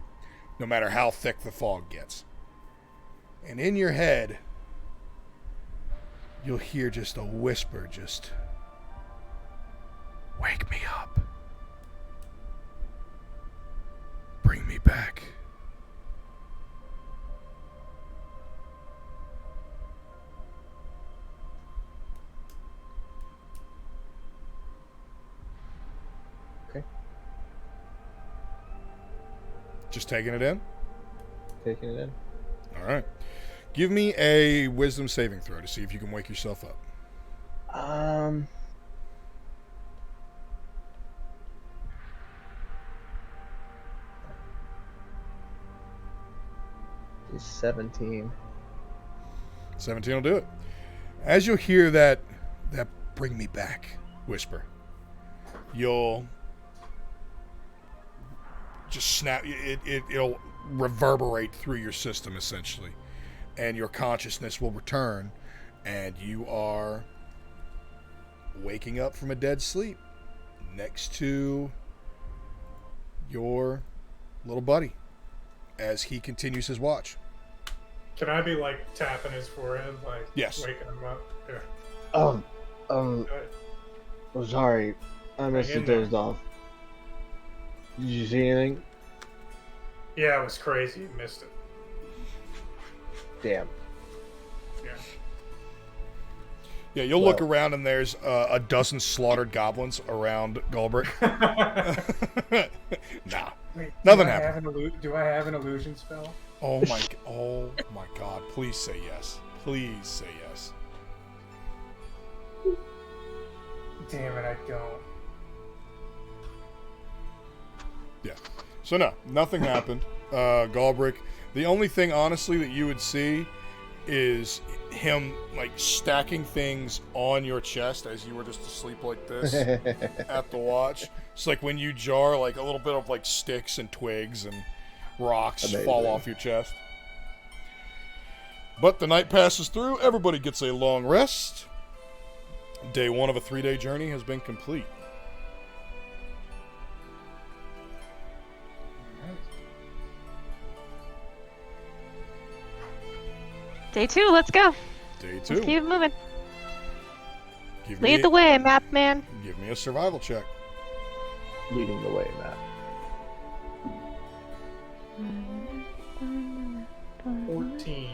no matter how thick the fog gets. And in your head, you'll hear just a whisper, just, wake me up. Bring me back. Just taking it in? Taking it in. All right. Give me a wisdom saving throw to see if you can wake yourself up. 17. 17 will do it. As you'll hear that bring me back whisper, you'll just snap. It'll reverberate through your system essentially, and your consciousness will return, and you are waking up from a dead sleep next to your little buddy as he continues his watch. Can I be like tapping his forehead, like yes, waking him up? Yeah. I'm sorry, I missed the dozed off. Did you see anything? Yeah, it was crazy. You missed it. Damn. Yeah, you'll look around and there's a dozen slaughtered goblins around Gulbrick. Nah, Wait, nothing happened. Do I have an illusion spell? Oh my God! Please say yes. Please say yes. Damn it, I don't. Yeah. So no, nothing happened. Gulbrick. The only thing, honestly, that you would see is him like stacking things on your chest as you were just asleep like this at the watch. It's like when you jar, like a little bit of like sticks and twigs and rocks fall off your chest. But the night passes through. Everybody gets a long rest. Day 1 of a 3-day journey has been complete. Day 2, let's go. Day 2. Let's keep it moving. Lead the way, map man. Give me a survival check. Leading the way, Matt. 14.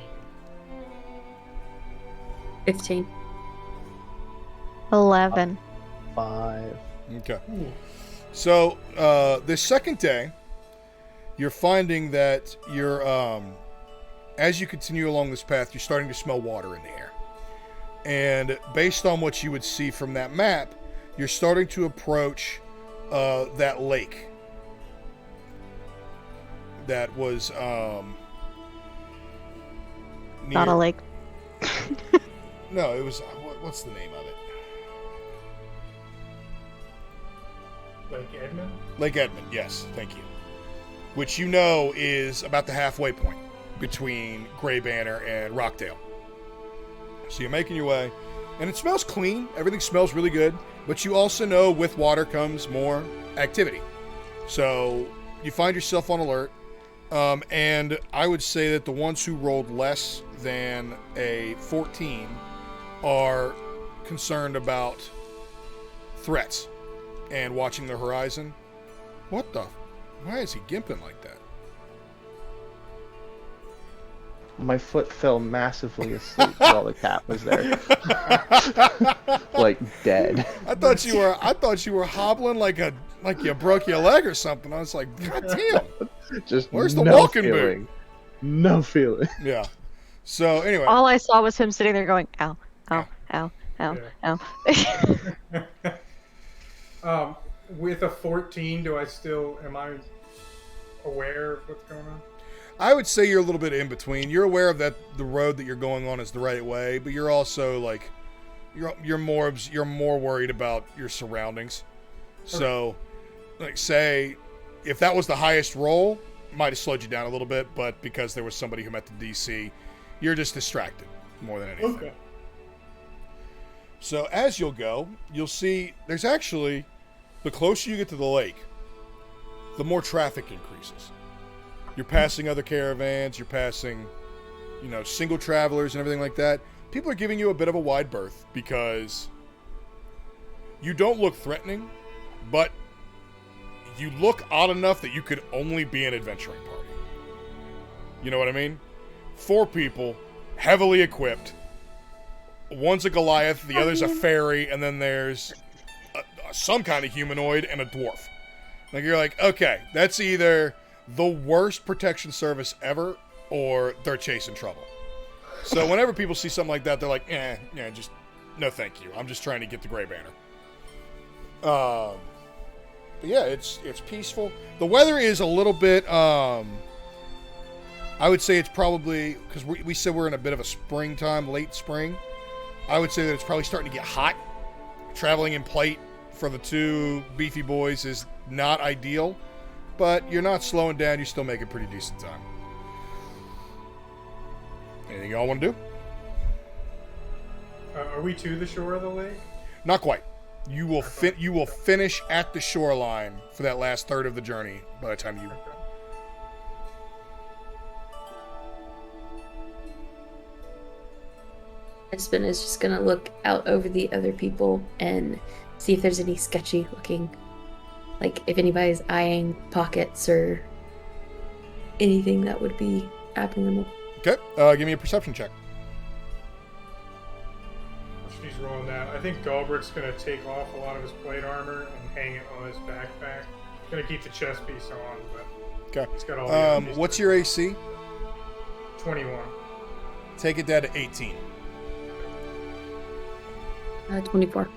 15. 11. 5. Okay. So, this second day, you're finding that you're, as you continue along this path, you're starting to smell water in the air. And based on what you would see from that map, you're starting to approach that lake. That was, Not a lake. No, it was, what's the name of it? Lake Edmund? Lake Edmund, yes, thank you. Which you know is about the halfway point between Grey Banner and Rockdale. So you're making your way, and it smells clean. Everything smells really good, but you also know with water comes more activity. So you find yourself on alert. And I would say that the ones who rolled less than a 14 are concerned about threats and watching the horizon. What the? Why is he gimping like that? My foot fell massively asleep while the cat was there. Like dead. I thought you were hobbling like you broke your leg or something. I was like, God damn. Just where's the walking feeling. boot? No feeling. Yeah. So anyway. All I saw was him sitting there going, ow, ow, ow, ow, ow. With a 14, am I aware of what's going on? I would say you're a little bit in between. You're aware of that the road that you're going on is the right way, but you're also like you're more worried about your surroundings. Okay. So, like, say if that was the highest roll, might have slowed you down a little bit, but because there was somebody who met the DC, you're just distracted more than anything. Okay. So as you'll go, you'll see there's actually, the closer you get to the lake, the more traffic increases. You're passing other caravans, you're passing, single travelers and everything like that. People are giving you a bit of a wide berth because you don't look threatening, but you look odd enough that you could only be an adventuring party. You know what I mean? 4 people, heavily equipped. One's a Goliath, the other's a fairy, and then there's some kind of humanoid and a dwarf. Like, you're like, okay, that's either the worst protection service ever, or they're chasing trouble. So whenever people see something like that, they're like, just no thank you. I'm just trying to get the Grey Banner. But yeah, it's peaceful. The weather is a little bit, I would say it's probably, because we said we're in a bit of a springtime, late spring. I would say that it's probably starting to get hot. Traveling in plate for the 2 beefy boys is not ideal. But you're not slowing down. You're still making pretty decent time. Anything y'all want to do? Are we to the shore of the lake? Not quite. You will finish at the shoreline for that last third of the journey by the time you... Espen is just going to look out over the other people and see if there's any sketchy looking, like if anybody's eyeing pockets or anything that would be abnormal. Okay, give me a perception check. She's rolling that. I think Galbraith's going to take off a lot of his plate armor and hang it on his backpack. Going to keep the chest piece on, but okay. It's got all the what's your AC? 21. Take it down to 18. 24.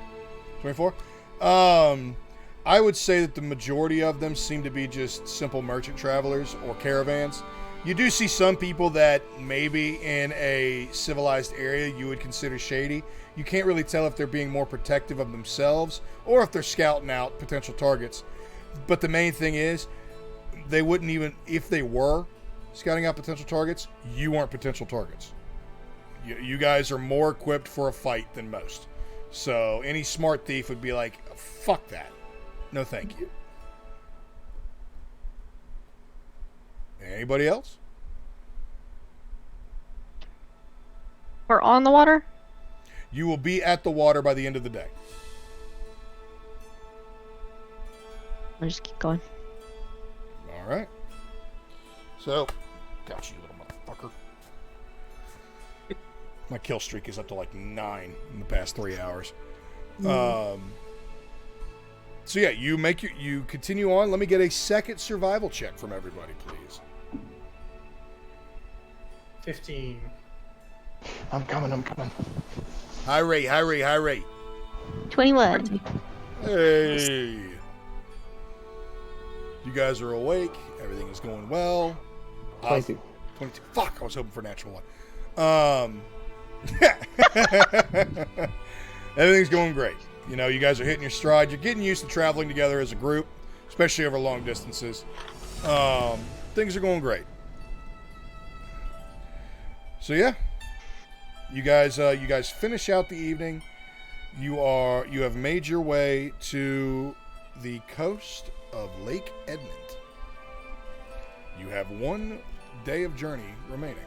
24? I would say that the majority of them seem to be just simple merchant travelers or caravans. You do see some people that maybe in a civilized area you would consider shady. You can't really tell if they're being more protective of themselves or if they're scouting out potential targets. But the main thing is, they wouldn't even, if they were scouting out potential targets, you aren't potential targets. You guys are more equipped for a fight than most. So any smart thief would be like, fuck that. No thank you. Anybody else? We're on the water? You will be at the water by the end of the day. I'll just keep going. All right. So, got you, little motherfucker. My kill streak is up to like 9 in the past 3 hours. So yeah, you continue on. Let me get a second survival check from everybody, please. 15. I'm coming. High rate. 21. Hey. You guys are awake. Everything is going well. 22. 22. Fuck, I was hoping for a natural one. Everything's going great. You know, you guys are hitting your stride. You're getting used to traveling together as a group, especially over long distances. Things are going great. So yeah, you guys finish out the evening. You have made your way to the coast of Lake Edmond. You have 1 day of journey remaining.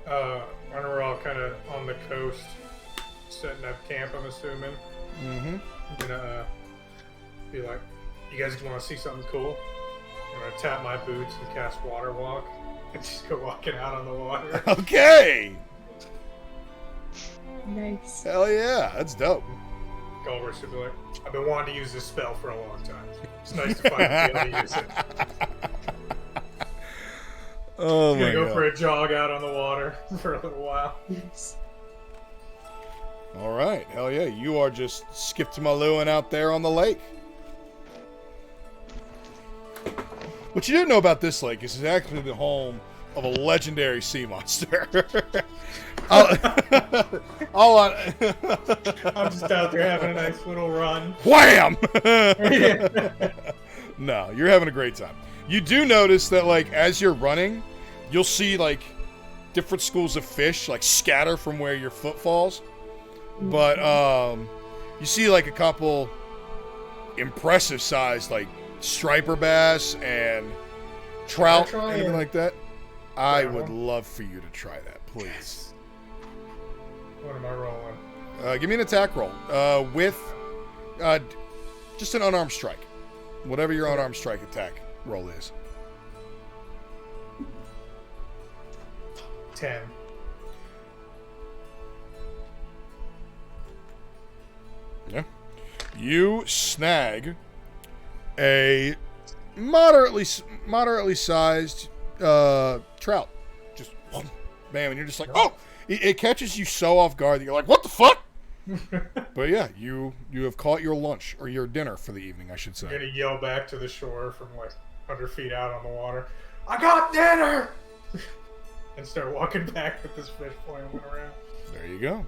When we're all kind of on the coast, setting up camp, I'm assuming. Mm-hmm. I'm gonna be like, you guys want to see something cool? I'm gonna tap my boots and cast Water Walk and just go walking out on the water. Okay! Nice. Hell yeah, that's dope. Culver should be like, I've been wanting to use this spell for a long time. It's nice to finally be able to use it. Oh I'm my gonna go God. for a jog out on the water for a little while. Nice. All right, hell yeah, you are just skip-to-my-looing out there on the lake. What you didn't know about this lake is it's actually the home of a legendary sea monster. I'm just out there having a nice little run. Wham! No, you're having a great time. You do notice that, like, as you're running, you'll see, like, different schools of fish, like, scatter from where your foot falls. But, you see, like, a couple impressive sized, like, striper bass and trout, anything like that. I would love for you to try that, please. What am I rolling? Give me an attack roll with just an unarmed strike. Whatever your unarmed strike attack roll is. 10. Yeah. You snag a moderately sized trout. Just bam, and you're just like, oh! It catches you so off guard that you're like, what the fuck? But yeah, you have caught your lunch, or your dinner for the evening, I should say. I'm gonna yell back to the shore from like 100 feet out on the water, I got dinner! And start walking back with this fish flailing around. There you go.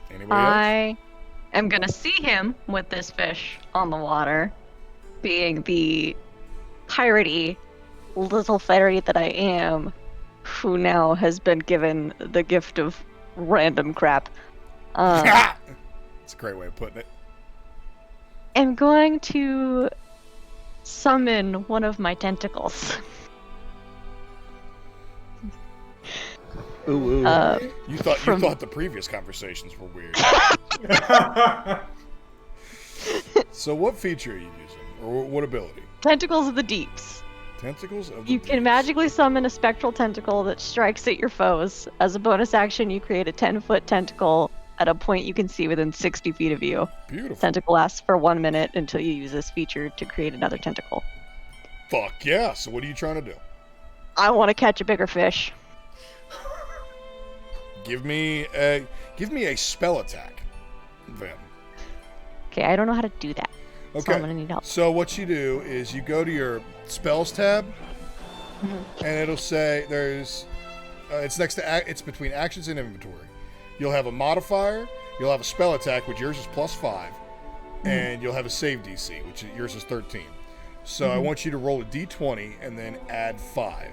Anybody else? I am gonna see him with this fish on the water, being the piratey little fairy that I am, who now has been given the gift of random crap. It's a great way of putting it. I'm going to summon one of my tentacles. Ooh. You thought the previous conversations were weird. So what feature are you using? Or what ability? Tentacles of the Deeps. Tentacles of the You can magically summon a spectral tentacle that strikes at your foes. As a bonus action, you create a 10-foot tentacle at a point you can see within 60 feet of you. Beautiful. Tentacle lasts for 1 minute until you use this feature to create another tentacle. Fuck yeah. So what are you trying to do? I want to catch a bigger fish. Give me a spell attack, then. Okay, I don't know how to do that. Okay. So I'm gonna need help. So what you do is you go to your spells tab, and it'll say there's it's next to it's between actions and inventory. You'll have a modifier. You'll have a spell attack, which yours is +5, and you'll have a save DC, which yours is 13. So I want you to roll a d20 and then add 5.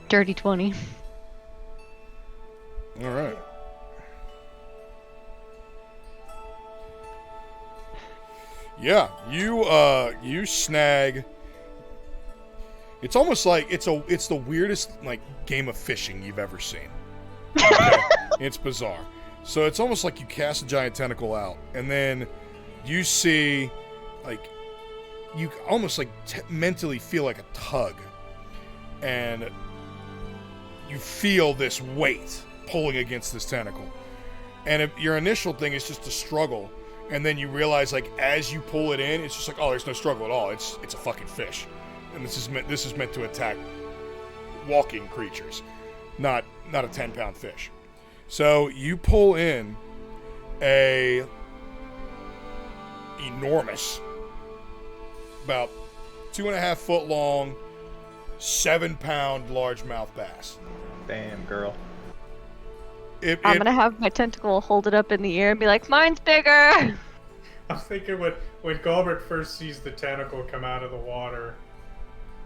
Dirty 20. All right. Yeah, you snag. It's almost like it's the weirdest like game of fishing you've ever seen. Okay? It's bizarre. So it's almost like you cast a giant tentacle out, and then you see, like, you almost like mentally feel like a tug, and you feel this weight pulling against this tentacle. And if your initial thing is just to struggle, and then you realize, like, as you pull it in, it's just like, oh, there's no struggle at all. It's a fucking fish, and this is meant to attack walking creatures, not a 10-pound fish. So you pull in a enormous, about 2.5 foot long, 7-pound largemouth bass. Damn, girl. I'm gonna have my tentacle hold it up in the air and be like, mine's bigger! I'm thinking when Galbert first sees the tentacle come out of the water,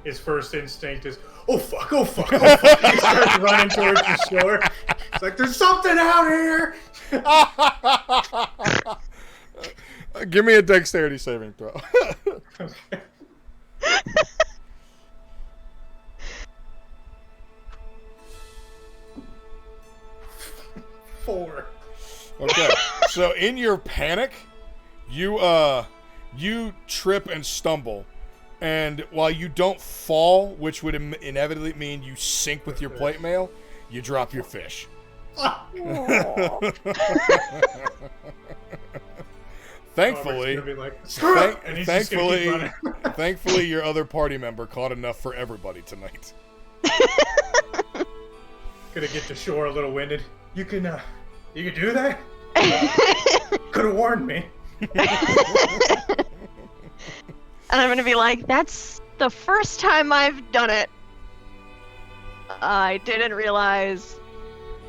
his first instinct is, oh fuck, oh fuck, oh fuck. He starts running towards the shore. It's like, there's something out here. Give me a dexterity saving throw. Okay. 4. Okay, so in your panic, you trip and stumble, and while you don't fall, which would inevitably mean you sink with your plate mail, you drop your fish. Thankfully, thankfully, your other party member caught enough for everybody tonight. Gonna get to shore a little winded. You can do that? Could have warned me. And I'm gonna be like, that's the first time I've done it. I didn't realize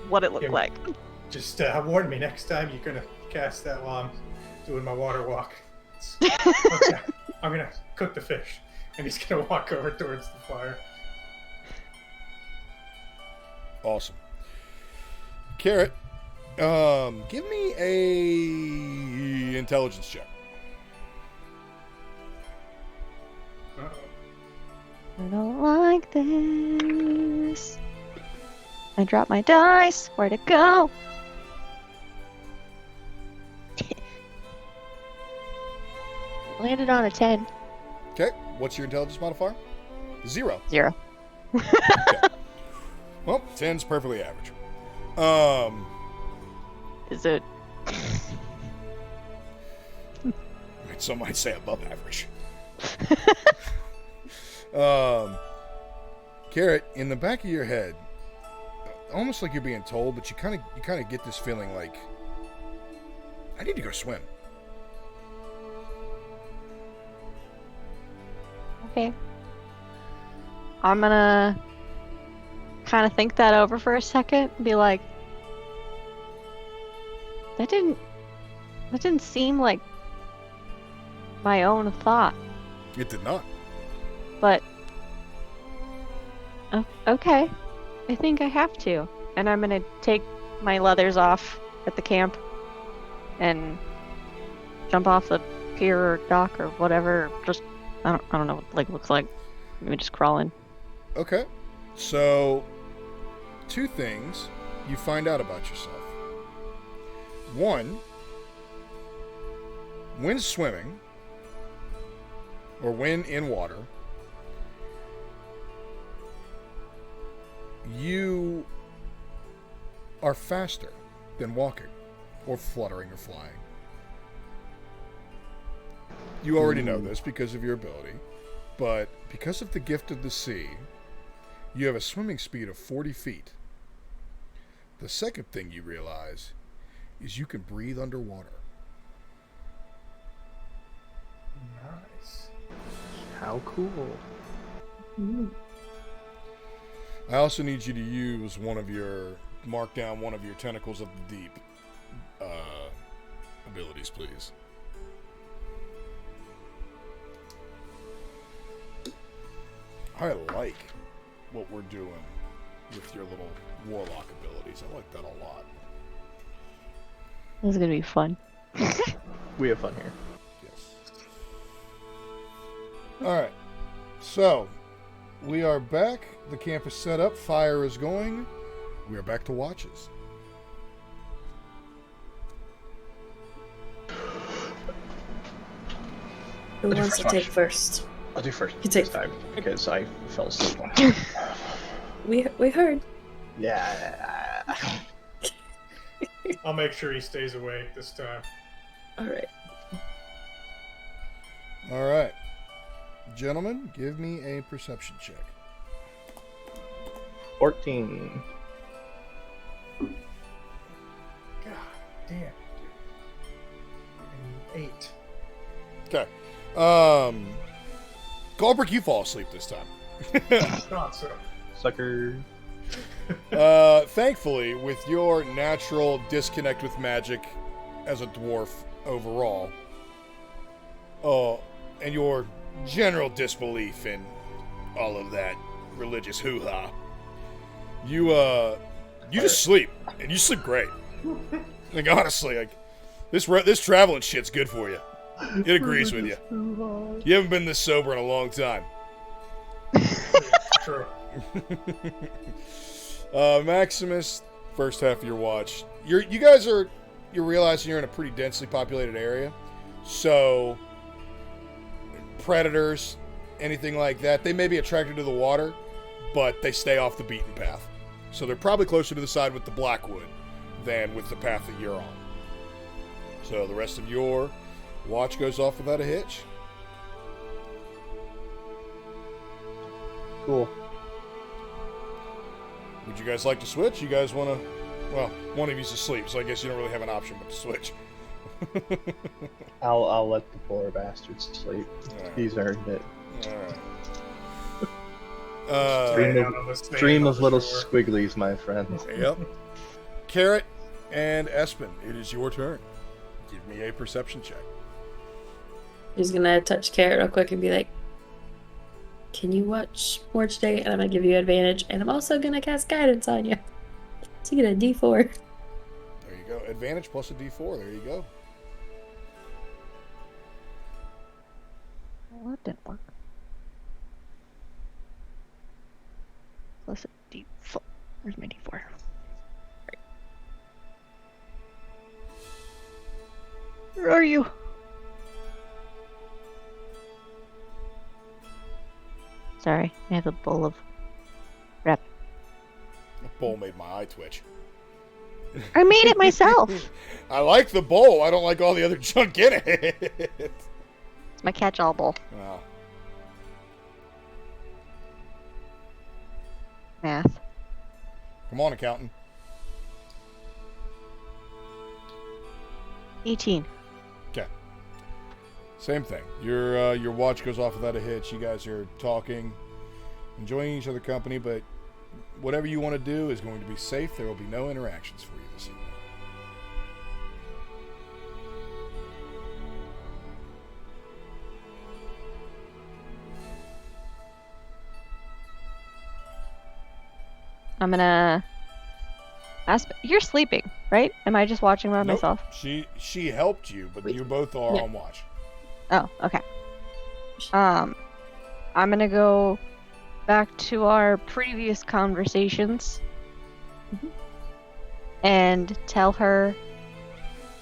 what it looked like. Just warn me next time you're gonna cast that while I'm doing my water walk. Okay, I'm gonna cook the fish, and he's gonna walk over towards the fire. Awesome. Carrot, give me a intelligence check. I don't like this. I dropped my dice. Where'd it go? Landed on a 10. Okay, what's your intelligence modifier? 0. 0. Okay. Well, 10's perfectly average. Is it? Some might say above average. Carrot, in the back of your head, almost like you're being told, but you kind of get this feeling like, I need to go swim. Okay. I'm gonna kind of think that over for a second and be like, that didn't seem like my own thought. It did not. But okay, I think I have to, and I'm gonna take my leathers off at the camp and jump off the pier or dock or whatever. Just I don't know what the lake looks like. Maybe just crawl in. Okay, so 2 things you find out about yourself. 1, when swimming or when in water, you are faster than walking or fluttering or flying. You already know this because of your ability, but because of the gift of the sea, you have a swimming speed of 40 feet. The second thing you realize is you can breathe underwater. Nice. How cool. I also need you to use mark down one of your tentacles of the deep abilities, please. I like what we're doing with your little warlock abilities. I like that a lot. This is gonna be fun. We have fun here. Yes. Alright. So, we are back. The camp is set up. Fire is going. We are back to watches. Who wants to take first? I'll do first. You take this time because I fell asleep. We heard. Yeah. I'll make sure he stays awake this time. Alright. Alright. Gentlemen, give me a perception check. 14. God damn. And 8. Okay. Goldberg, you fall asleep this time. Not so. Sucker. Thankfully, with your natural disconnect with magic as a dwarf overall, and your general disbelief in all of that religious hoo-ha. You just sleep, and you sleep great. Like, honestly, like, this traveling shit's good for you. It agrees with you. You haven't been this sober in a long time. True. Maximus, first half of your watch. You're realizing you're in a pretty densely populated area. So, predators, anything like that, they may be attracted to the water, but they stay off the beaten path. So they're probably closer to the side with the Blackwood than with the path that you're on. So the rest of your watch goes off without a hitch. Cool. Would you guys like to switch? You guys want to... Well, one of you's asleep, so I guess you don't really have an option but to switch. I'll let the poor bastard sleep. Right. He's earned it. Alright. Stream of little squigglies, my friend. Yep. Carrot and Espen, it is your turn. Give me a perception check. He's gonna touch Carrot real quick and be like, "Can you watch more today?" And I'm gonna give you advantage, and I'm also gonna cast guidance on you. So you get a D4. There you go. Advantage plus a D4. There you go. Well, that didn't work. Plus a D4. Where's my D4? Where are you? Sorry, I have a bowl of rep. The bowl made my eye twitch. I made it myself. I like the bowl. I don't like all the other junk in it. It's my catch-all bowl. Oh. Math. Come on, accountant. 18. Okay. Same thing. Your watch goes off without a hitch. You guys are talking, enjoying each other's company, but whatever you want to do is going to be safe. There will be no interactions for you this evening. I'm gonna ask. You're sleeping, right? Am I just watching by myself? She helped you, but you both are on watch. Oh, okay. I'm gonna go back to our previous conversations and tell her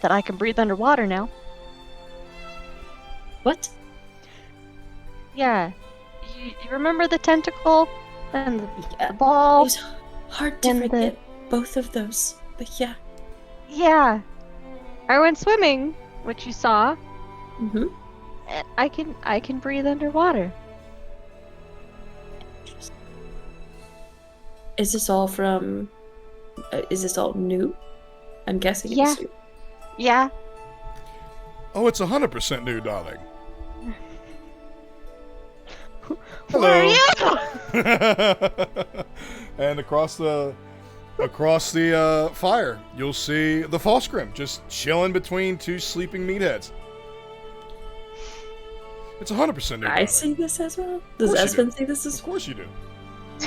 that I can breathe underwater now. What? Yeah. You remember the tentacle and the ball? It was hard to forget both of those, but yeah. Yeah. I went swimming, which you saw. Mm-hmm. And I can breathe underwater. Is this all from... is this all new? I'm guessing it's new. Yeah. Oh, it's 100% new, darling. Hello. Where are you? And across the fire, you'll see the Falskrim just chilling between two sleeping meatheads. It's 100% new. I see this as well? Does Espen see this as well? Of course you do.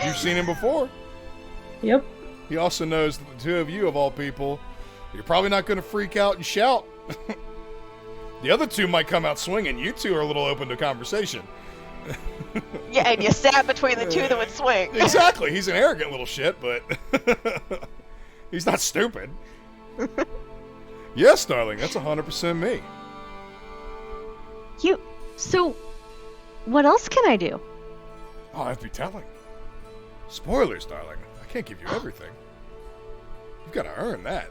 You've seen him before. Yep. He also knows that the two of you, of all people, you're probably not going to freak out and shout. The other two might come out swinging. You two are a little open to conversation. Yeah, and you sat between the two that would swing. Exactly. He's an arrogant little shit, but he's not stupid. Yes, darling, that's 100% me. So, what else can I do? Oh, I have to be telling. Spoilers, darling. I can't give you everything. You've got to earn that.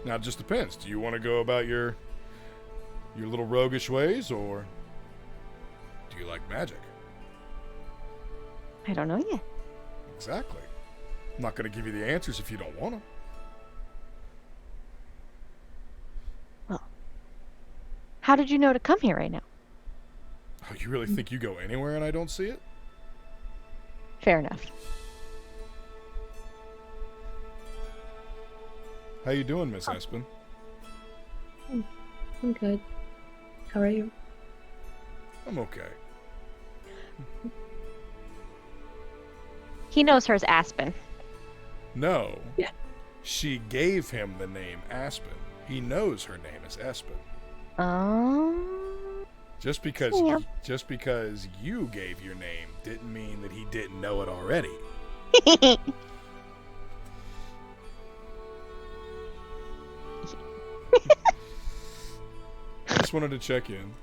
Now, it just depends. Do you want to go about your little roguish ways, or do you like magic? I don't know yet. Exactly. I'm not going to give you the answers if you don't want them. Well, how did you know to come here right now? Oh, you really think you go anywhere and I don't see it? Fair enough. How you doing, Miss Espen? I'm good. How are you? I'm okay. He knows her as Aspen. No. Yeah. She gave him the name Aspen. He knows her name is Aspen. Just because you gave your name didn't mean that he didn't know it already. Just wanted to check in.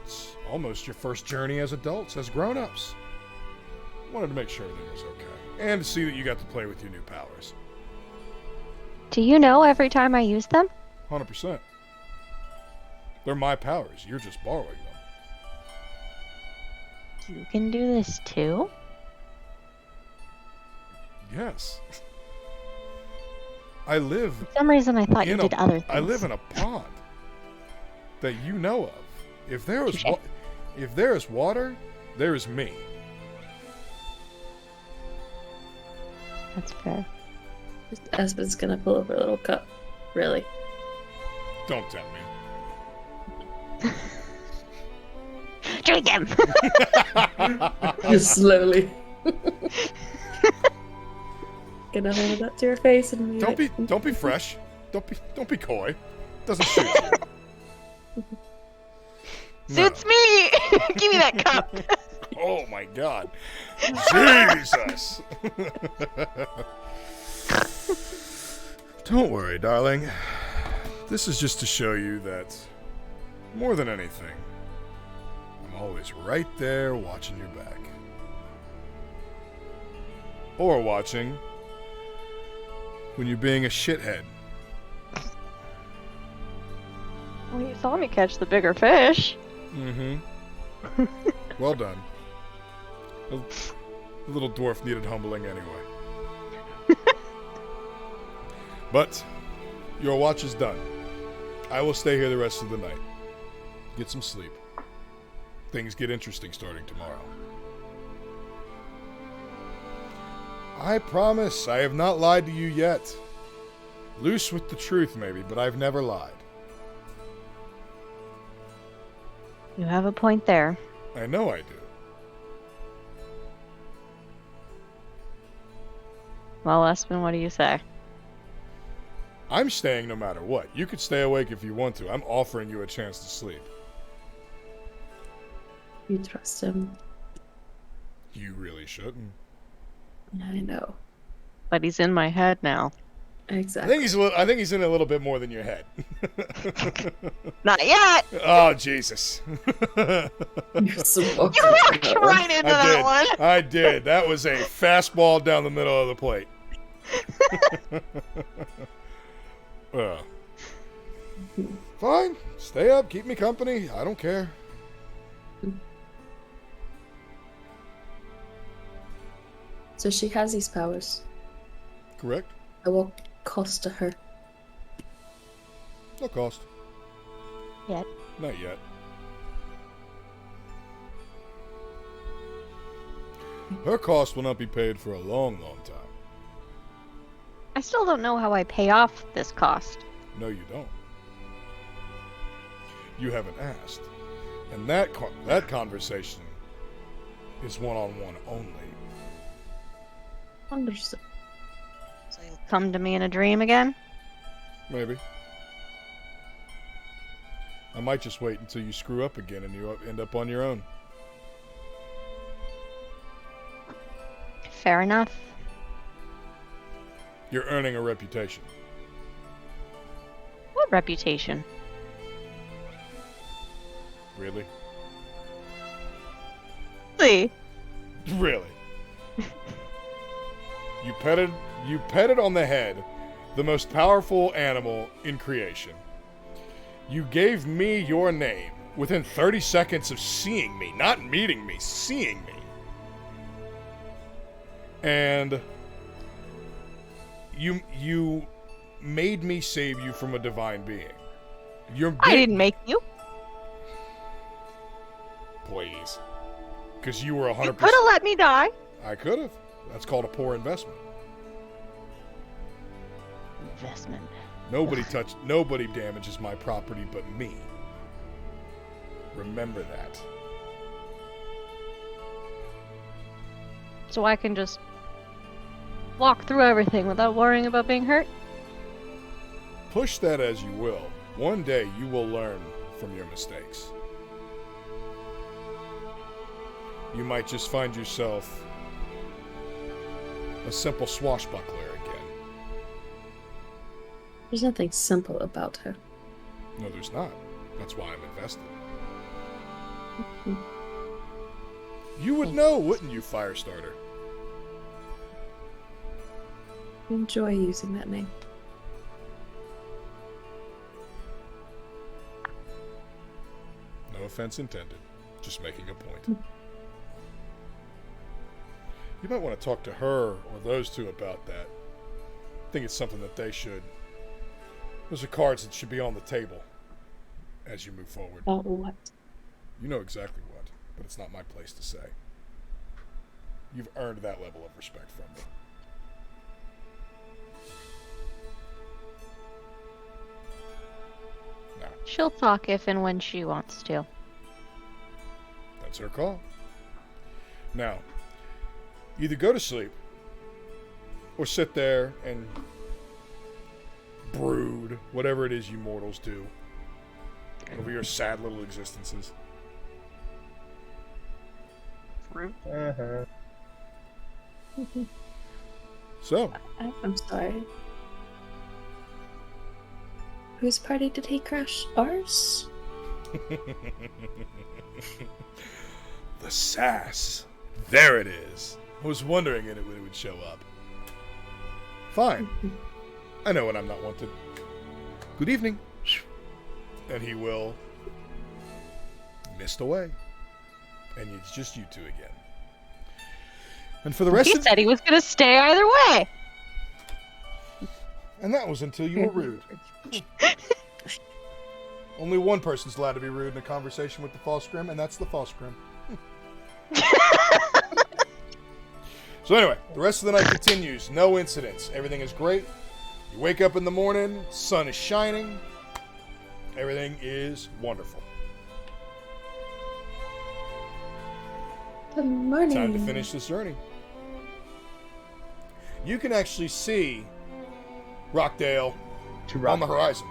It's almost your first journey as adults, as grown-ups. Wanted to make sure everything was okay. And to see that you got to play with your new powers. Do you know every time I use them? 100%. They're my powers. You're just borrowing them. You can do this too? Yes. I live... For some reason I thought you did other things. I live in a pond that you know of. If there is water, there is me. That's fair. Aspen's gonna pull up her little cup. Really? Don't tempt me. Drink him! Just slowly. Gonna hold it up to her face and Don't be fresh. Don't be coy. Doesn't suit you. Suits me! Give me that cup! Oh my god. Jesus! Don't worry, darling. This is just to show you that, more than anything, I'm always right there watching your back. Or watching when you're being a shithead. Well, you saw me catch the bigger fish. Mm-hmm. Well done. The little dwarf needed humbling anyway. But your watch is done. I will stay here the rest of the night. Get some sleep. Things get interesting starting tomorrow. I promise I have not lied to you yet. Loose with the truth, maybe, but I've never lied. You have a point there. I know I do. Well, Aspen, what do you say? I'm staying no matter what. You could stay awake if you want to. I'm offering you a chance to sleep. You trust him. You really shouldn't. I know. But he's in my head now. Exactly. I think he's in a little bit more than your head. Not yet! Oh, Jesus. You walked right into that one. I did. That was a fastball down the middle of the plate. Fine. Stay up. Keep me company. I don't care. So she has these powers. Correct. At what cost to her? No cost. Yet. Not yet. Her cost will not be paid for a long, long time. I still don't know how I pay off this cost. No, you don't. You haven't asked. And that conversation is one-on-one only. Understood. So you'll come to me in a dream again? Maybe. I might just wait until you screw up again and you end up on your own. Fair enough. You're earning a reputation. What reputation? Really? See. Really? You petted on the head the most powerful animal in creation. You gave me your name within 30 seconds of seeing me, not meeting me, seeing me. And you made me save you from a divine being. I didn't make you. Please. Because you were 100%. You could have let me die. I could have. That's called a poor investment. Investment. Nobody damages my property but me. Remember that. So I can just walk through everything without worrying about being hurt? Push that as you will. One day you will learn from your mistakes. You might just find yourself a simple swashbuckler again. There's nothing simple about her. No, there's not. That's why I'm invested. You would know, wouldn't you, Firestarter? Enjoy using that name. No offense intended. Just making a point. You might want to talk to her or those two about that. I think it's something that they should. Those are cards that should be on the table as you move forward. About what? You know exactly what, but it's not my place to say. You've earned that level of respect from me. Now, She'll talk if and when she wants to. that's her call. Now, either go to sleep or sit there and brood, whatever it is you mortals do, over your sad little existences. Uh-huh. So, I'm sorry. Whose party did he crash? Ours? the sass. There it is. I was wondering when it would show up. Fine. I know when I'm not wanted. Good evening. And he will mist away. And it's just you two again. And for the rest He said he was going to stay either way. And that was until you were rude. Only one person's allowed to be rude in a conversation with the false grim, and that's the false grim. So anyway, the rest of the night continues. No incidents. Everything is great. You wake up in the morning, sun is shining. Everything is wonderful. Good morning. Time to finish this journey. You can actually see Rockdale on the horizon.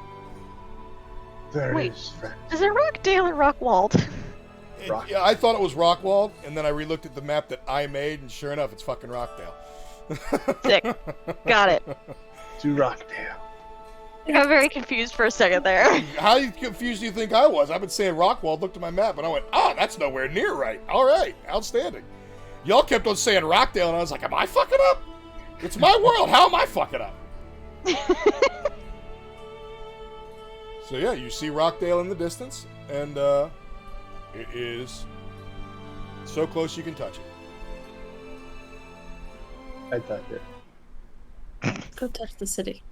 There Wait, it is, friend. Is it Rockdale or Rockwald? Yeah, I thought it was Rockwald, and then I relooked at the map that I made, and sure enough, it's fucking Rockdale. Sick. Got it. To Rockdale. I got very confused for a second there. How confused do you think I was? I've been saying Rockwald, looked at my map, and I went, that's nowhere near right. All right, outstanding. Y'all kept on saying Rockdale, and I was like, am I fucking up? It's my world. How am I fucking up? So yeah, you see Rockdale in the distance, and it is so close you can touch it. I touch it. Go touch the city.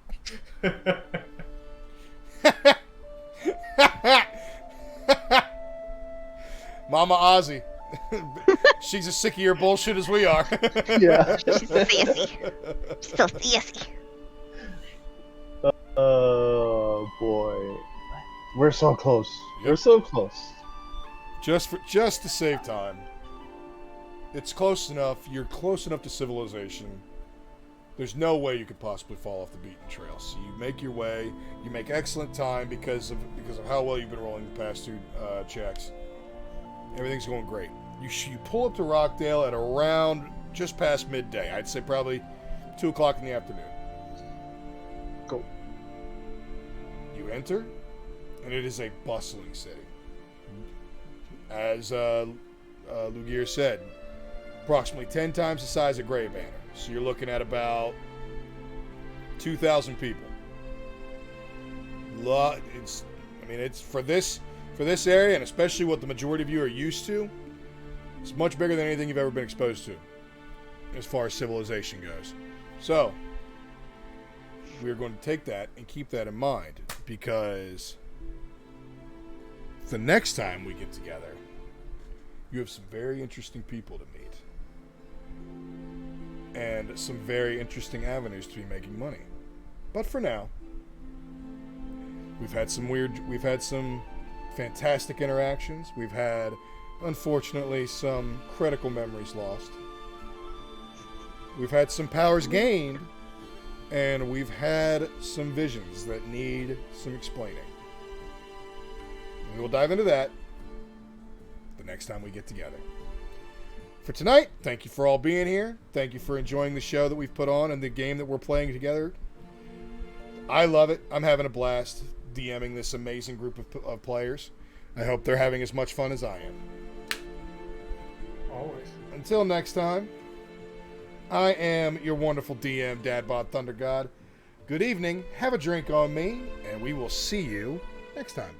Mama Ozzy. She's as sick of your bullshit as we are. Yeah. She's sassy. So sassy. Oh boy. We're so close. Yep. We're so close. Just to save time. It's close enough. You're close enough to civilization. There's no way you could possibly fall off the beaten trail. So you make your way. You make excellent time because of how well you've been rolling the past two checks. Everything's going great. You pull up to Rockdale at around just past midday. I'd say probably 2 o'clock in the afternoon. Go. You enter, and it is a bustling city. As Lugir said, approximately 10 times the size of Grey Banner. So you're looking at about 2,000 people. It's for this area, and especially what the majority of you are used to, it's much bigger than anything you've ever been exposed to, as far as civilization goes. So, we're going to take that and keep that in mind, because the next time we get together, you have some very interesting people to meet. And some very interesting avenues to be making money. But for now, we've had some fantastic interactions. We've had, unfortunately, some critical memories lost. we've had some powers gained, and we've had some visions that need some explaining. We will dive into that the next time we get together. For tonight, thank you for all being here. Thank you for enjoying the show that we've put on and the game that we're playing together. I love it. I'm having a blast DMing this amazing group of players. I hope they're having as much fun as I am. Always. Until next time, I am your wonderful DM, Dadbot Thunder God. Good evening, have a drink on me, and we will see you next time.